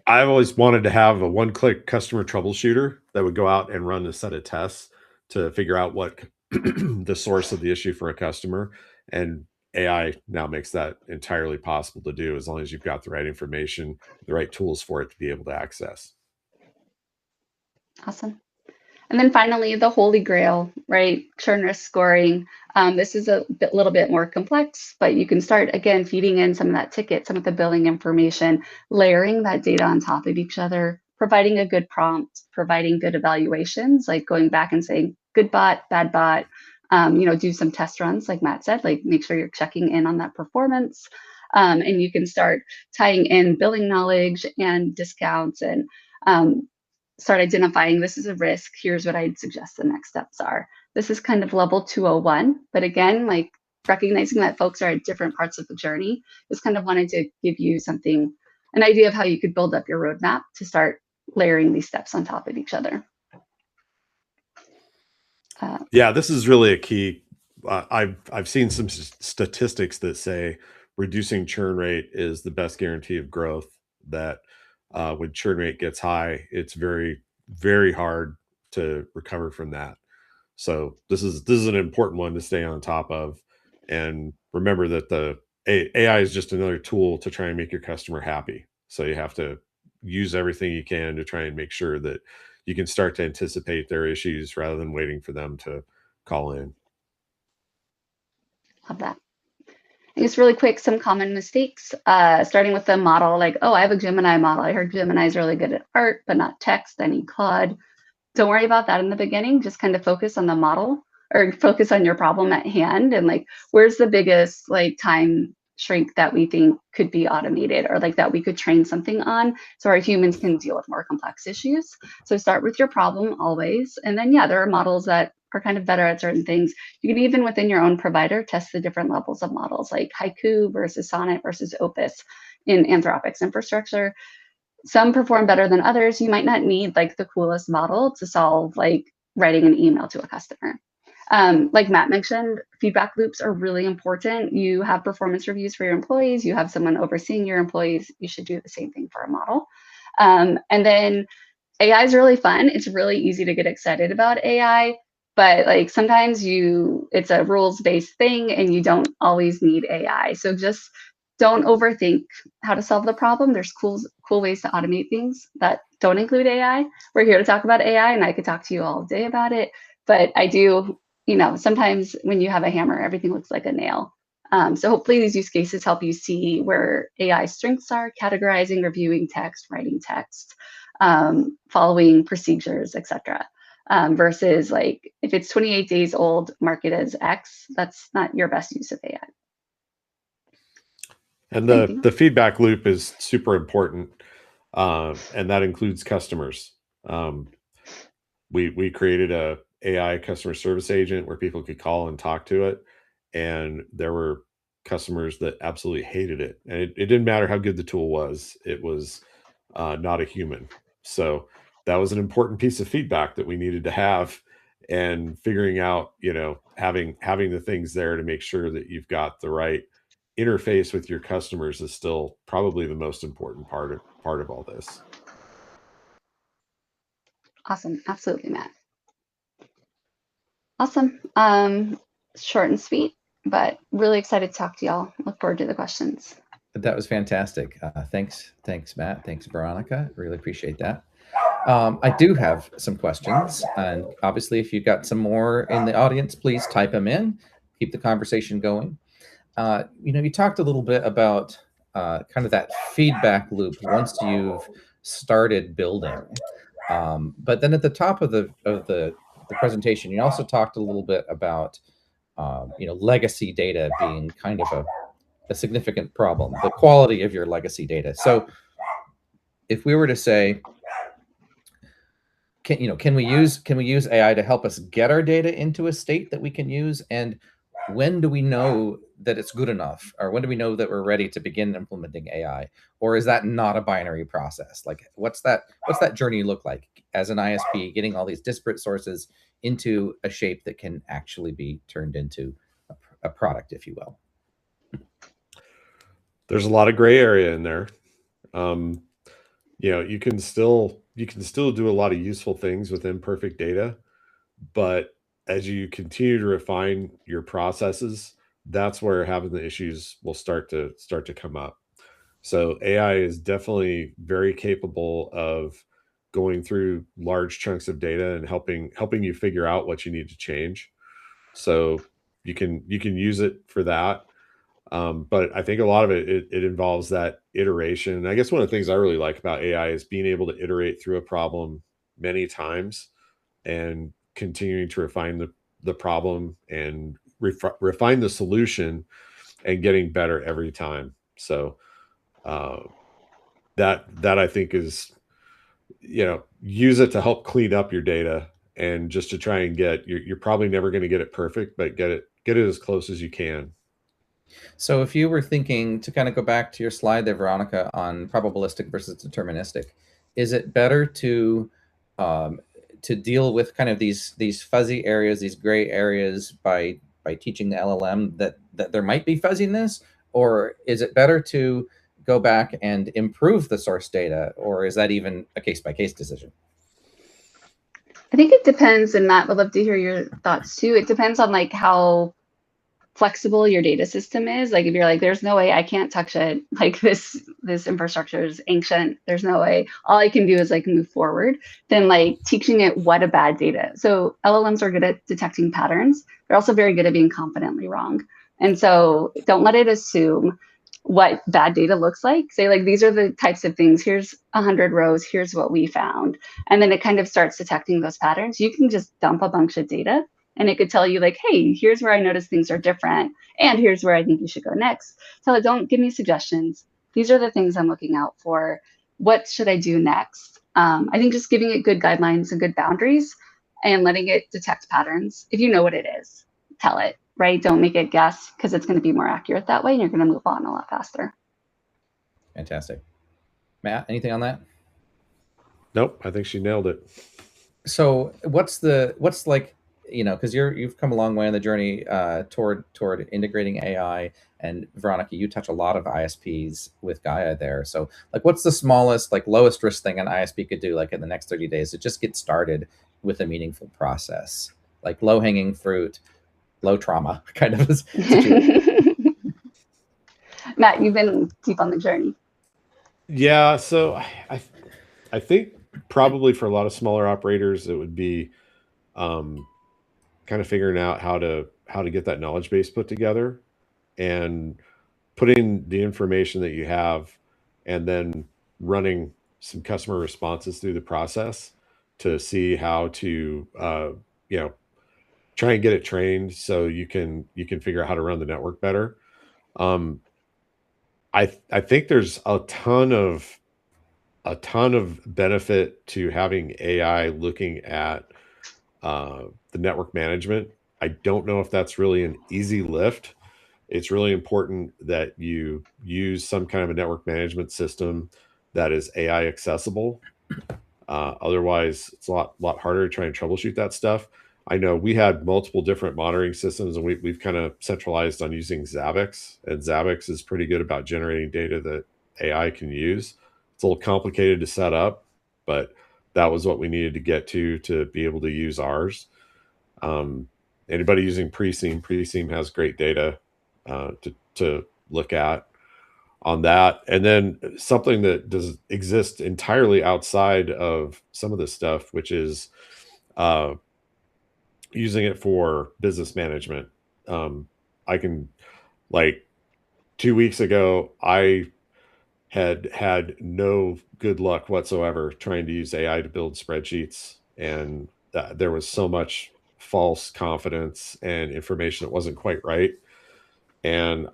I've always wanted to have a one-click customer troubleshooter that would go out and run a set of tests to figure out what the source of the issue for a customer. And AI now makes that entirely possible to do, as long as you've got the right information, the right tools for it to be able to access.
Awesome. And then finally, the holy grail, right? Churn risk scoring. This is a little bit more complex, but you can start, again, feeding in some of that ticket, some of the billing information, layering that data on top of each other, providing a good prompt, providing good evaluations, like going back and saying, good bot, bad bot, do some test runs, like Matt said, like make sure you're checking in on that performance. And you can start tying in billing knowledge and discounts and start identifying this is a risk. Here's what I'd suggest the next steps are. This is kind of level 201. But again, like recognizing that folks are at different parts of the journey, just kind of wanted to give you something, an idea of how you could build up your roadmap to start layering these steps on top of each other.
Yeah, this is really a key. I've seen some statistics that say reducing churn rate is the best guarantee of growth. That when churn rate gets high, it's very, very hard to recover from that. So this is an important one to stay on top of, and remember that the AI is just another tool to try and make your customer happy. So you have to use everything you can to try and make sure that you can start to anticipate their issues rather than waiting for them to call in.
Love that. I guess really quick, some common mistakes, starting with the model, like, oh, I have a Gemini model. I heard Gemini is really good at art, but not text. I need Claude. Don't worry about that in the beginning. Just kind of focus on the model or focus on your problem at hand. And like, where's the biggest like time shrink that we think could be automated or like that we could train something on so our humans can deal with more complex issues. So start with your problem always. And then, yeah, there are models that are kind of better at certain things. You can even within your own provider test the different levels of models like Haiku versus Sonnet versus Opus in Anthropic's infrastructure. Some perform better than others. You might not need like the coolest model to solve like writing an email to a customer. Like Matt mentioned, feedback loops are really important. You have performance reviews for your employees. You have someone overseeing your employees. You should do the same thing for a model. And then AI is really fun. It's really easy to get excited about AI, but like sometimes it's a rules-based thing and you don't always need AI. So just don't overthink how to solve the problem. There's cool ways to automate things that don't include AI. We're here to talk about AI and I could talk to you all day about it, but I do, sometimes when you have a hammer, everything looks like a nail. So hopefully these use cases help you see where AI strengths are, categorizing, reviewing text, writing text, following procedures, etc. Versus like if it's 28 days old, mark it as X. That's not your best use of AI.
And the feedback loop is super important, and that includes customers. We created a AI customer service agent where people could call and talk to it, and there were customers that absolutely hated it. And it didn't matter how good the tool was; it was not a human. So that was an important piece of feedback that we needed to have, and figuring out, having the things there to make sure that you've got the right interface with your customers is still probably the most important part of all this.
Awesome. Absolutely, Matt. Awesome. Short and sweet, but really excited to talk to y'all. Look forward to the questions.
That was fantastic. Thanks, Matt. Thanks, Veronica. Really appreciate that. I do have some questions, and obviously, if you've got some more in the audience, please type them in. Keep the conversation going. You talked a little bit about kind of that feedback loop once you've started building, but then at the top of the presentation, you also talked a little bit about legacy data being kind of a significant problem, the quality of your legacy data. So, if we were to say, can we use AI to help us get our data into a state that we can use, and when do we know that it's good enough, or when do we know that we're ready to begin implementing AI, or is that not a binary process? Like, what's that journey look like as an ISP, getting all these disparate sources into a shape that can actually be turned into a product, if you will?
There's a lot of gray area in there. You can still do a lot of useful things with imperfect data, but as you continue to refine your processes, that's where having the issues will start to come up. So AI is definitely very capable of going through large chunks of data and helping you figure out what you need to change. So you can use it for that. But I think a lot of it involves that iteration. And I guess one of the things I really like about AI is being able to iterate through a problem many times and continuing to refine the problem and refine the solution and getting better every time. So that I think is, use it to help clean up your data, and just to try and you're probably never going to get it perfect, but get it as close as you can.
So if you were thinking to kind of go back to your slide there, Veronica, on probabilistic versus deterministic, is it better to deal with kind of these fuzzy areas, these gray areas by teaching the LLM that there might be fuzziness, or is it better to go back and improve the source data, or is that even a case-by-case decision?
I think it depends, and Matt would love to hear your thoughts too. It depends on like how flexible your data system is. Like if you're like, there's no way I can't touch it. Like this infrastructure is ancient. There's no way. All I can do is like move forward. Then like teaching it what a bad data. So LLMs are good at detecting patterns. They're also very good at being confidently wrong. And so don't let it assume what bad data looks like. Say like, these are the types of things. Here's 100 rows. Here's what we found. And then it kind of starts detecting those patterns. You can just dump a bunch of data and it could tell you like, hey, here's where I notice things are different. And here's where I think you should go next. Tell it, don't give me suggestions. These are the things I'm looking out for. What should I do next? I think just giving it good guidelines and good boundaries and letting it detect patterns. If you know what it is, tell it, right? Don't make it guess, because it's going to be more accurate that way and you're going to move on a lot faster.
Fantastic. Matt, anything on that?
Nope, I think she nailed it.
So what's like, you know, because you've come a long way on the journey toward integrating AI, and Veronica, you touch a lot of ISPs with Gaia there. So like, what's the smallest, like lowest risk thing an ISP could do like in the next 30 days to just get started with a meaningful process, like low hanging fruit, low trauma kind of a situation?
Matt, you've been deep on the journey.
Yeah, so I think probably for a lot of smaller operators, it would be kind of figuring out how to get that knowledge base put together and putting the information that you have and then running some customer responses through the process to see how to try and get it trained so you can figure out how to run the network better. I think there's a ton of benefit to having AI looking at the network management. I don't know if that's really an easy lift. It's really important that you use some kind of a network management system that is AI accessible. Otherwise, it's a lot harder to try and troubleshoot that stuff. I know we had multiple different monitoring systems, and we've kind of centralized on using Zabbix, and Zabbix is pretty good about generating data that AI can use. It's a little complicated to set up, but that was what we needed to get to be able to use ours. Anybody using Preseem has great data to look at on that. And then something that does exist entirely outside of some of this stuff, which is using it for business management. I can, like 2 weeks ago, I had no good luck whatsoever trying to use AI to build spreadsheets. And there was so much false confidence and information that wasn't quite right. And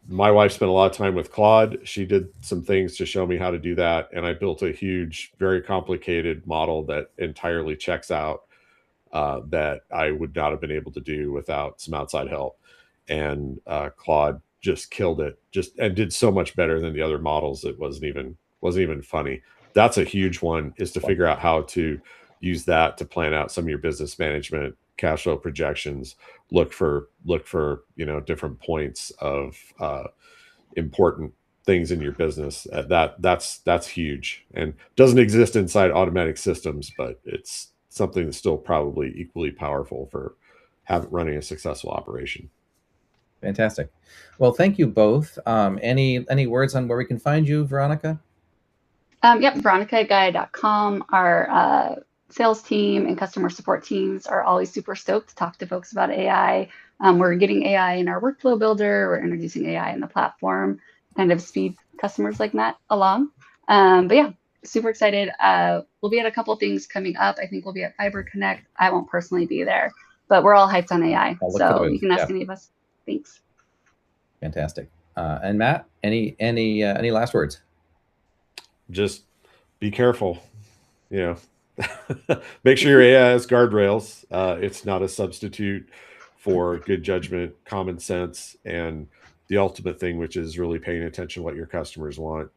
my wife spent a lot of time with Claude. She did some things to show me how to do that. And I built a huge, very complicated model that entirely checks out that I would not have been able to do without some outside help. And Claude just killed it, and did so much better than the other models. It wasn't even funny. That's a huge one, is to figure out how to use that to plan out some of your business management, cash flow projections, look for different points of important things in your business. That's huge, and doesn't exist inside automatic systems, but it's something that's still probably equally powerful for running a successful operation.
Fantastic. Well, thank you both. Any words on where we can find you, Veronica?
Yep, veronica@gaia.com. Our sales team and customer support teams are always super stoked to talk to folks about AI. We're getting AI in our workflow builder. We're introducing AI in the platform, kind of speed customers like Matt along. But yeah, super excited. We'll be at a couple things coming up. I think we'll be at Fiber Connect. I won't personally be there, but we're all hyped on AI. So you can ask any of us. Thanks.
Fantastic. And Matt, any last words?
Just be careful. Make sure your AI has guardrails. It's not a substitute for good judgment, common sense, and the ultimate thing, which is really paying attention to what your customers want,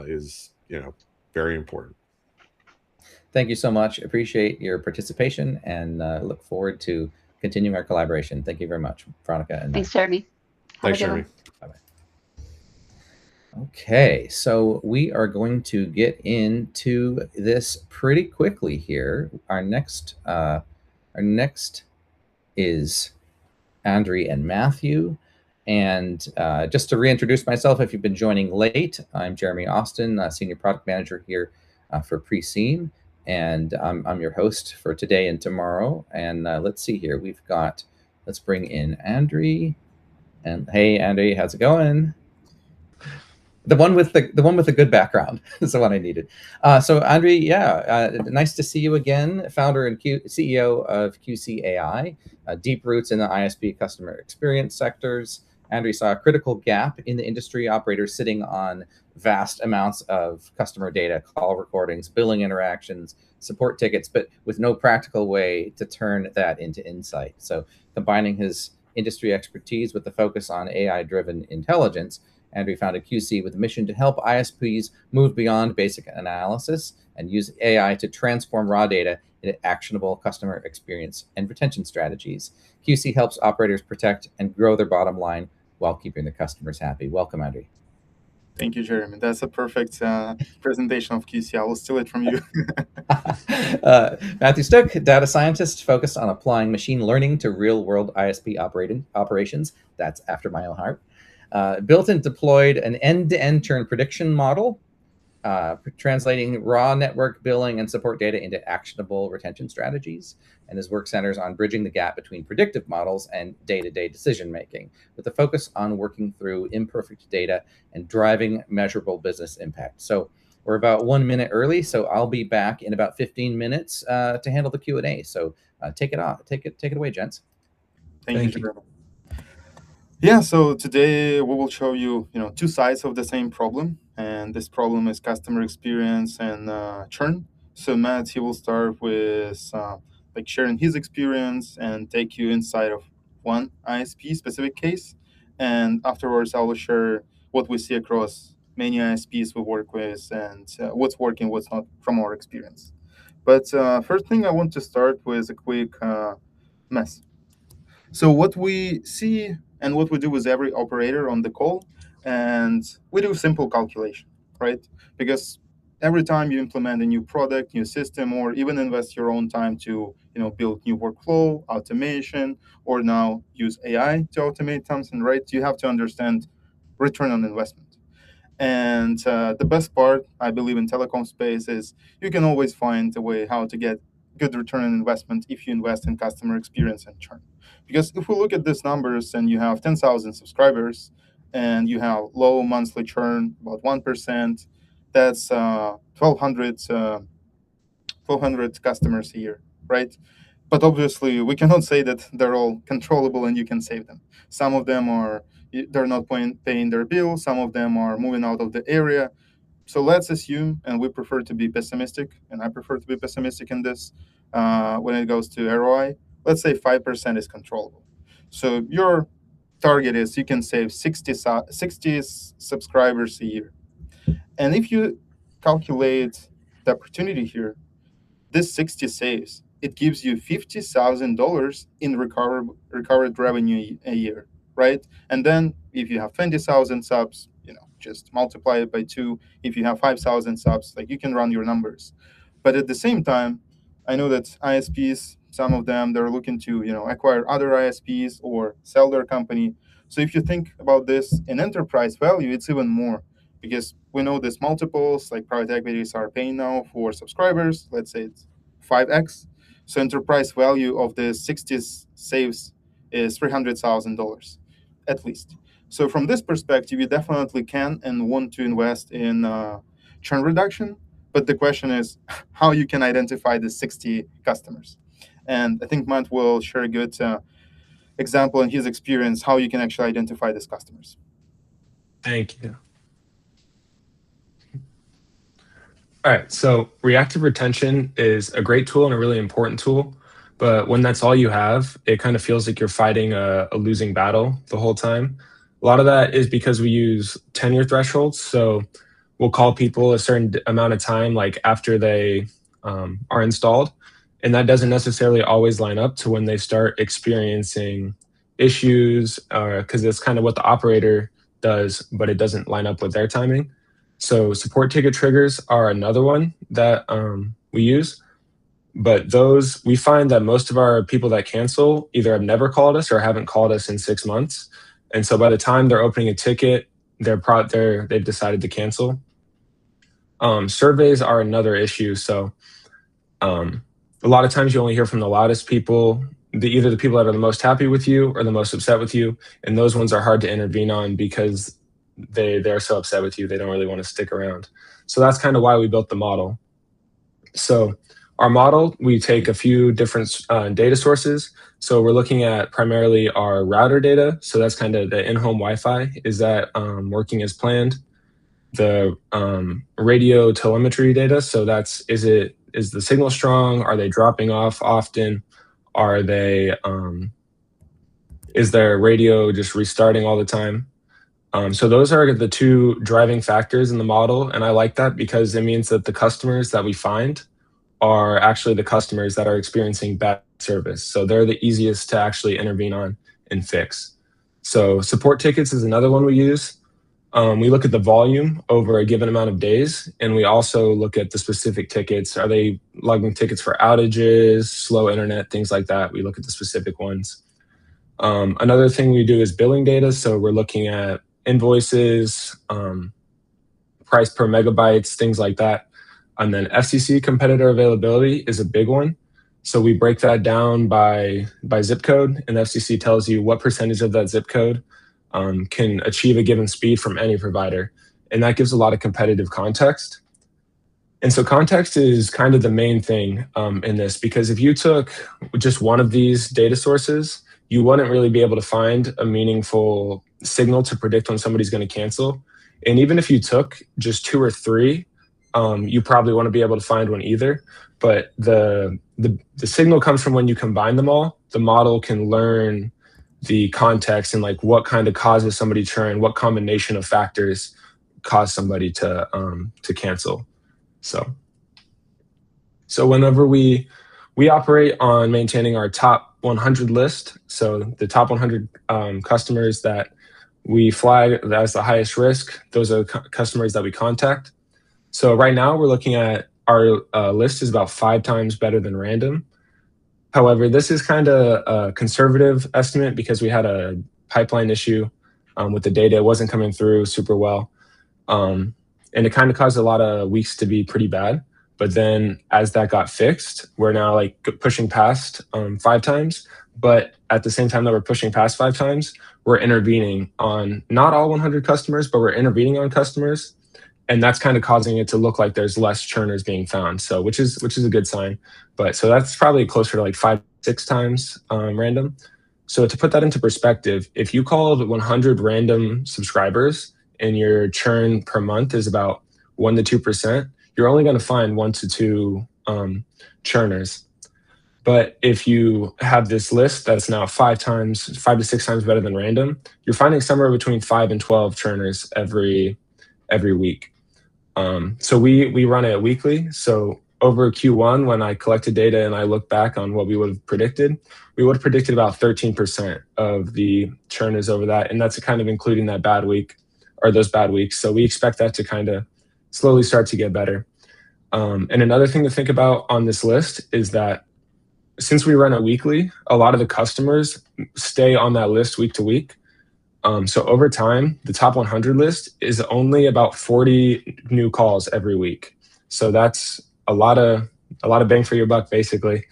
is very important.
Thank you so much. Appreciate your participation, and look forward to continuing our collaboration. Thank you very much, Veronica. And
thanks, Jeremy.
Thanks, Jeremy.
Bye-bye. Okay, so we are going to get into this pretty quickly here. Our next is Andre and Matthew. And just to reintroduce myself, if you've been joining late, I'm Jeremy Austin, Senior Product Manager here for Preseem. And I'm your host for today and tomorrow. And let's see here. Let's bring in Andre. And hey, Andre, how's it going? The one with the good background is the one I needed. So Andre, nice to see you again. Founder and CEO of QC AI, deep roots in the ISP customer experience sectors. Andre saw a critical gap in the industry, operators sitting on vast amounts of customer data, call recordings, billing interactions, support tickets, but with no practical way to turn that into insight. So combining his industry expertise with the focus on AI-driven intelligence, Andre founded QC with a mission to help ISPs move beyond basic analysis and use AI to transform raw data into actionable customer experience and retention strategies. QC helps operators protect and grow their bottom line while keeping their customers happy. Welcome, Andre.
Thank you, Jeremy. That's a perfect presentation of QC. I will steal it from you.
Matthew Stook, data scientist focused on applying machine learning to real-world ISP operations. That's after my own heart. Built and deployed an end-to-end churn prediction model, translating raw network billing and support data into actionable retention strategies. And his work centers on bridging the gap between predictive models and day-to-day decision-making, with a focus on working through imperfect data and driving measurable business impact. So we're about 1 minute early, so I'll be back in about 15 minutes to handle the Q&A. So take it away, gents.
Thank you. Yeah, so today we will show you, two sides of the same problem, and this problem is customer experience and churn. So Matt, he will start with sharing his experience and take you inside of one ISP specific case, and afterwards I will share what we see across many ISPs we work with and what's working, what's not from our experience. But first thing I want to start with a quick mess. So what we see and what we do with every operator on the call, and we do simple calculation, right? Because every time you implement a new product, new system, or even invest your own time to build new workflow, automation, or now use AI to automate something, right? You have to understand return on investment. And the best part, I believe, in telecom space is you can always find a way how to get good return on investment if you invest in customer experience and churn. Because if we look at these numbers and you have 10,000 subscribers and you have low monthly churn, about 1%, that's 1,200 customers a year, right? But obviously, we cannot say that they're all controllable and you can save them. Some of them they're not paying their bill. Some of them are moving out of the area. So let's assume, and we prefer to be pessimistic, and I prefer to be pessimistic in this when it goes to ROI. Let's say 5% is controllable. So your target is you can save 60 subscribers a year. And if you calculate the opportunity here, this 60 saves, it gives you $50,000 in recovered revenue a year, right? And then if you have 20,000 subs, just multiply it by 2. If you have 5,000 subs, you can run your numbers. But at the same time, I know that ISPs, some of them, they're looking to acquire other ISPs or sell their company. So if you think about this in enterprise value, it's even more, because we know these multiples, like private equities are paying now for subscribers. Let's say it's 5x. So enterprise value of the 60 saves is $300,000 at least. So from this perspective, you definitely can and want to invest in churn reduction. But the question is how you can identify the 60 customers. And I think Matt will share a good example in his experience how you can actually identify these customers.
Thank you. All right, so reactive retention is a great tool and a really important tool. But when that's all you have, it kind of feels like you're fighting a losing battle the whole time. A lot of that is because we use tenure thresholds. So we'll call people a certain amount of time, like after they are installed. And that doesn't necessarily always line up to when they start experiencing issues, because it's kind of what the operator does, but it doesn't line up with their timing. So support ticket triggers are another one that we use. But those, we find that most of our people that cancel either have never called us or haven't called us in 6 months. And so by the time they're opening a ticket, they've decided to cancel. Surveys are another issue. So a lot of times you only hear from the loudest people, either the people that are the most happy with you or the most upset with you. And those ones are hard to intervene on because they're so upset with you, they don't really want to stick around. So that's kind of why we built the model. So our model, we take a few different data sources. So we're looking at primarily our router data. So that's kind of the in-home Wi-Fi. Is that working as planned? The radio telemetry data. So is the signal strong? Are they dropping off often? Are they, is their radio just restarting all the time? So those are the two driving factors in the model. And I like that because it means that the customers that we find are actually the customers that are experiencing bad service. So they're the easiest to actually intervene on and fix. So support tickets is another one we use. We look at the volume over a given amount of days, and we also look at the specific tickets. Are they logging tickets for outages, slow internet, things like that? We look at the specific ones. Another thing we do is billing data. So we're looking at invoices, price per megabytes, things like that. And then FCC competitor availability is a big one. So we break that down by zip code, and the FCC tells you what percentage of that zip code can achieve a given speed from any provider. And that gives a lot of competitive context. And so context is kind of the main thing in this, because if you took just one of these data sources, you wouldn't really be able to find a meaningful signal to predict when somebody's going to cancel. And even if you took just 2 or 3, you probably want to be able to find one either. But the signal comes from when you combine them all. The model can learn the context and like what kind of causes somebody to churn, what combination of factors cause somebody to cancel. So whenever we operate on maintaining our top 100 list, so the top 100 customers that we flag as the highest risk, those are customers that we contact. So right now we're looking at our list is about 5 times better than random. However, this is kind of a conservative estimate because we had a pipeline issue with the data. It wasn't coming through super well. And it kind of caused a lot of weeks to be pretty bad. But then as that got fixed, we're now like pushing past 5 times. But at the same time that we're pushing past 5 times, we're intervening on not all 100 customers, but we're intervening on customers. And that's kind of causing it to look like there's less churners being found. So which is a good sign. But so that's probably closer to like 5-6 times random. So to put that into perspective, if you called 100 random subscribers and your churn per month is about 1 to 2%, you're only going to find 1 to 2 churners. But if you have this list that's now 5 to 6 times better than random, you're finding somewhere between 5 and 12 churners every week. So we run it weekly. So over Q1, when I collected data and I look back on what we would have predicted, we would have predicted about 13% of the churn is over that. And that's kind of including that bad week or those bad weeks. So we expect that to kind of slowly start to get better. And another thing to think about on this list is that since we run it weekly, a lot of the customers stay on that list week to week. So over time, the top 100 list is only about 40 new calls every week. So that's a lot of bang for your buck, basically,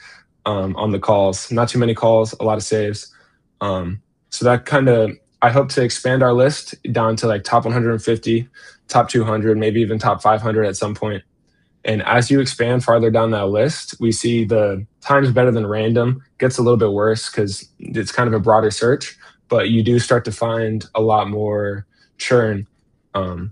on the calls. Not too many calls, a lot of saves. So that kind of, I hope to expand our list down to like top 150, top 200, maybe even top 500 at some point. And as you expand farther down that list, we see the times better than random gets a little bit worse because it's kind of a broader search. But you do start to find a lot more churn.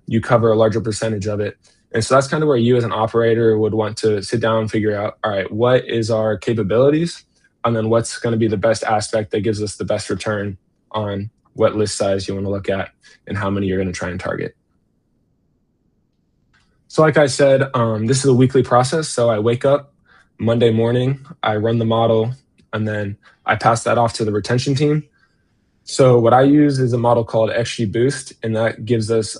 You cover a larger percentage of it. And so that's kind of where you as an operator would want to sit down and figure out, all right, what is our capabilities? And then what's going to be the best aspect that gives us the best return on what list size you want to look at and how many you're going to try and target. So like I said, this is a weekly process. So I wake up Monday morning, I run the model, and then I pass that off to the retention team. So what I use is a model called XGBoost, and that gives us,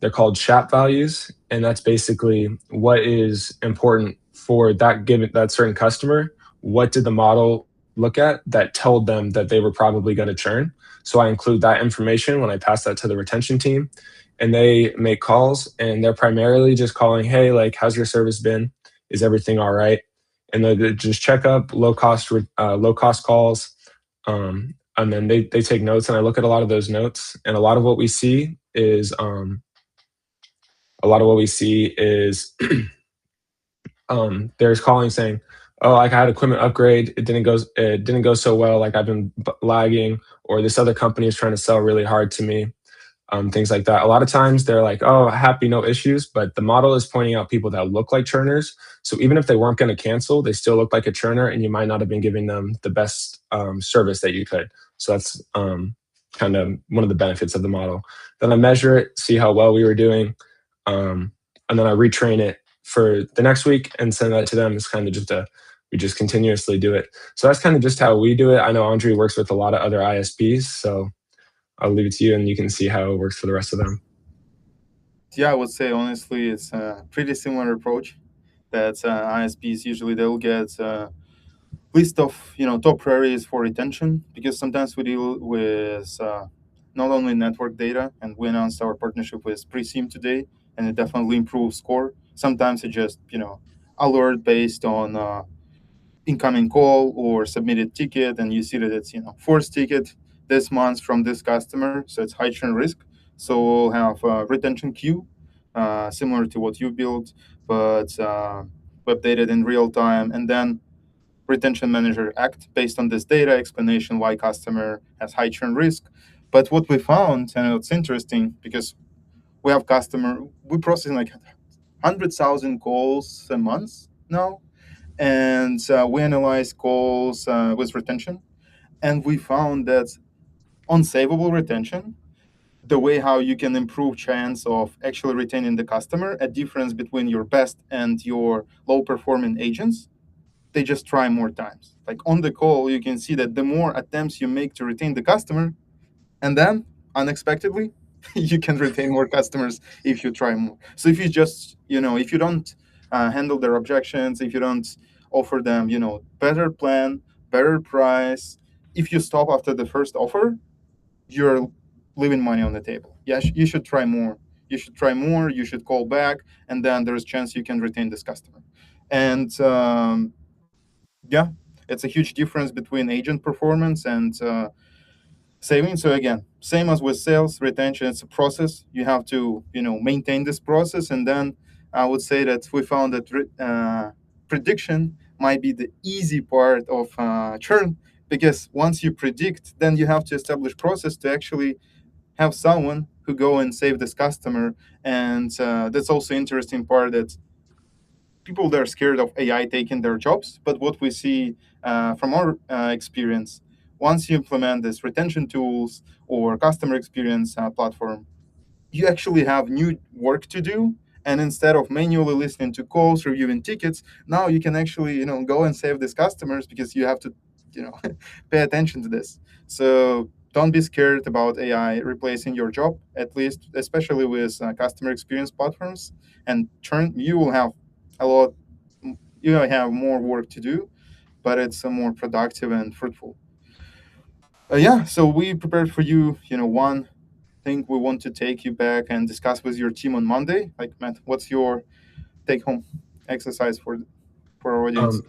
they're called SHAP values, and that's basically what is important for that certain customer. What did the model look at that told them that they were probably going to churn? So I include that information when I pass that to the retention team, and they make calls, and they're primarily just calling, hey, like, how's your service been? Is everything all right? And they just check up low cost calls. And then they take notes, and I look at a lot of those notes, and a lot of what we see is there's calling saying, oh, like, I had equipment upgrade, it didn't go so well, like, I've been lagging, or this other company is trying to sell really hard to me. Things like that. A lot of times they're like, oh, happy, no issues, but the model is pointing out people that look like churners. So even if they weren't going to cancel, they still look like a churner, and you might not have been giving them the best service that you could. So that's kind of one of the benefits of the model. Then I measure it, see how well we were doing, and then I retrain it for the next week and send that to them. It's kind of we just continuously do it. So that's kind of just how we do it. I know Andre works with a lot of other ISPs, so I'll leave it to you, and you can see how it works for the rest of them.
Yeah, I would say honestly, it's a pretty similar approach that ISPs usually they'll get a list of top priorities for retention, because sometimes we deal with not only network data, and we announced our partnership with Preseem today, and it definitely improves score. Sometimes it just alert based on incoming call or submitted ticket, and you see that it's fourth ticket this month from this customer, so it's high churn risk. So we'll have a retention queue similar to what you built, but updated in real time, and then retention manager act based on this data explanation why customer has high churn risk. But what we found, and it's interesting because we have we processing like 100,000 calls a month now, and we analyze calls with retention, and we found that on savable retention, the way how you can improve chance of actually retaining the customer, a difference between your best and your low performing agents, they just try more times. Like on the call, you can see that the more attempts you make to retain the customer, and then unexpectedly, you can retain more customers if you try more. So if you just, if you don't handle their objections, if you don't offer them, better plan, better price, if you stop after the first offer, you're leaving money on the table. Yeah, you should try more. You should call back, and then there's a chance you can retain this customer. And yeah, it's a huge difference between agent performance and saving. So again, same as with sales, retention, it's a process. You have to, maintain this process. And then I would say that we found that prediction might be the easy part of churn, because once you predict, then you have to establish process to actually have someone who go and save this customer. And that's also interesting part, that people that are scared of AI taking their jobs. But what we see from our experience, once you implement this retention tools or customer experience platform, you actually have new work to do. And instead of manually listening to calls, reviewing tickets, now you can actually, go and save these customers, because you have to, pay attention to this. So don't be scared about AI replacing your job, at least, especially with customer experience platforms. And churn, you will have more work to do, but it's more productive and fruitful. Yeah, so we prepared for you, one thing we want to take you back and discuss with your team on Monday. Like, Matt, what's your take-home exercise for our audience?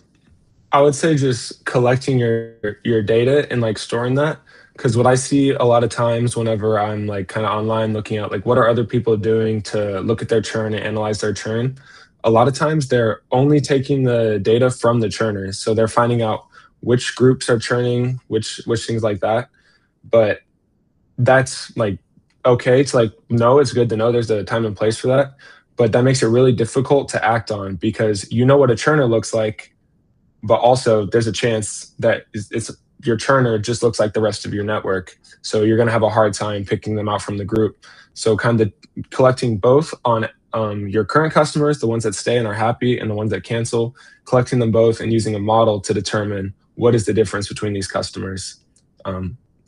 I would say just collecting your data and like storing that, because what I see a lot of times whenever I'm like kind of online looking at like what are other people doing to look at their churn and analyze their churn, a lot of times they're only taking the data from the churners, so they're finding out which groups are churning, which things like that. But that's like okay, it's like no, it's good to know there's a time and place for that, but that makes it really difficult to act on, because what a churner looks like, but also there's a chance that it's your churner just looks like the rest of your network. So you're going to have a hard time picking them out from the group. So kind of collecting both on your current customers, the ones that stay and are happy, and the ones that cancel, collecting them both and using a model to determine what is the difference between these customers.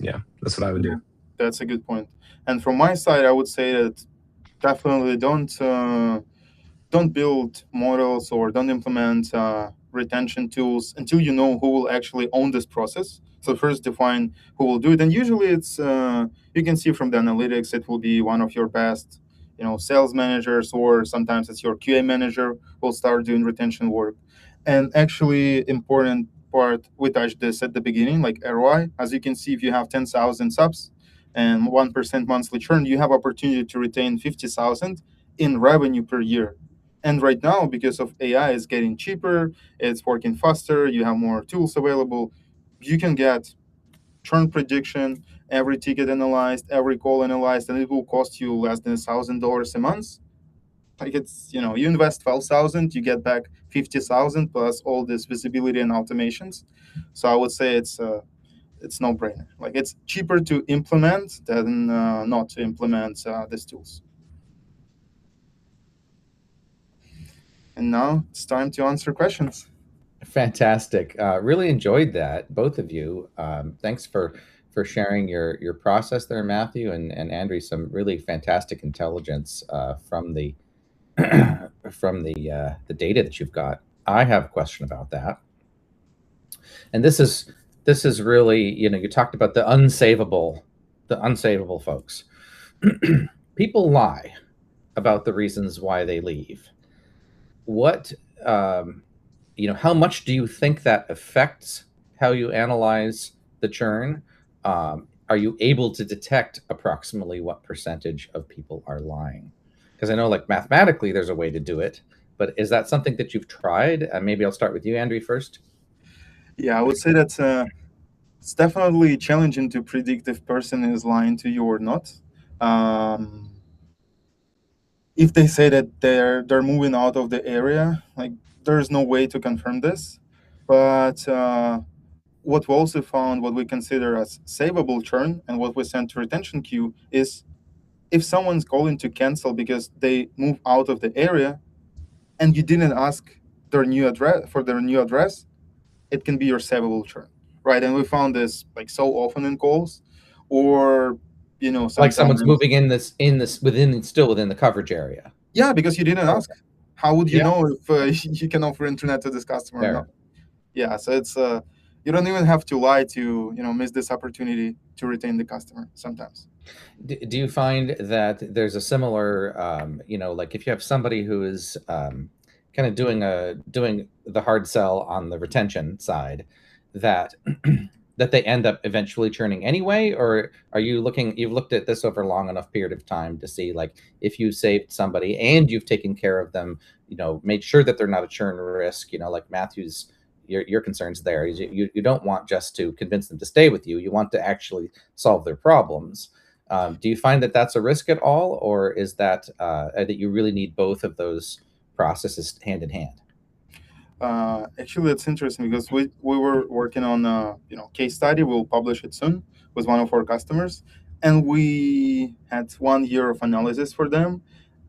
Yeah, that's what I would do.
That's a good point. And from my side, I would say that definitely don't build models or don't implement retention tools until you know who will actually own this process. So first define who will do it. And usually it's, you can see from the analytics, it will be one of your best, sales managers, or sometimes it's your QA manager will start doing retention work. And actually important part, we touched this at the beginning, like ROI. As you can see, if you have 10,000 subs and 1% monthly churn, you have opportunity to retain 50,000 in revenue per year. And right now, because of AI, it's getting cheaper, it's working faster, you have more tools available, you can get churn prediction, every ticket analyzed, every call analyzed, and it will cost you less than $1,000 a month. Like it's, you invest 12,000, you get back 50,000 plus all this visibility and automations. So I would say it's no brainer. Like it's cheaper to implement than not to implement these tools. And now it's time to answer questions.
Fantastic. Really enjoyed that, both of you. Thanks for sharing your process there, Matthew, and Andrew. Some really fantastic intelligence from the from the data that you've got. I have a question about that, and this is really, you talked about the unsavable folks. People lie about the reasons why they leave. What how much do you think that affects how you analyze the churn? Are you able to detect approximately what percentage of people are lying? Because I know, like, mathematically there's a way to do it, but is that something that you've tried? Maybe I'll start with you, Andrew, first.
Yeah, I would say that it's definitely challenging to predict if person is lying to you or not. If they say that they're moving out of the area, like there's no way to confirm this. But what we also found, what we consider as savable churn, and what we send to retention queue is if someone's calling to cancel because they move out of the area, and you didn't ask their new address, it can be your savable churn, right? And we found this like so often in calls, or
like someone's moving still within the coverage area.
Yeah, because you didn't ask. How would you know if you can offer internet to this customer or not? Yeah, so it's you don't even have to lie to miss this opportunity to retain the customer sometimes.
Do you find that there's a similar like if you have somebody who is kind of doing the hard sell on the retention side, that that they end up eventually churning anyway? Or are you've looked at this over a long enough period of time to see, like, if you saved somebody and you've taken care of them, made sure that they're not a churn risk, like Matthew's, your concerns there, you don't want just to convince them to stay with you, you want to actually solve their problems. Do you find that that's a risk at all, or is that that you really need both of those processes hand in hand?
Actually, it's interesting because we were working on a case study. We'll publish it soon with one of our customers, and we had 1 year of analysis for them,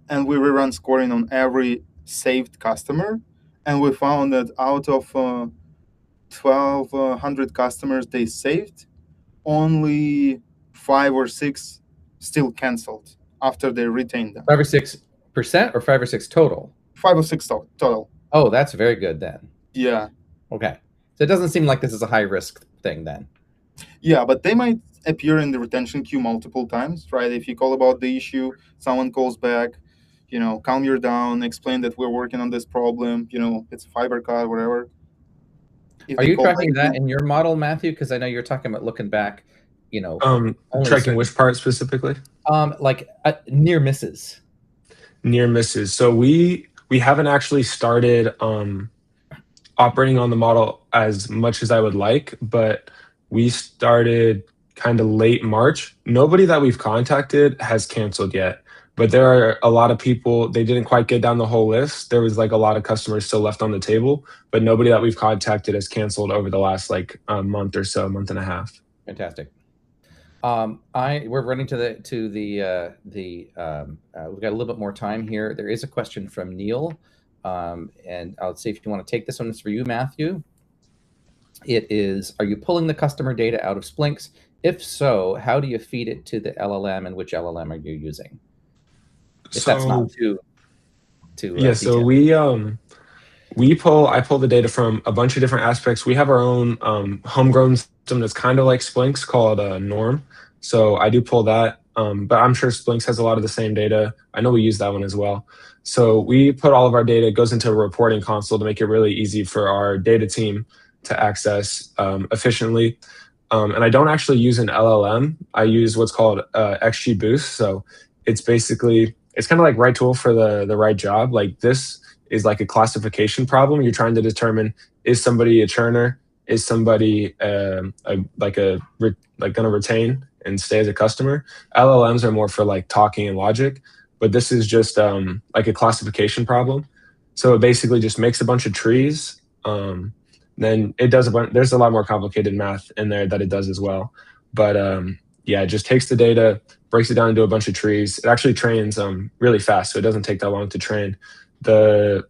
and we rerun scoring on every saved customer, and we found that out of 1,200 customers they saved, only 5 or 6 still canceled after they retained them.
5 or 6% or 5 or 6 total?
5 or 6 total.
Oh, that's very good then.
Yeah.
Okay. So it doesn't seem like this is a high risk thing then.
Yeah, but they might appear in the retention queue multiple times, right? If you call about the issue, someone calls back, calm you down, explain that we're working on this problem, it's a fiber cut, whatever.
Are you tracking that in your model, Matthew? Because I know you're talking about looking back,
tracking which part specifically?
Like near misses.
Near misses. So we haven't actually started operating on the model as much as I would like, but we started kind of late March. Nobody that we've contacted has canceled yet, but there are a lot of people, they didn't quite get down the whole list. There was like a lot of customers still left on the table, but nobody that we've contacted has canceled over the last month or so, month and a half.
Fantastic. We're running we've got a little bit more time here. There is a question from Neil, and I'll see if you want to take this one. It's for you, Matthew. It is, are you pulling the customer data out of Splinks If so, how do you feed it to the LLM, and which LLM are you using? If that's not too
yeah, so
detailed.
I pull the data from a bunch of different aspects. We have our own homegrown system that's kind of like Splink's called Norm. So I do pull that, but I'm sure Splink's has a lot of the same data. I know we use that one as well. So we put all of our data, it goes into a reporting console to make it really easy for our data team to access efficiently. And I don't actually use an LLM. I use what's called XGBoost. So it's basically, it's kind of like right tool for the right job. Like this is like a classification problem. You're trying to determine, is somebody a churner? Is somebody like going to retain and stay as a customer? LLMs are more for like talking and logic, but this is just like a classification problem. So it basically just makes a bunch of trees. Then it does there's a lot more complicated math in there that it does as well. But yeah, it just takes the data, breaks it down into a bunch of trees. It actually trains really fast, so it doesn't take that long to train. The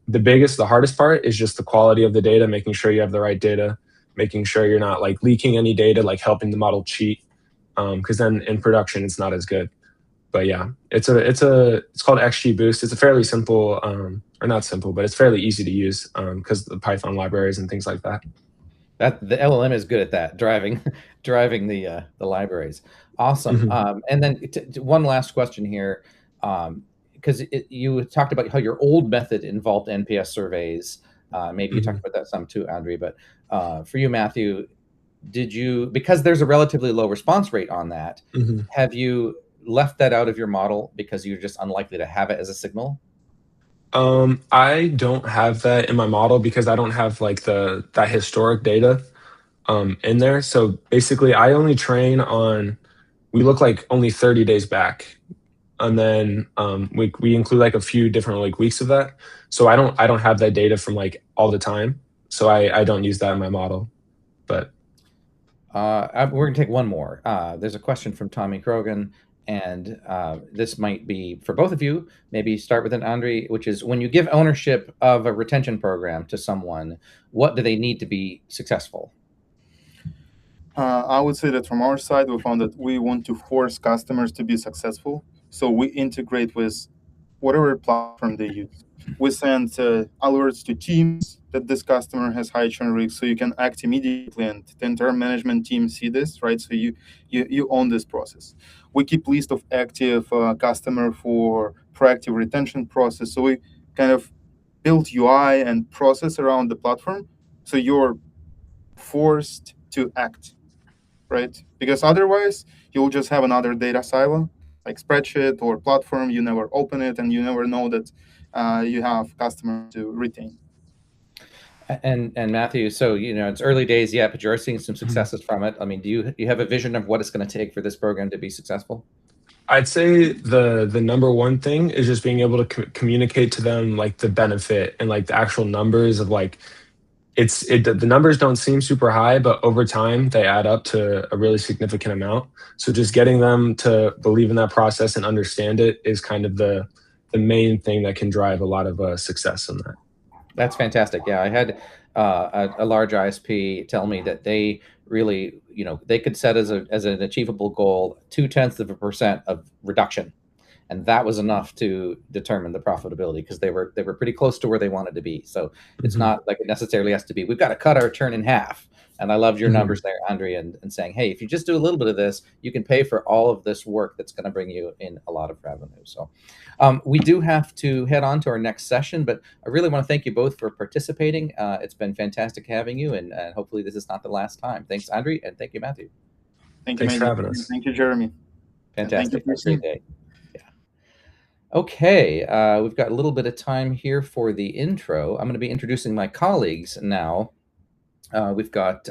hardest part is just the quality of the data, making sure you have the right data, making sure you're not like leaking any data, like helping the model cheat, because then in production it's not as good. But yeah, it's called XGBoost. It's a fairly simple, or not simple, but it's fairly easy to use because the Python libraries and things like that.
That the LLM is good at that, driving the libraries. Awesome. And then one last question here, because you talked about how your old method involved NPS surveys. Maybe you talked about that some too, Andre. But for you, Matthew, because there's a relatively low response rate on that, have you left that out of your model because you're just unlikely to have it as a signal?
I don't have that in my model because I don't have like that historic data in there. So basically I only train on, we look like only 30 days back. And then we include like a few different like weeks of that. So I don't have that data from like all the time. So I don't use that in my model. But
we're gonna take one more. There's a question from Tommy Krogan, and this might be for both of you. Maybe start with an Andre, which is, when you give ownership of a retention program to someone, what do they need to be successful?
I would say that from our side, we found that we want to force customers to be successful. So we integrate with whatever platform they use. We send alerts to teams that this customer has high churn risk, so you can act immediately, and the entire management team see this, right? So you own this process. We keep list of active customer for proactive retention process. So we kind of build UI and process around the platform, so you're forced to act, right? Because otherwise you'll just have another data silo like spreadsheet or platform. You never open it, and you never know that you have customers to retain.
And Matthew, so it's early days yet, but you are seeing some successes from it. I mean, do you have a vision of what it's going to take for this program to be successful?
I'd say the number one thing is just being able to communicate to them like the benefit and like the actual numbers of like, the numbers don't seem super high, but over time they add up to a really significant amount. So just getting them to believe in that process and understand it is kind of the main thing that can drive a lot of success in that.
That's fantastic. Yeah, I had a large ISP tell me that they really, they could set as an achievable goal 0.2% of reduction, and that was enough to determine the profitability, because they were pretty close to where they wanted to be. So it's not like it necessarily has to be, we've got to cut our churn in half. And I loved your numbers there, Andre, and saying, hey, if you just do a little bit of this, you can pay for all of this work that's going to bring you in a lot of revenue. So we do have to head on to our next session, but I really want to thank you both for participating. It's been fantastic having you, and hopefully this is not the last time. Thanks, Andre, and thank you, Matthew.
Thanks for having us.
Thank you, Jeremy.
Fantastic. Have a great day. Yeah. Okay, we've got a little bit of time here for the intro. I'm going to be introducing my colleagues now. We've got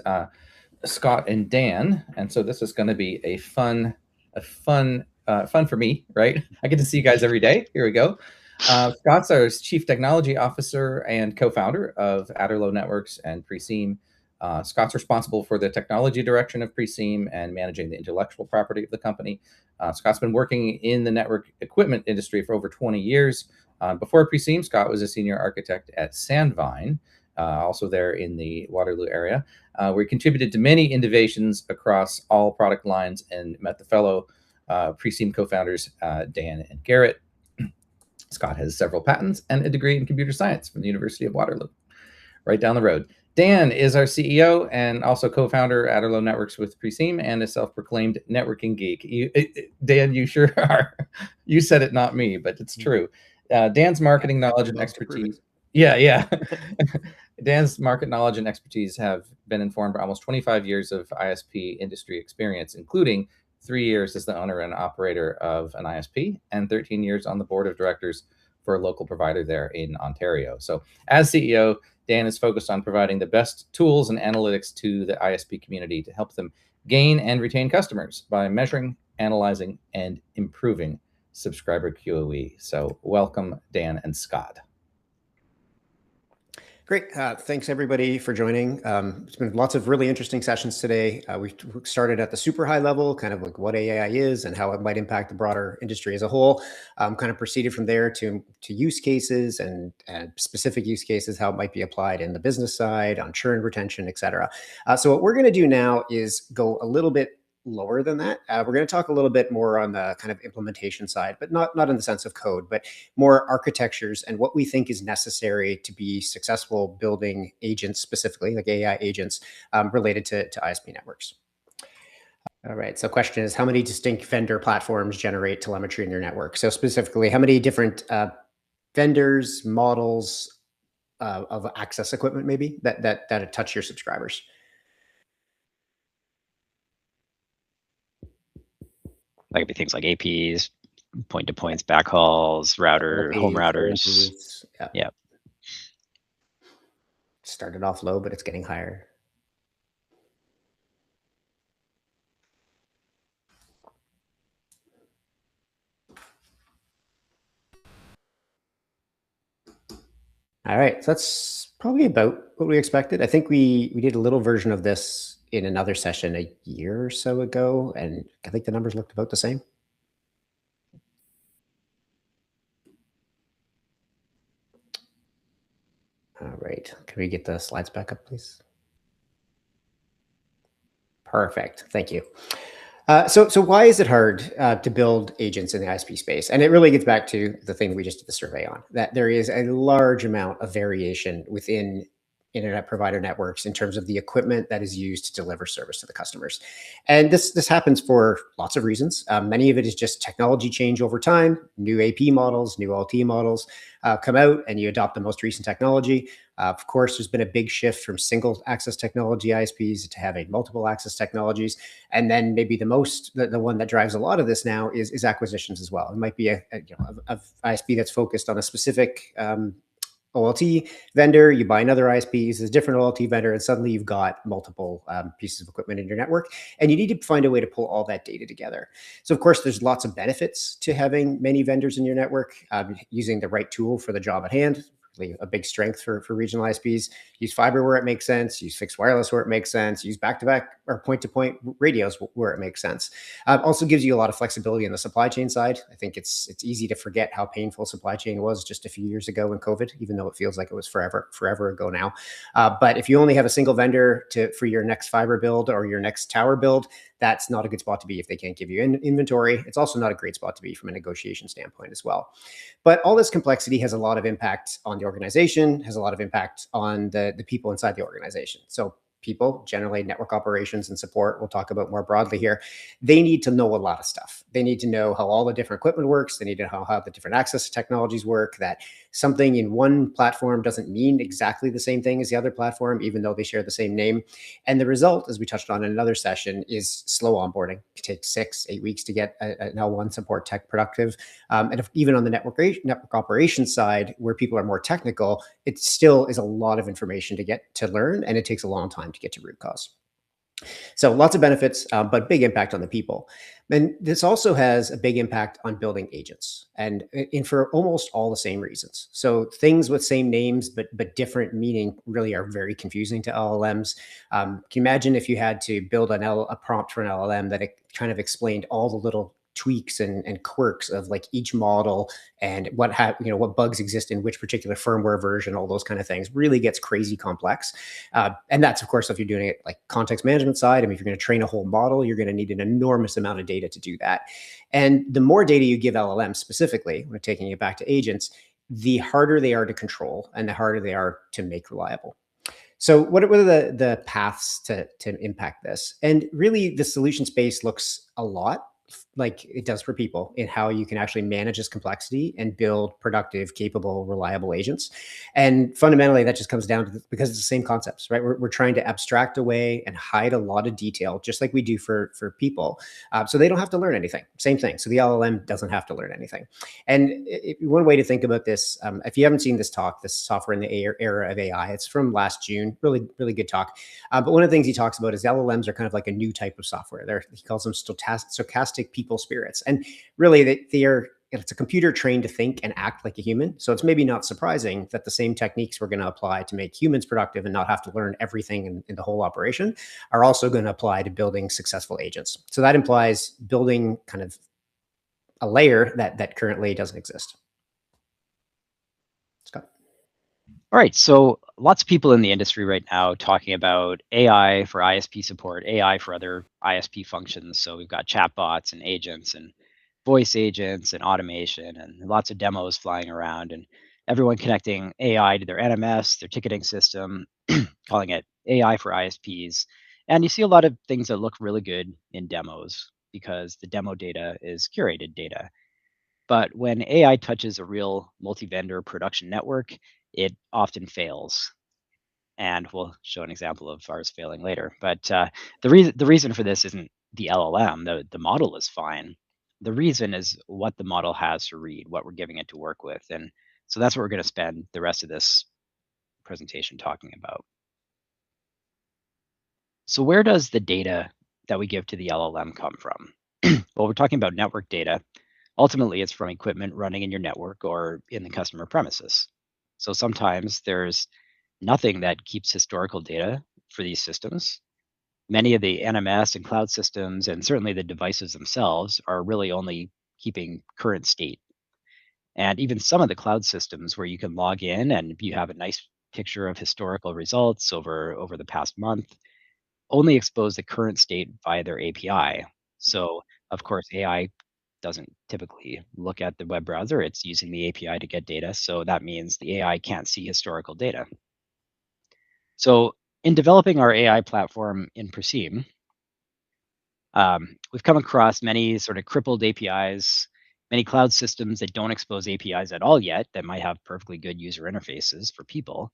Scott and Dan, and so this is going to be a fun for me, right? I get to see you guys every day. Here we go. Scott's our Chief Technology Officer and co-founder of Adderlow Networks and Preseem. Scott's responsible for the technology direction of Preseem and managing the intellectual property of the company. Scott's been working in the network equipment industry for over 20 years. Before Preseem, Scott was a senior architect at Sandvine, also there in the Waterloo area. We contributed to many innovations across all product lines and met the fellow Preseem co-founders, Dan and Garrett. Scott has several patents and a degree in computer science from the University of Waterloo, right down the road. Dan is our CEO and also co-founder at Adderlone Networks with Preseem and a self-proclaimed networking geek. Dan, you sure are. You said it, not me, but it's true. Dan's marketing knowledge and expertise. Yeah. Dan's market knowledge and expertise have been informed by almost 25 years of ISP industry experience, including 3 years as the owner and operator of an ISP and 13 years on the board of directors for a local provider there in Ontario. So as CEO, Dan is focused on providing the best tools and analytics to the ISP community to help them gain and retain customers by measuring, analyzing, and improving subscriber QoE. So welcome, Dan and Scott.
Great. Thanks, everybody, for joining. It's been lots of really interesting sessions today. We started at the super high level, kind of like what AI is and how it might impact the broader industry as a whole. Kind of proceeded from there to use cases and specific use cases, how it might be applied in the business side, on churn, retention, et cetera. So what we're going to do now is go a little bit lower than that. We're going to talk a little bit more on the kind of implementation side, but not in the sense of code, but more architectures and what we think is necessary to be successful building agents, specifically like AI agents related to ISP networks. All right, so question is, how many distinct vendor platforms generate telemetry in your network? So specifically, how many different vendors, models of access equipment maybe that touch your subscribers?
That could be things like APs, point-to-points, backhauls, home routers. Yeah.
Started off low, but it's getting higher. All right, so that's probably about what we expected. I think we did a little version of this in another session a year or so ago, and I think the numbers looked about the same. All right, can we get the slides back up, please? Perfect, thank you. So why is it hard to build agents in the ISP space? And it really gets back to the thing we just did the survey on, that there is a large amount of variation within internet provider networks in terms of the equipment that is used to deliver service to the customers. And this happens for lots of reasons. Many of it is just technology change over time. New AP models, new LT models come out and you adopt the most recent technology. Of course, there's been a big shift from single access technology ISPs to having multiple access technologies. And then maybe the one that drives a lot of this now is acquisitions as well. It might be a ISP that's focused on a specific OLT vendor, you buy another ISP, uses a different OLT vendor, and suddenly you've got multiple pieces of equipment in your network, and you need to find a way to pull all that data together. So of course, there's lots of benefits to having many vendors in your network, using the right tool for the job at hand. Really a big strength for regional ISPs. Use fiber where it makes sense, use fixed wireless where it makes sense, use back-to-back or point-to-point radios where it makes sense. Also gives you a lot of flexibility on the supply chain side. I think it's easy to forget how painful supply chain was just a few years ago in COVID, even though it feels like it was forever ago now. But if you only have a single vendor for your next fiber build or your next tower build, that's not a good spot to be if they can't give you inventory. It's also not a great spot to be from a negotiation standpoint as well. But all this complexity has a lot of impact on the organization, has a lot of impact on the people inside the organization. So people, generally network operations and support, we'll talk about more broadly here, they need to know a lot of stuff. They need to know how all the different equipment works. They need to know how the different access technologies work, that something in one platform doesn't mean exactly the same thing as the other platform, even though they share the same name. And the result, as we touched on in another session, is slow onboarding. It takes 6-8 weeks to get an L1 support tech productive. And even on the network operations side, where people are more technical, it still is a lot of information to learn, and it takes a long time to get to root cause. So lots of benefits, but big impact on the people. And this also has a big impact on building agents, and for almost all the same reasons. So things with same names but different meaning really are very confusing to LLMs. Can you imagine if you had to build a prompt for an LLM that it kind of explained all the little tweaks and quirks of like each model and what bugs exist in which particular firmware version, all those kind of things, really gets crazy complex. And that's, of course, if you're doing it like context management side. I mean, if you're going to train a whole model, you're going to need an enormous amount of data to do that. And the more data you give LLMs specifically, when taking it back to agents, the harder they are to control and the harder they are to make reliable. So what are the paths to impact this? And really the solution space looks a lot like it does for people in how you can actually manage this complexity and build productive, capable, reliable agents. And fundamentally, that just comes down to because it's the same concepts, right? We're trying to abstract away and hide a lot of detail, just like we do for people. So they don't have to learn anything. Same thing. So the LLM doesn't have to learn anything. And one way to think about this, if you haven't seen this talk, this Software in the Era of AI, it's from last June, really, really good talk. But one of the things he talks about is LLMs are kind of like a new type of software. He calls them stochastic people spirits. And really it's a computer trained to think and act like a human. So it's maybe not surprising that the same techniques we're going to apply to make humans productive and not have to learn everything in the whole operation are also going to apply to building successful agents. So that implies building kind of a layer that currently doesn't exist. Scott.
All right, so lots of people in the industry right now talking about AI for ISP support, AI for other ISP functions. So we've got chatbots and agents and voice agents and automation and lots of demos flying around and everyone connecting AI to their NMS, their ticketing system, calling it AI for ISPs. And you see a lot of things that look really good in demos because the demo data is curated data. But when AI touches a real multi-vendor production network, it often fails. And we'll show an example of ours failing later. But the reason for this isn't the LLM. The model is fine. The reason is what the model has to read, what we're giving it to work with. And so that's what we're going to spend the rest of this presentation talking about. So where does the data that we give to the LLM come from? Well, we're talking about network data. Ultimately, it's from equipment running in your network or in the customer premises. So sometimes there's nothing that keeps historical data for these systems. Many of the NMS and cloud systems, and certainly the devices themselves, are really only keeping current state. And even some of the cloud systems where you can log in and you have a nice picture of historical results over the past month, only expose the current state via their API. So of course, AI doesn't typically look at the web browser. It's using the API to get data. So that means the AI can't see historical data. So in developing our AI platform in Preseem, we've come across many sort of crippled APIs, many cloud systems that don't expose APIs at all yet that might have perfectly good user interfaces for people.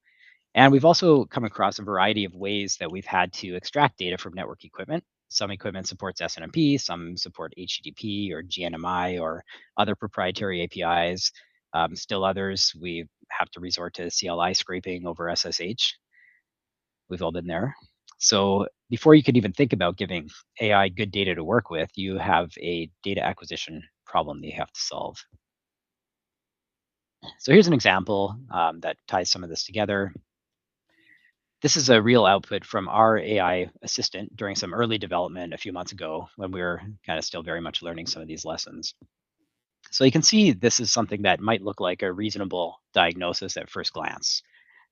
And we've also come across a variety of ways that we've had to extract data from network equipment. Some equipment supports SNMP, some support HTTP or GNMI or other proprietary APIs. Still others, we have to resort to CLI scraping over SSH. We've all been there. So before you can even think about giving AI good data to work with, you have a data acquisition problem that you have to solve. So here's an example that ties some of this together. This is a real output from our AI assistant during some early development a few months ago when we were kind of still very much learning some of these lessons. So you can see this is something that might look like a reasonable diagnosis at first glance.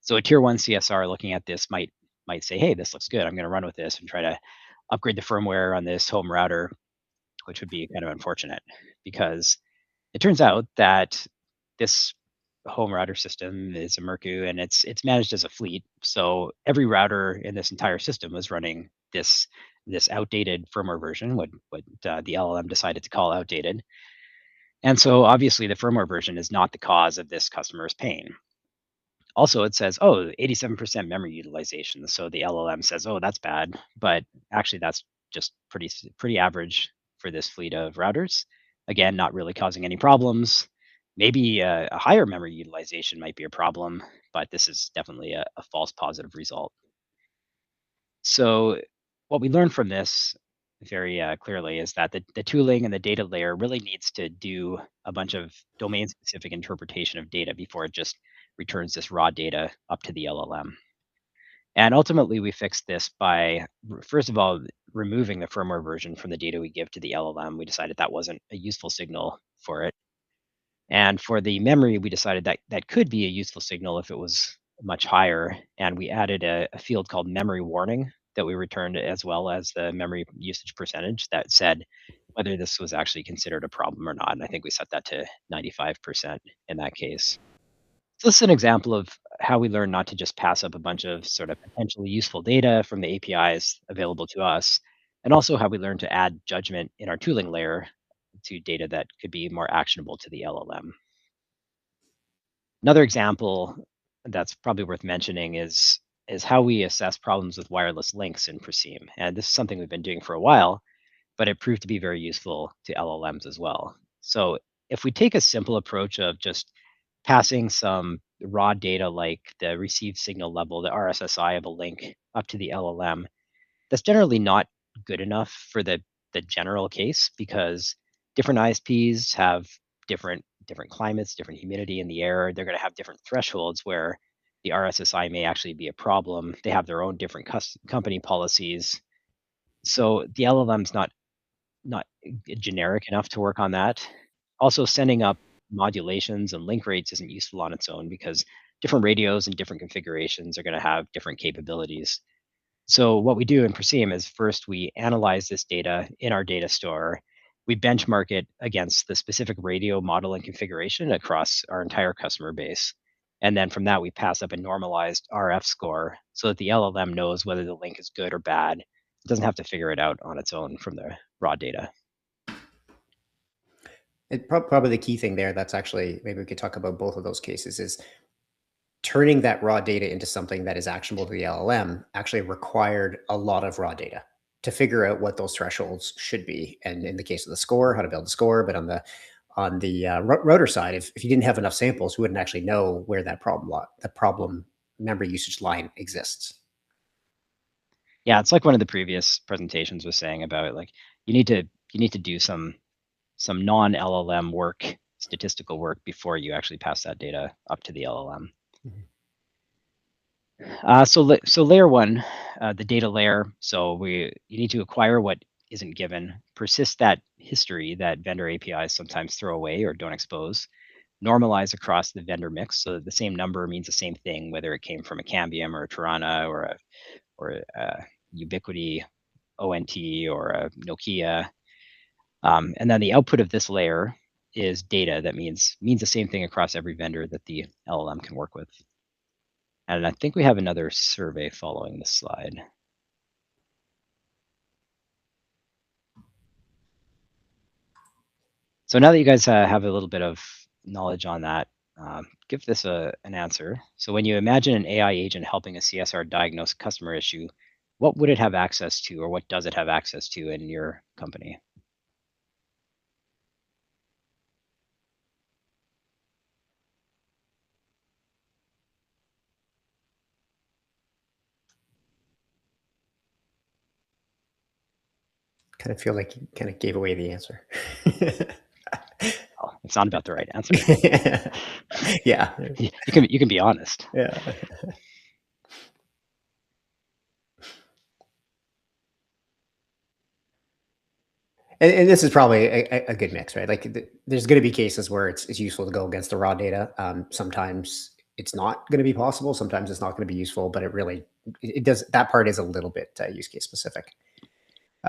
So a tier 1 CSR looking at this might say, hey, this looks good. I'm going to run with this and try to upgrade the firmware on this home router, which would be kind of unfortunate because it turns out that this home router system is a Mercu and it's managed as a fleet. So every router in this entire system was running this outdated firmware version, what the LLM decided to call outdated. And so obviously the firmware version is not the cause of this customer's pain. Also, it says, oh, 87% memory utilization. So the LLM says, oh, that's bad. But actually, that's just pretty average for this fleet of routers. Again, not really causing any problems. Maybe a higher memory utilization might be a problem, but this is definitely a false positive result. So what we learned from this very clearly is that the tooling and the data layer really needs to do a bunch of domain-specific interpretation of data before it just returns this raw data up to the LLM. And ultimately, we fixed this by, first of all, removing the firmware version from the data we give to the LLM. We decided that wasn't a useful signal for it. And for the memory, we decided that that could be a useful signal if it was much higher. And we added a field called memory warning that we returned, as well as the memory usage percentage that said whether this was actually considered a problem or not. And I think we set that to 95% in that case. So this is an example of how we learn not to just pass up a bunch of sort of potentially useful data from the APIs available to us, and also how we learn to add judgment in our tooling layer to data that could be more actionable to the LLM. Another example that's probably worth mentioning is how we assess problems with wireless links in Preseem. And this is something we've been doing for a while, but it proved to be very useful to LLMs as well. So if we take a simple approach of just passing some raw data like the received signal level, the RSSI of a link up to the LLM, that's generally not good enough for the general case, because different ISPs have different climates, different humidity in the air. They're going to have different thresholds where the RSSI may actually be a problem. They have their own different company policies. So the LLM's not generic enough to work on that. Also, sending up modulations and link rates isn't useful on its own, because different radios and different configurations are going to have different capabilities. So what we do in Preseem is, first we analyze this data in our data store. We benchmark it against the specific radio model and configuration across our entire customer base. And then from that, we pass up a normalized RF score so that the LLM knows whether the link is good or bad. It doesn't have to figure it out on its own from the raw data.
Probably the key thing there, that's actually, maybe we could talk about both of those cases, is turning that raw data into something that is actionable to the LLM actually required a lot of raw data to figure out what those thresholds should be. And in the case of the score, how to build a score. But on the router side, if you didn't have enough samples, you wouldn't actually know where that problem memory usage line exists.
Yeah, it's like one of the previous presentations was saying about, like, you need to do some non-LLM work, statistical work, before you actually pass that data up to the LLM. So layer one, the data layer. So you need to acquire what isn't given, persist that history that vendor APIs sometimes throw away or don't expose, normalize across the vendor mix so that the same number means the same thing, whether it came from a Cambium or a Tirana or a Ubiquiti ONT or a Nokia. And then the output of this layer is data that means the same thing across every vendor that the LLM can work with. And I think we have another survey following this slide. So now that you guys have a little bit of knowledge on that, give this an answer. So when you imagine an AI agent helping a CSR diagnose a customer issue, what would it have access to, or what does it have access to in your company?
Kind of feel like you kind of gave away the answer.
Oh, it's not about the right answer.
Yeah.
You can be honest.
Yeah. And this is probably a good mix, right? Like there's going to be cases where it's useful to go against the raw data. Sometimes it's not going to be possible. Sometimes it's not going to be useful, but it does, that part is a little bit use case specific.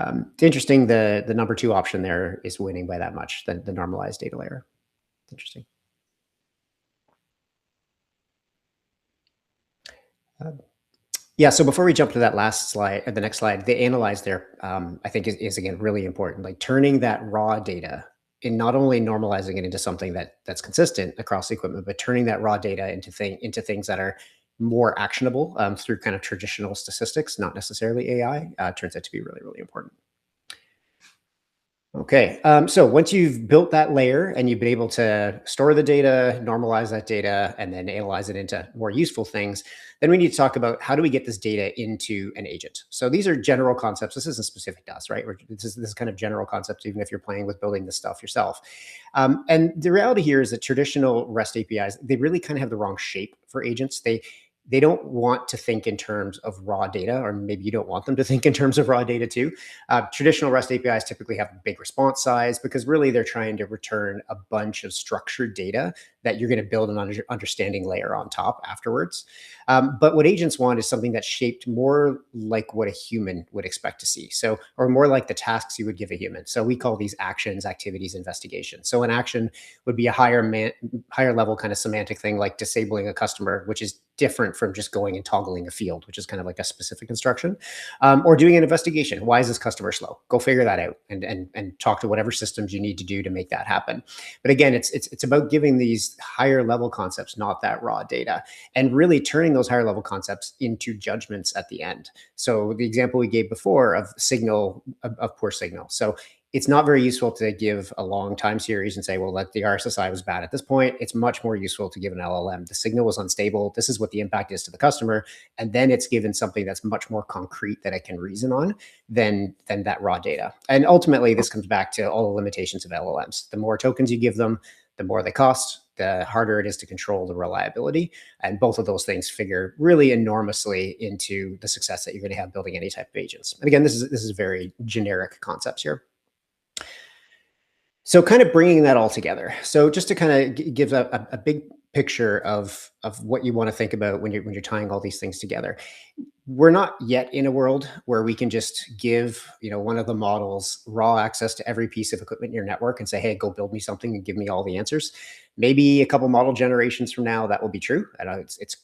It's interesting. The number 2 option there is winning by that much, the normalized data layer. Interesting. Yeah, so before we jump to that last slide, the next slide, the analyze there, I think is again really important. Like turning that raw data and not only normalizing it into something that's consistent across the equipment, but turning that raw data into things that are more actionable through kind of traditional statistics, not necessarily AI, turns out to be really, really important. Okay, so once you've built that layer and you've been able to store the data, normalize that data, and then analyze it into more useful things, then we need to talk about how do we get this data into an agent. So these are general concepts. This isn't specific to us, right? This is kind of general concepts, even if you're playing with building this stuff yourself. And the reality here is that traditional REST APIs, they really kind of have the wrong shape for agents. they don't want to think in terms of raw data, or maybe you don't want them to think in terms of raw data too. Traditional REST APIs typically have a big response size because really they're trying to return a bunch of structured data that you're going to build an understanding layer on top afterwards. But what agents want is something that's shaped more like what a human would expect to see. So, or more like the tasks you would give a human. So we call these actions, activities, investigations. So an action would be a higher level kind of semantic thing like disabling a customer, which is different from just going and toggling a field, which is kind of like a specific instruction, or doing an investigation. Why is this customer slow? Go figure that out and talk to whatever systems you need to do to make that happen. But again, it's about giving these higher level concepts, not that raw data, and really turning those higher level concepts into judgments at the end. So the example we gave before of poor signal. So it's not very useful to give a long time series and say, well, like the RSSI was bad at this point. It's much more useful to give an LLM. The signal was unstable. This is what the impact is to the customer. And then it's given something that's much more concrete that I can reason on than that raw data. And ultimately, this comes back to all the limitations of LLMs. The more tokens you give them, the more they cost, the harder it is to control the reliability. And both of those things figure really enormously into the success that you're going to have building any type of agents. And again, this is very generic concepts here. So kind of bringing that all together. So just to kind of give a big picture of what you want to think about when you're tying all these things together. We're not yet in a world where we can just give, one of the models raw access to every piece of equipment in your network and say, hey, go build me something and give me all the answers. Maybe a couple model generations from now, that will be true. I know it's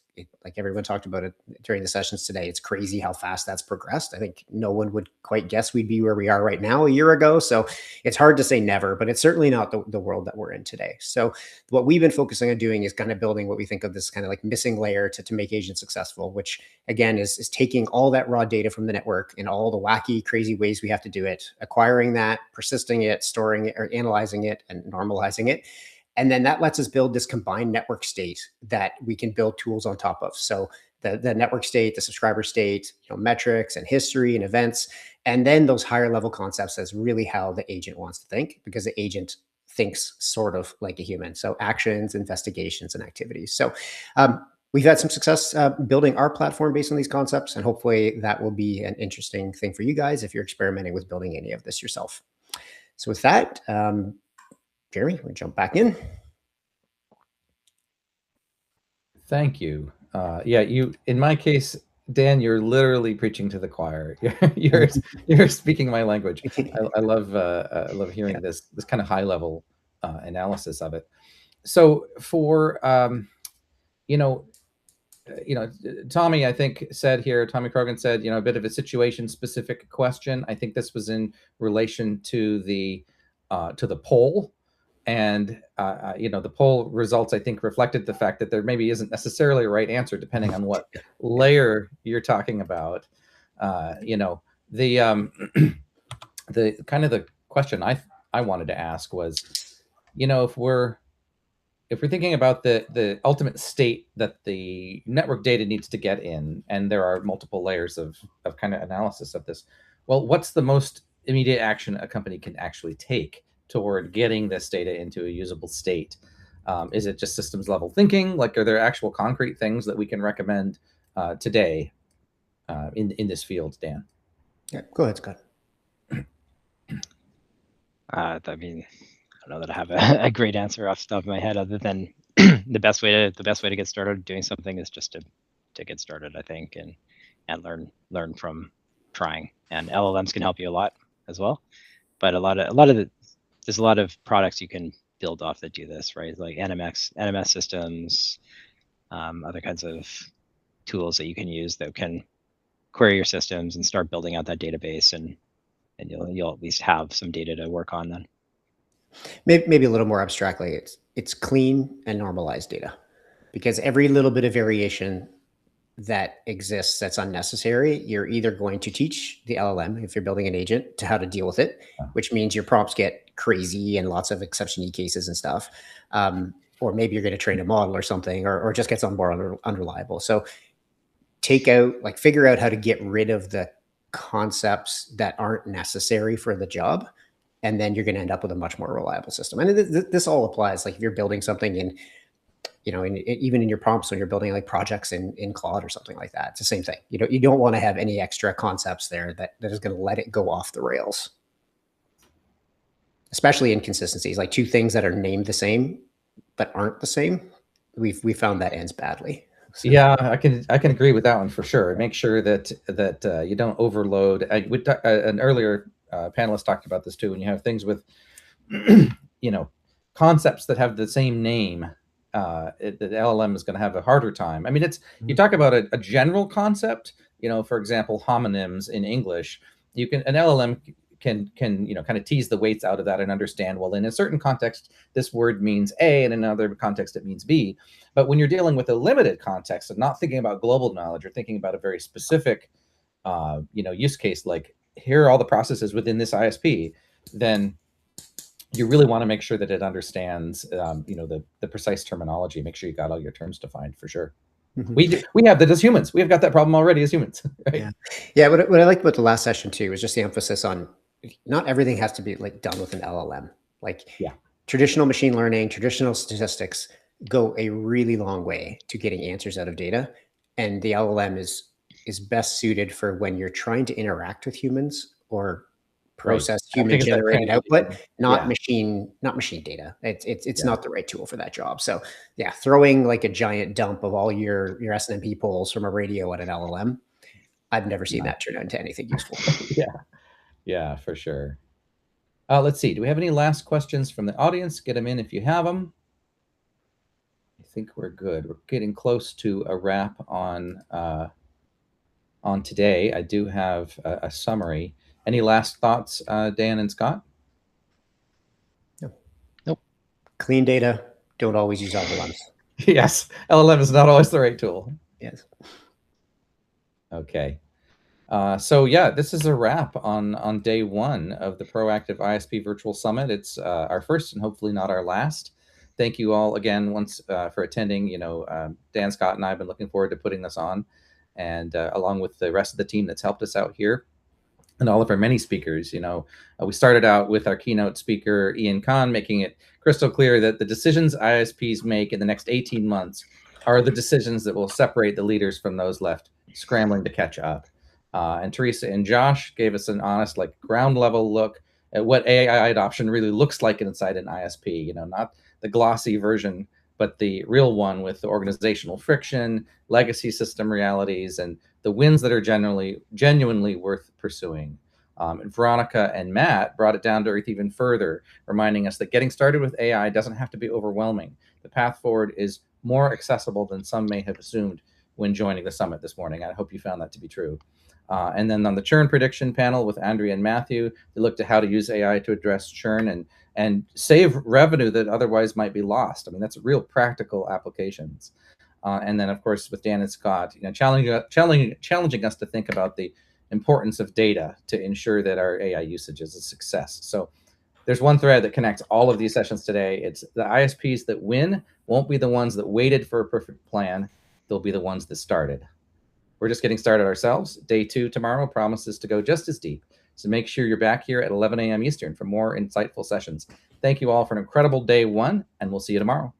like everyone talked about it during the sessions today. It's crazy how fast that's progressed. I think no one would quite guess we'd be where we are right now a year ago. So it's hard to say never, but it's certainly not the world that we're in today. So what we've been focusing on doing is kind of building what we think of this kind of like missing layer to make agents successful, which again is taking all that raw data from the network in all the wacky, crazy ways we have to do it, acquiring that, persisting it, storing it, or analyzing it, and normalizing it. And then that lets us build this combined network state that we can build tools on top of. So the network state, the subscriber state, metrics and history and events, and then those higher level concepts is really how the agent wants to think, because the agent thinks sort of like a human. So actions, investigations, and activities. So we've had some success building our platform based on these concepts, and hopefully that will be an interesting thing for you guys if you're experimenting with building any of this yourself. So with that, Jeremy, we'll jump back in.
Thank you. In my case, Dan, you're literally preaching to the choir. You're speaking my language. I love hearing this kind of high level analysis of it. So for Tommy, I think Tommy Krogan said, a bit of a situation specific question. I think this was in relation to the poll. And, the poll results, I think, reflected the fact that there maybe isn't necessarily a right answer depending on what layer you're talking about. The kind of the question I wanted to ask was, if we're thinking about the ultimate state that the network data needs to get in, and there are multiple layers of kind of analysis of this, well, what's the most immediate action a company can actually take toward getting this data into a usable state? Is it just systems level thinking? Like, are there actual concrete things that we can recommend today in this field, Dan?
Yeah, go ahead, Scott.
I don't know that I have a great answer off the top of my head, other than the best way to get started doing something is just to get started, I think, and learn from trying. And LLMs can help you a lot as well, but there's a lot of products you can build off that do this, right? Like NMS systems, other kinds of tools that you can use that can query your systems and start building out that database, and you'll at least have some data to work on then.
Maybe a little more abstractly, it's clean and normalized data, because every little bit of variation that exists that's unnecessary, you're either going to teach the LLM, if you're building an agent, to how to deal with it, which means your prompts get crazy and lots of exception cases and stuff. Or maybe you're going to train a model or something, or just gets on more unreliable. So figure out how to get rid of the concepts that aren't necessary for the job. And then you're going to end up with a much more reliable system. And this all applies. Like if you're building something in even in your prompts when you're building like projects in Claude or something like that, it's the same thing. You don't want to have any extra concepts there that is going to let it go off the rails. Especially inconsistencies, like two things that are named the same but aren't the same. We found that ends badly.
So. Yeah, I can agree with that one for sure. Make sure that you don't overload. An earlier panelist talked about this too. When you have things with concepts that have the same name, the LLM is going to have a harder time. I mean, you talk about a general concept. For example, homonyms in English. An LLM can kind of tease the weights out of that and understand, well, in a certain context, this word means A, and in another context, it means B. But when you're dealing with a limited context and not thinking about global knowledge or thinking about a very specific, use case, like here are all the processes within this ISP, then you really want to make sure that it understands, the precise terminology. Make sure you got all your terms defined for sure. Mm-hmm. We have that as humans. We have got that problem already as humans. Right?
Yeah. What I liked about the last session too was just the emphasis on not everything has to be like done with an LLM. Traditional machine learning, traditional statistics go a really long way to getting answers out of data, and the LLM is best suited for when you're trying to interact with humans or process human generated output, not machine data. It's not the right tool for that job. So yeah, throwing like a giant dump of all your SNMP polls from a radio at an LLM, I've never seen that turn into anything useful.
Yeah, for sure. Let's see. Do we have any last questions from the audience? Get them in if you have them. I think we're good. We're getting close to a wrap on today. I do have a summary. Any last thoughts, Dan and Scott?
Nope. Clean data. Don't always use LLMs.
Yes, LLM is not always the right tool.
Yes.
Okay. So yeah, this is a wrap on day one of the Proactive ISP Virtual Summit. It's our first and hopefully not our last. Thank you all again once for attending. Dan, Scott, and I have been looking forward to putting this on, and along with the rest of the team that's helped us out here, and all of our many speakers. We started out with our keynote speaker, Ian Khan, making it crystal clear that the decisions ISPs make in the next 18 months are the decisions that will separate the leaders from those left scrambling to catch up. And Teresa and Josh gave us an honest, ground level look at what AI adoption really looks like inside an ISP. Not the glossy version, but the real one with the organizational friction, legacy system realities, and the wins that are genuinely worth pursuing. And Veronica and Matt brought it down to earth even further, reminding us that getting started with AI doesn't have to be overwhelming. The path forward is more accessible than some may have assumed when joining the summit this morning. I hope you found that to be true. And then on the churn prediction panel with Andrea and Matthew, they looked at how to use AI to address churn and save revenue that otherwise might be lost. I mean, that's real practical applications. And then, of course, with Dan and Scott, challenging us to think about the importance of data to ensure that our AI usage is a success. So there's one thread that connects all of these sessions today. It's the ISPs that win won't be the ones that waited for a perfect plan. They'll be the ones that started. We're just getting started ourselves. Day 2 tomorrow promises to go just as deep. So make sure you're back here at 11 a.m. Eastern for more insightful sessions. Thank you all for an incredible day 1, and we'll see you tomorrow.